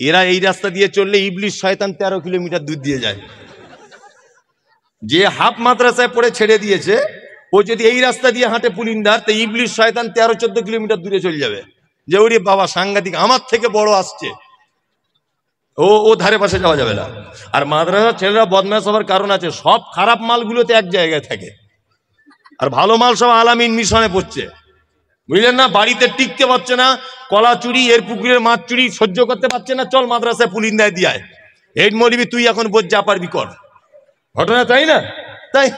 এরা এই রাস্তা দিয়ে চললে ইবলিশ শয়তান 13 কিলোমিটার দূর দিয়ে যায়। যে হাফ মাদ্রাসায় পড়ে ছেড়ে দিয়েছে, ও যদি এই রাস্তা দিয়ে হাঁটে পুলিন্দার, তো ইবলিশ শয়তান 13-14 কিলোমিটার দূরে চলে যাবে। যে ওরে বাবা সাংঘাতিক, আমার থেকে বড় আসছে, ও ধারে পাশে যাওয়া যাবে না। আর মাদ্রাসার ছেলেরা বদমাশ হওয়ার কারণ আছে, সব খারাপ মালগুলোতে এক জায়গায় থাকে, আর ভালো মাল সব আলামিন মিশনে পড়ছে, বুঝলেন না? বাড়িতে টিকতে পারছে না, কলা চুরি, এর পুকুরের মাছ চুরি সহ্য করতে পারছে না, চল মাদ্রাসায় পুলিন্দায় দিয়ায়। হেড মৌলবি তুই এখন বোঝ যা পারবি কর। ঘটনা তাই না? তাই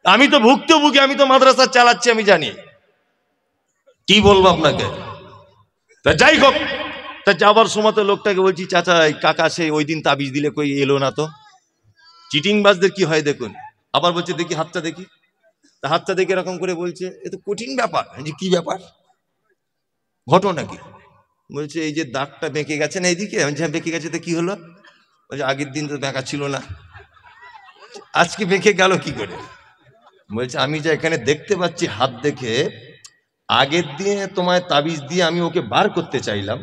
আমি তো ভুক্তভোগী, আমি তো মাদ্রাসা চালাচ্ছি, আমি জানি। কি বলবো আপনাকে? তা যাই হোক, তা যাবার সময় তো লোকটাকে বলছি, চাচা কাকা সে ওই দিন তাবিজ দিলে কই এলো না তো। চিটিংবাজদের কি হয় দেখুন। আবার বলছে দেখি হাতটা দেখি। তা হাতটা দেখে এরকম করে বলছে, এ তো কঠিন ব্যাপার। যে কি ব্যাপার, ঘটনা কি? বলছে এই যে দাগটা বেঁকে গেছে না এইদিকে। হ্যাঁ বেঁকে গেছে, তো কি হলো? বলছে আগের দিন তো বেঁকা ছিল না, আজকে বেঁকে গেল কি করে? বলছে আমি যে এখানে দেখতে পাচ্ছি হাত দেখে, আগের দিনে তোমায় তাবিজ দিয়ে আমি ওকে বার করতে চাইলাম,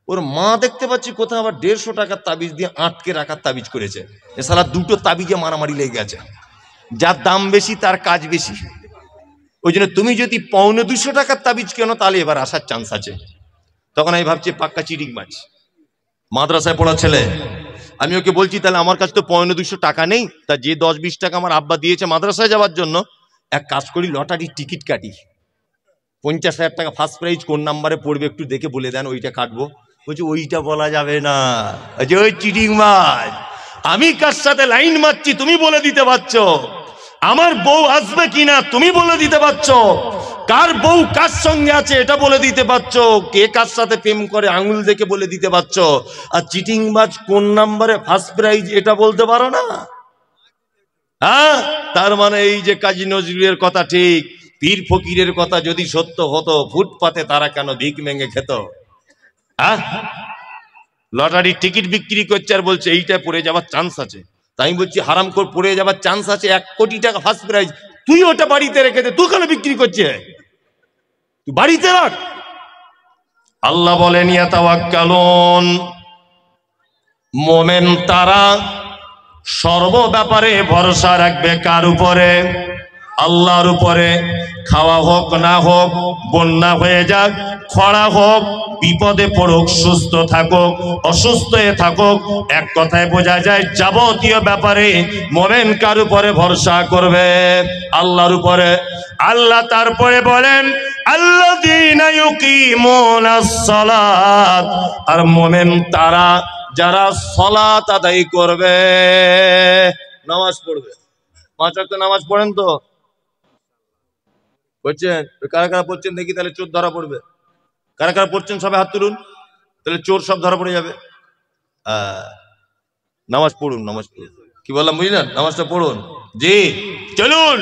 ওর মা দেখতে পাচ্ছি কোথাও আবার 150 টাকার তাবিজ দিয়ে আটকে রাখার তাবিজ করেছে। এ শালা দুটো তাবিজে মারামারি লেগে গেছে, যার দাম বেশি তার কাজ বেশি। ওই জন্য তুমি যদি 125 টাকার তাবিজ কেন, তাহলে এবার আসার চান্স আছে। তখন আমি ভাবছি পাক্কা চিটিং মাছ, মাদ্রাসায় পড়া ছেলে। আমি ওকে বলছি তাহলে আমার কাছে তো 125 টাকা নেই, তা যে 10-20 টাকা আমার আব্বা দিয়েছে মাদ্রাসায় যাওয়ার জন্য, এক কাজ করি লটারির টিকিট কাটি, 50,000 টাকা ফার্স্ট প্রাইজ কোন নাম্বারে পড়বে একটু দেখে বলে দেন, ওইটা কাটবো। বলছি ওইটা বলা যাবে না, যে ওই চিটিং মাছ। আমি কার সাথে লাইন মারছি তুমি বলে দিতে পারছো, আমার বউ আসবে কিনা তুমি বলে দিতে পারছো, কার বউ কার সঙ্গে আছে এটা বলে দিতে পারছো, কে কার সাথে প্রেম করে আঙুল দেখে বলে দিতে পারছো। আর চিটিং মাছ কোন নাম্বারে ফার্স্ট প্রাইজ এটা বলতে পারো না? হ্যাঁ, তার মানে এই যে কাজী নজরুলের কথা ঠিক, পীর ফকিরের কথা যদি সত্য হতো, ফুটপাতে তারা কেন ভিক মেঙে খেত? হ্যাঁ, লটারির টিকিট বিক্রি করছে আর বলছে এইটা পড়ে যাওয়ার চান্স আছে। তাই আমি বলছি হারাম করে পড়ে যাওয়ার চান্স আছে, 1 কোটি টাকা ফার্স্ট প্রাইজ, তুই ওটা বাড়িতে রেখে দে, তুই কেন বিক্রি করছে? তুই বাড়িতে রাখ। আল্লাহ বলেন ইয়াতাওয়াক্কালুন, মোমেন তারা সর্ব ব্যাপারে ভরসা রাখবে কার উপরে? আল্লাহর উপরে। খাওয়া হোক না হোক, বন্যা হয়ে যাক, খরা হোক, বিপদে পড়ুক, সুস্থ থাকুক, অসুস্থ হয়ে থাকুক, এক কথায় বোঝা যায় যাবতীয় ব্যাপারে মোমেন কার উপরে ভরসা করবে? আল্লাহর উপরে। আল্লাহ তারপরে বলেন আল্লাযীনা ইউকিমুনাস সালাত, আর মোমেন তারা যারা সালাত আদায় করবে, নামাজ পড়বে। 5 ওয়াক্ত নামাজ পড়েন তো? পড়ছেন? কারা কারা পড়ছেন দেখি, তাহলে চোর ধরা পড়বে। কারা কারা পড়ছেন সবাই হাত তুলুন, তাহলে চোর সব ধরা পড়ে যাবে। নামাজ পড়ুন, নামাজ পড়ুন। কি বললাম বুঝলেন? নামাজটা পড়ুন। জি চলুন।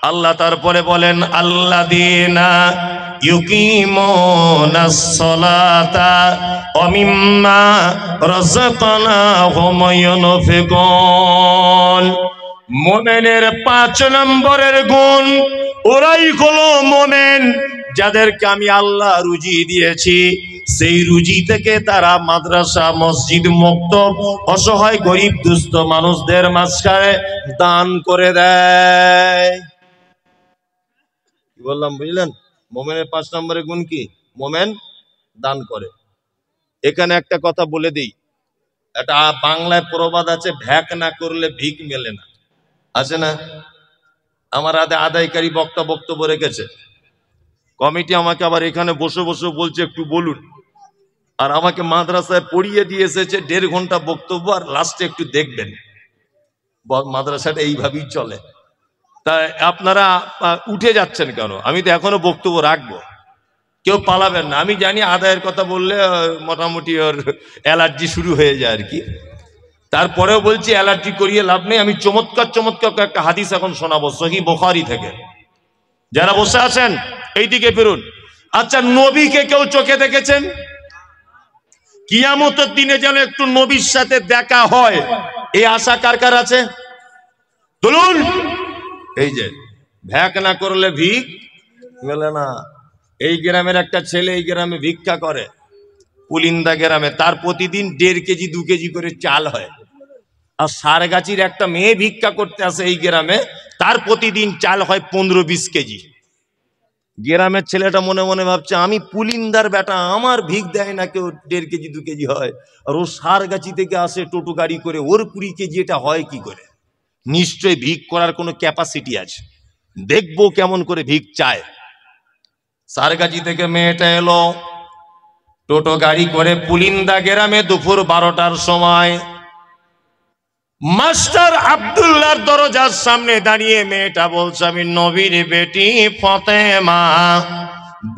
আল্লাহ তারপরে বলেন আল্লাযীনা ইউকিমুনাস সালাতা ওয়া মিম্মা রাযাকনাহুম ইউনফিকুন। মুমিনের 5 নম্বরের গুণ, ওরাই হলো মুমিন যাদেরকে আমি আল্লাহ রুজি দিয়েছি, সেই রুজি থেকে তারা মাদ্রাসা, মসজিদ, মক্তব, অসহায় গরিব দুস্থ মানুষদের মাঝখানে দান করে দেয়। কি বললাম বুঝলেন? মোমেনের 5 নম্বরের গুণ কি? মোমেন দান করে। এখানে একটা কথা বলে দিই, একটা বাংলায় প্রবাদ আছে, ভ্যাক না করলে ভিক মেলে না, আছে না? আমার আদায়কারী বক্তব্য রেখেছে, কমিটি আমাকে আবার এখানে বসে বসে বলছে একটু বলুন, আর আমাকে মাদ্রাসায় পড়িয়ে দিয়ে এসেছে 1.5 ঘন্টা বক্তব্য, আর লাস্টে একটু দেখবেন। মাদ্রাসাটা এইভাবেই চলে। তাই আপনারা উঠে যাচ্ছেন কেন? আমি তো এখনো বক্তব্য রাখবো, কেউ পালাবেন না। আমি জানি আদায়ের কথা বললে মোটামুটি ওর অ্যালার্জি শুরু হয়ে যায় আর কি, তারপরেও বলছি অ্যালার্জি করিয়ে লাভ নেই। আমি চমৎকার একটা হাদিস এখন শোনাবো সহিহ বুখারী থেকে। যারা বসে আছেন এইদিকে ফিরুন। আচ্ছা, নবীকে কেউ চোখে দেখেছেন? কিয়ামতের দিনে যেন একটু নবীর সাথে দেখা হয়, এই আশা কার কার আছে? বলুন। এই যে ভ্যাক না করলে ভিক মেলে না। এই গ্রামের একটা ছেলে এই গ্রামে ভিক্ষা করে, পুলিন্দা গ্রামে, তার প্রতিদিন 1.5 কেজি 2 কেজি করে চাল হয়। আর সারগাছির একটা মেয়ে ভিক্ষা করতে আসে এই গ্রামে, তার প্রতিদিন চাল হয় 15-20 কেজি। গ্রামের ছেলেটা মনে মনে ভাবছে আমি পুলিন্দার বেটা, আমার ভিক দেয় না কেউ, 1.5 কেজি 2 কেজি হয়, আর ও সারগাছি থেকে আসে টোটো গাড়ি করে, ওর 20 কেজি এটা হয় কি করে? নিশ্চয়ই ভিক করার কোনো ক্যাপাসিটি আছে, দেখবো কেমন করে ভিক চায়। সারগাছি থেকে মেয়েটা এলো টোটো গাড়ি করে পুলিন্দা গ্রামে দুপুর 12টার সময়। মাস্টার আব্দুল্লাহর দরজার সামনে দাঁড়িয়ে মেয়েটা বলছে, আমি নবীর বেটি ফাতেমা,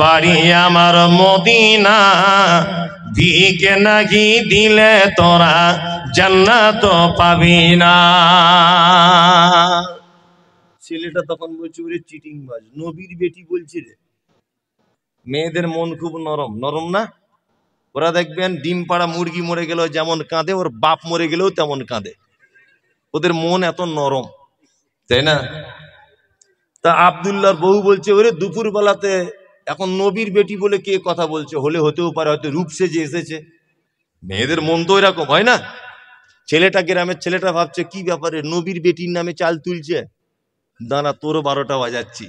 বাড়ি আমার মদিনা, ভিকে নাকি দিলে তোরা জান্নাত পাবি না। ছেলেটা তখন বলছে, ওরে চিটিংবাজ, নবীর বেটি বলছি রে। মেয়েদের মন খুব নরম, নরম না? ওরা দেখবেন ডিম পাড়া মুরগি মরে গেলেও যেমন কাঁদে, ওর বাপ মরে গেলেও তেমন কাঁদে। ওদের মন এত নরম, তাই না? তা আব্দুল্লাহর বউ বলছে, ওরে দুপুর বেলাতে এখন নবীর বেটি বলে কে কথা বলছে, হলে হতেও পারে, হয়তো রূপ সেজে এসেছে। মেয়েদের মন তো এরকম হয় না? ছেলেটা, গ্রামের ছেলেটা ভাবছে, কি ব্যাপারে নবীর বেটির নামে চাল তুলছে, দাঁড়া তোরও 12টা বাজাচ্ছি।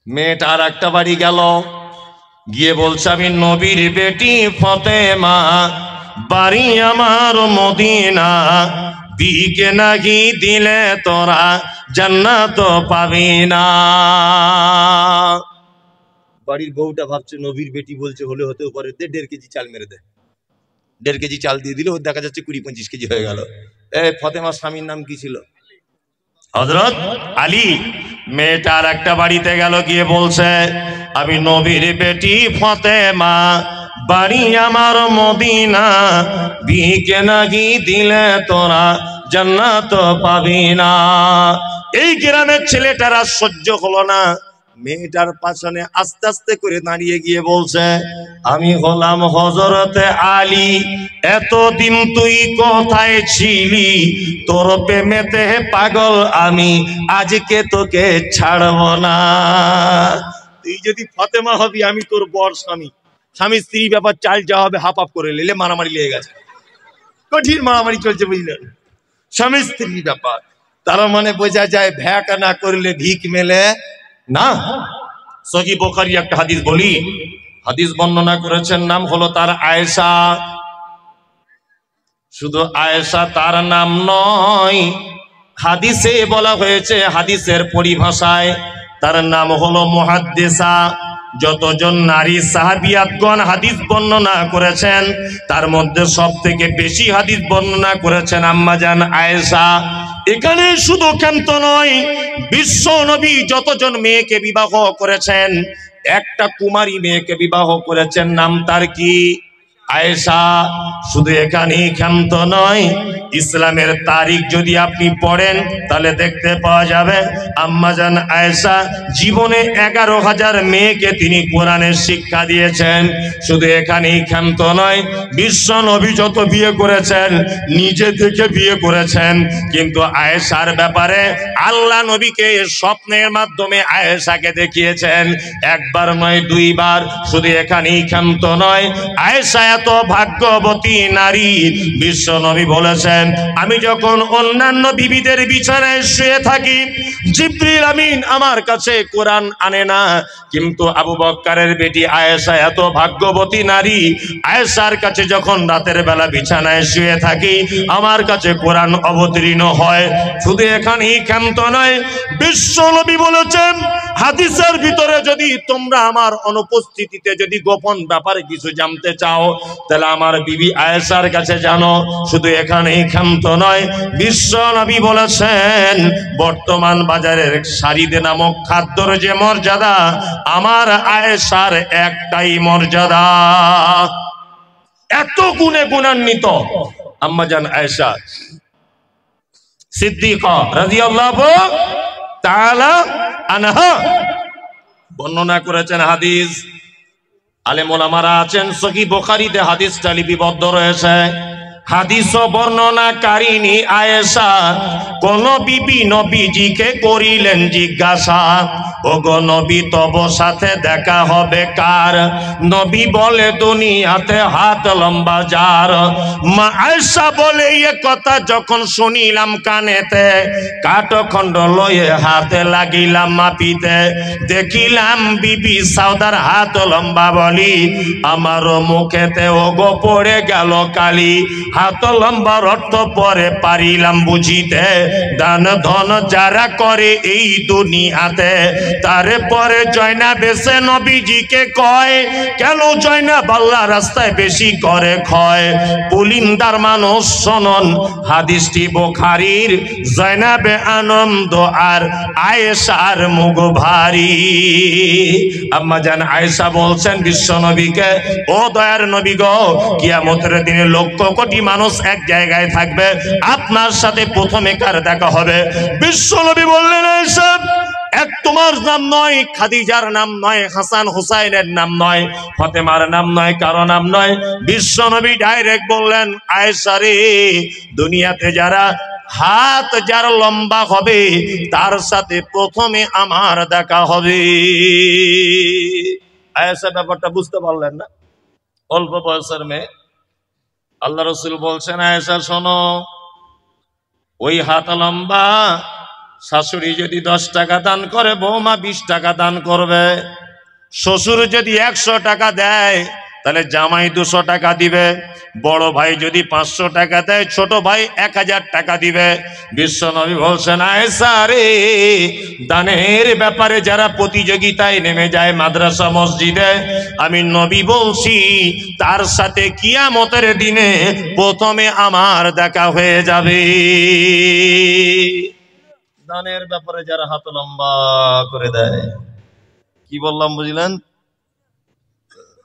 মেয়েটা আর একটা বাড়ি গেল, গিয়ে বলছে, আমি নবীর বেটি ফাতেমা, বাড়ি আমার মদিনা, বিকে নাকি দিলে তোরা জান্নাত পাবি না। বাড়ির বউটা ভাবছে, নবীর বেটি বলছে, হলে হতেও পারে, দে 1.5 কেজি চাল মেরে দে। 1.5 কেজি চাল দিয়ে দিলে ওর দেখা যাচ্ছে 20-25 কেজি হয়ে গেল। ফাতেমার স্বামীর নাম কি ছিল? হযরত আলী। মেয়েটা আর একটা বাড়িতে গেল, গিয়ে বলছে, আমি নবীর বেটি ফাতেমা, বাড়ি আমার মদিনা, বিকে নাকি দিলে তোরা জান্নাত পাবি না। এই গ্রামের ছেলেটারা সহ্য হলো না, মেয়েটার পাশনে আস্তে আস্তে করে দাঁড়িয়ে গিয়ে বলছে, আমি হলাম হযরতে আলী, এতদিন তুই কোথায় ছিলি, তোর প্রেমেতে পাগল আমি, আজকে তোকে ছাড়ব না। তুই যদি ফাতেমা হবি, আমি তোর বর স্বামী, স্বামী স্ত্রী ব্যাপার, চাল যা হবে হাফ হাফ করে নিলে, মারামারি লেগে গেছে, কঠিন মারামারি চলছে, বুঝলেন? স্বামী স্ত্রী ব্যাপার, তার মানে বোঝা যায় ভ্যাক না করলে ভিক মেলে না। সহিহ বুখারী একটা হাদিস বলি, হাদিস বর্ণনা করেছেন, নাম হলো তার আয়েশা। শুধু আয়েশা তার নাম নয়, হাদিসে বলা হয়েছে, হাদিসের পরিভাষায় তার নাম হলো মুহাদ্দিসা। যতজন নারী সাহাবিয়াতগণ হাদিস বর্ণনা করেছেন, তার মধ্যে সবথেকে বেশি হাদিস বর্ণনা করেছেন আম্মা জান আয়েশা। এখানে শুধু ক্ষান্ত নয়, বিশ্ব নবী যতজন মেয়েকে বিবাহ করেছেন, একটা কুমারী মেয়েকে বিবাহ করেছেন, নাম তার কি? আয়েশা। শুধু এখানেই ক্ষান্ত নয়, ইসলামের তারিখ যদি আপনি পড়েন তাহলে দেখতে পাওয়া যাবে আম্মা জান আয়েশা জীবনে 11,000 মেয়েকে তিনি কোরআনের শিক্ষা দিয়েছেন। শুধু এখানেই ক্ষান্ত নয়, বিশ্ব নবী যত বিয়ে করেছেন নিজে থেকে বিয়ে করেছেন, কিন্তু আয়েশার ব্যাপারে আল্লাহ নবীকে স্বপ্নের মাধ্যমে আয়েশাকে দেখিয়েছেন, একবার নয় 2 বার। শুধু এখানেই ক্ষান্ত নয়, আয়েশা এত ভাগ্যবতী নারী, বিশ্ব নবী বলেছেন, আমি যখন অন্যান্য বিবিদের বিছানায় শুয়ে থাকি, জিবরিল আমিন আমার কাছে কোরআন আনে না, কিন্তু আবু বকরের বেটি আয়েশা এত ভাগ্যবতী নারী, আয়েশার কাছে যখন রাতের বেলা বিছানায় শুয়ে থাকি, আমার কাছে কোরআন অবতীর্ণ হয়। শুধু এখানেই ক্ষান্ত নয়, বিশ্ব নবী বলেছেন, হাদিসের ভিতরে যদি তোমরা আমার অনুপস্থিতিতে যদি গোপন ব্যাপারে কিছু জানতে চাও, তাহলে আমার বিবি আয়েশার কাছে জানো। শুধু এখানেই ক্ষান্ত নয়, বিশ্ব নবী বলেছেন, বর্তমান বাজারের শাড়িতে নামক খাদ্যর যে মর্যাদা, আমার আয়েশার একটাই মর্যাদা। এত গুণে গুণান্বিত আম্মা জান আয়েশা সিদ্দিকা রাদিয়াল্লাহু তাআলা আনহা বর্ণনা করেছেন। হাদিস আলেম ওলামারা আছেন, সহিহ বুখারীতে হাদিসটা লিপিবদ্ধ রয়েছে। হাদিস বর্ণনাকারিণী আয়েশা কোন বিবি নবীজিকে করিলেন জিজ্ঞাসা, ওগো নবী তব সাথে দেখা হবে কার? নবী বলে দুনিয়াতে হাত লম্বা যার। মা আয়েশা বলে এ কথা যখন শুনিলাম কানেতে, কাঠখণ্ড লয়ে হাতে লাগিলাম মাপিতে, দেখিলাম বিবি সাউদার হাত লম্বা বলি, আমার মুখেতে ওগো পড়ে গেল কালি। হাত লম্বার অর্থ পরে পারিলাম বুঝিতে, দান ধন যারা করে এই দুনিয়াতে, তারে পরে জয়নাব এসে নবীজিকে কয়, কেন জয়নাব আল্লাহ রাস্তায় বেশি করে ক্ষয়? পুলিন্দার মানুষ শোনন হাদিসটি বুখারীর, জয়নাবে আনন্দ আর আয়েশার মুখ ভারী। আম্মা জান আয়েশা বলছেন বিশ্ব নবীকে, ও দয়ার নবী গো, কিয়ামতের দিনে লক্ষ কোটি মানুষ এক জায়গায় থাকবে, আপনার সাথে প্রথমে কার দেখা হবে? বিশ্ব নবী বললেন, আয়েশা, এক তোমার নাম নয়, খাদিজার নাম নয়, হাসান হুসাইনের নাম নয়, ফাতেমার নাম নয়, কারো নাম নয়। বিশ্ব নবী ডাইরেক্ট বললেন, আয়েশা রে, দুনিয়াতে যারা হাত যার লম্বা হবে তার সাথে প্রথমে আমার দেখা হবে। আয়েশা ব্যাপারটা বুঝতে পারলেন না? অল্প বয়সের মেয়ে। আল্লাহ রাসূল বলছেন, আয়েশা শোনো, ওই হাত লম্বা শাশুড়ি যদি 10 টাকা দান করে, বৌমা 20 টাকা দান করবে। শ্বশুর যদি 100 টাকা দেয়, তাহলে জামাই 200 টাকা দিবে। বড় ভাই যদি 500 টাকা দেয়, ছোট ভাই 1000 টাকা দিবে। বিশ্ব নবী বলছেন, আয়েশা রে, দানের ব্যাপারে যারা প্রতিযোগিতায় নেমে যায় মাদ্রাসা মসজিদে, আমি নবী বলছি তার সাথে কিয়ামতের দিনে প্রথমে আমার দেখা হয়ে যাবে। দানের ব্যাপারে যারা হাত লম্বা করে দেয়, কি বললাম বুঝলেন?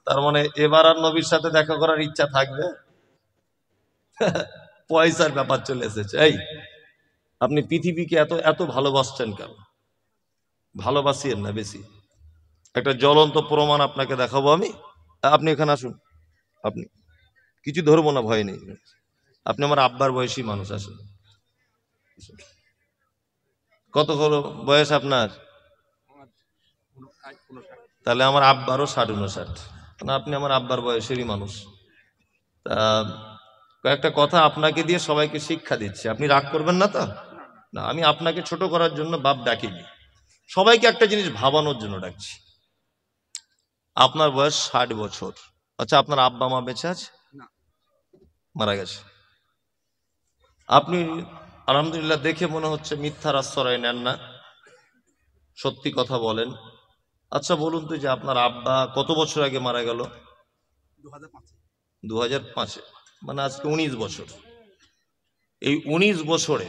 তার মানে এবার আর নবীর সাথে দেখা করার ইচ্ছা থাকবে? পয়সার ব্যাপার চলে এসেছে। এই, আপনি পৃথিবীকে এত এত ভালোবাসছেন কেন? ভালোবাসিয়েন না বেশি। একটা জ্বলন্ত প্রমাণ আপনাকে দেখাবো আমি। আপনি এখানে আসুন, আপনি কিছু ধরবো না, ভয় নেই। আপনি আমার আব্বার বয়সী মানুষ, আসুন। কত হলো বয়স আপনার? তাহলে আমার আব্বারও 60-59। আপনি আমার আব্বার বয়সেরই মানুষ। তা কয়েকটা কথা আপনাকে দিয়ে সবাইকে শিক্ষা দিচ্ছি, আপনি রাগ করবেন না তো? না, আমি আপনাকে ছোট করার জন্য বাপ ডাকিনি, সবাইকে একটা জিনিস ভাবানোর জন্য ডাকছি। আপনার বয়স 60 বছর। আচ্ছা, আপনার আব্বা মা বেঁচে আছে? মারা গেছে। আপনি আলহামদুলিল্লাহ দেখে মনে হচ্ছে মিথ্যার আশ্রয় নেন না, সত্যি কথা বলেন। আচ্ছা বলুন তো, যে আপনার আব্বা কত বছর আগে মারা গেল? 2005-এ, মানে আজকে 19 বছর। এই 19 বছরে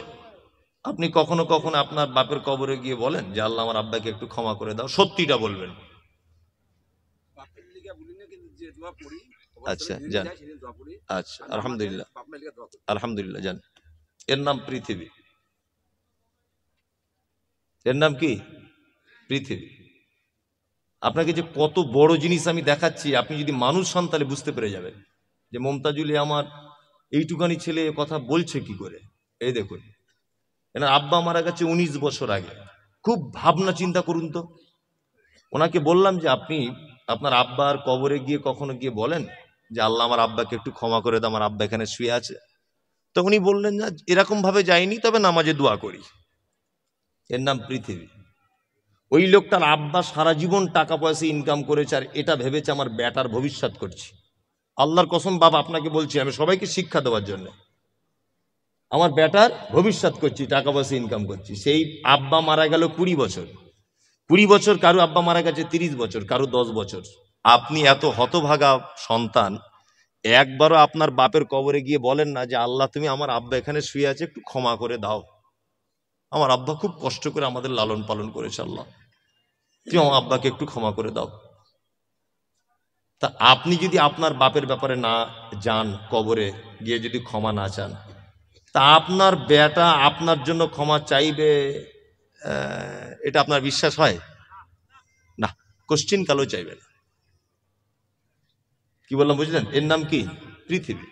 আপনি কখনো কখনো আপনার বাপের কবরে গিয়ে বলেন যে আল্লাহ আমার আব্বাকে একটু ক্ষমা করে দাও? সত্যিটা বলবেন। আচ্ছা যান, আচ্ছা আলহামদুলিল্লাহ, আলহামদুলিল্লাহ যান। এর নাম পৃথিবী। এর নাম কি? পৃথিবী। আপনাকে যে কত বড় জিনিস আমি দেখাচ্ছি, আপনি যদি মানুষ হন তাহলে বুঝতে পেরে যাবেন যে মমতাজুলি আমার এইটুকানি ছেলে কথা বলছে কি করে। এই দেখুন, এনার আব্বা মারা গেছে 19 বছর আগে। খুব ভাবনা চিন্তা করুন তো। ওনাকে বললাম যে আপনি আপনার আব্বার কবরে গিয়ে কখনো গিয়ে বলেন যে আল্লাহ আমার আব্বাকে একটু ক্ষমা করে দাও, আমার আব্বা এখানে শুয়ে আছে? তো উনি বললেন না, এরকম ভাবে যায়নি, তবে নামাজে দোয়া করি। এর নাম পৃথিবী। ওই লোকটার আব্বা সারা জীবন টাকা পয়সা ইনকাম করেছে, আর এটা ভেবেছে আমার বেটার ভবিষ্যৎ করছি। আল্লাহর কসম বাবা, আপনাকে বলছি, আমি সবাইকে শিক্ষা দেওয়ার জন্য, আমার বেটার ভবিষ্যৎ করছি, টাকা পয়সা ইনকাম করছি। সেই আব্বা মারা গেল 20 বছর। 20 বছর, কারো আব্বা মারা গেছে 30 বছর, কারো 10 বছর। আপনি এত হতভাগা সন্তান, একবারও আপনার বাপের কবরে গিয়ে বলেন না যে আল্লাহ তুমি আমার আব্বা এখানে শুয়ে আছে, একটু ক্ষমা করে দাও, আমার আব্বা খুব কষ্ট করে আমাদের লালন পালন করেছে, আল্লাহ তুমি আমার আব্বাকে একটু ক্ষমা করে দাও। তা আপনি যদি আপনার বাপের ব্যাপারে না যান, কবরে গিয়ে যদি ক্ষমা না চান, তা আপনার বেটা আপনার জন্য ক্ষমা চাইবে, এটা আপনার বিশ্বাস হয় না? কোশ্চিন কালও চাইবে না। কি বললাম বুঝলেন? এর নাম কি? পৃথিবী।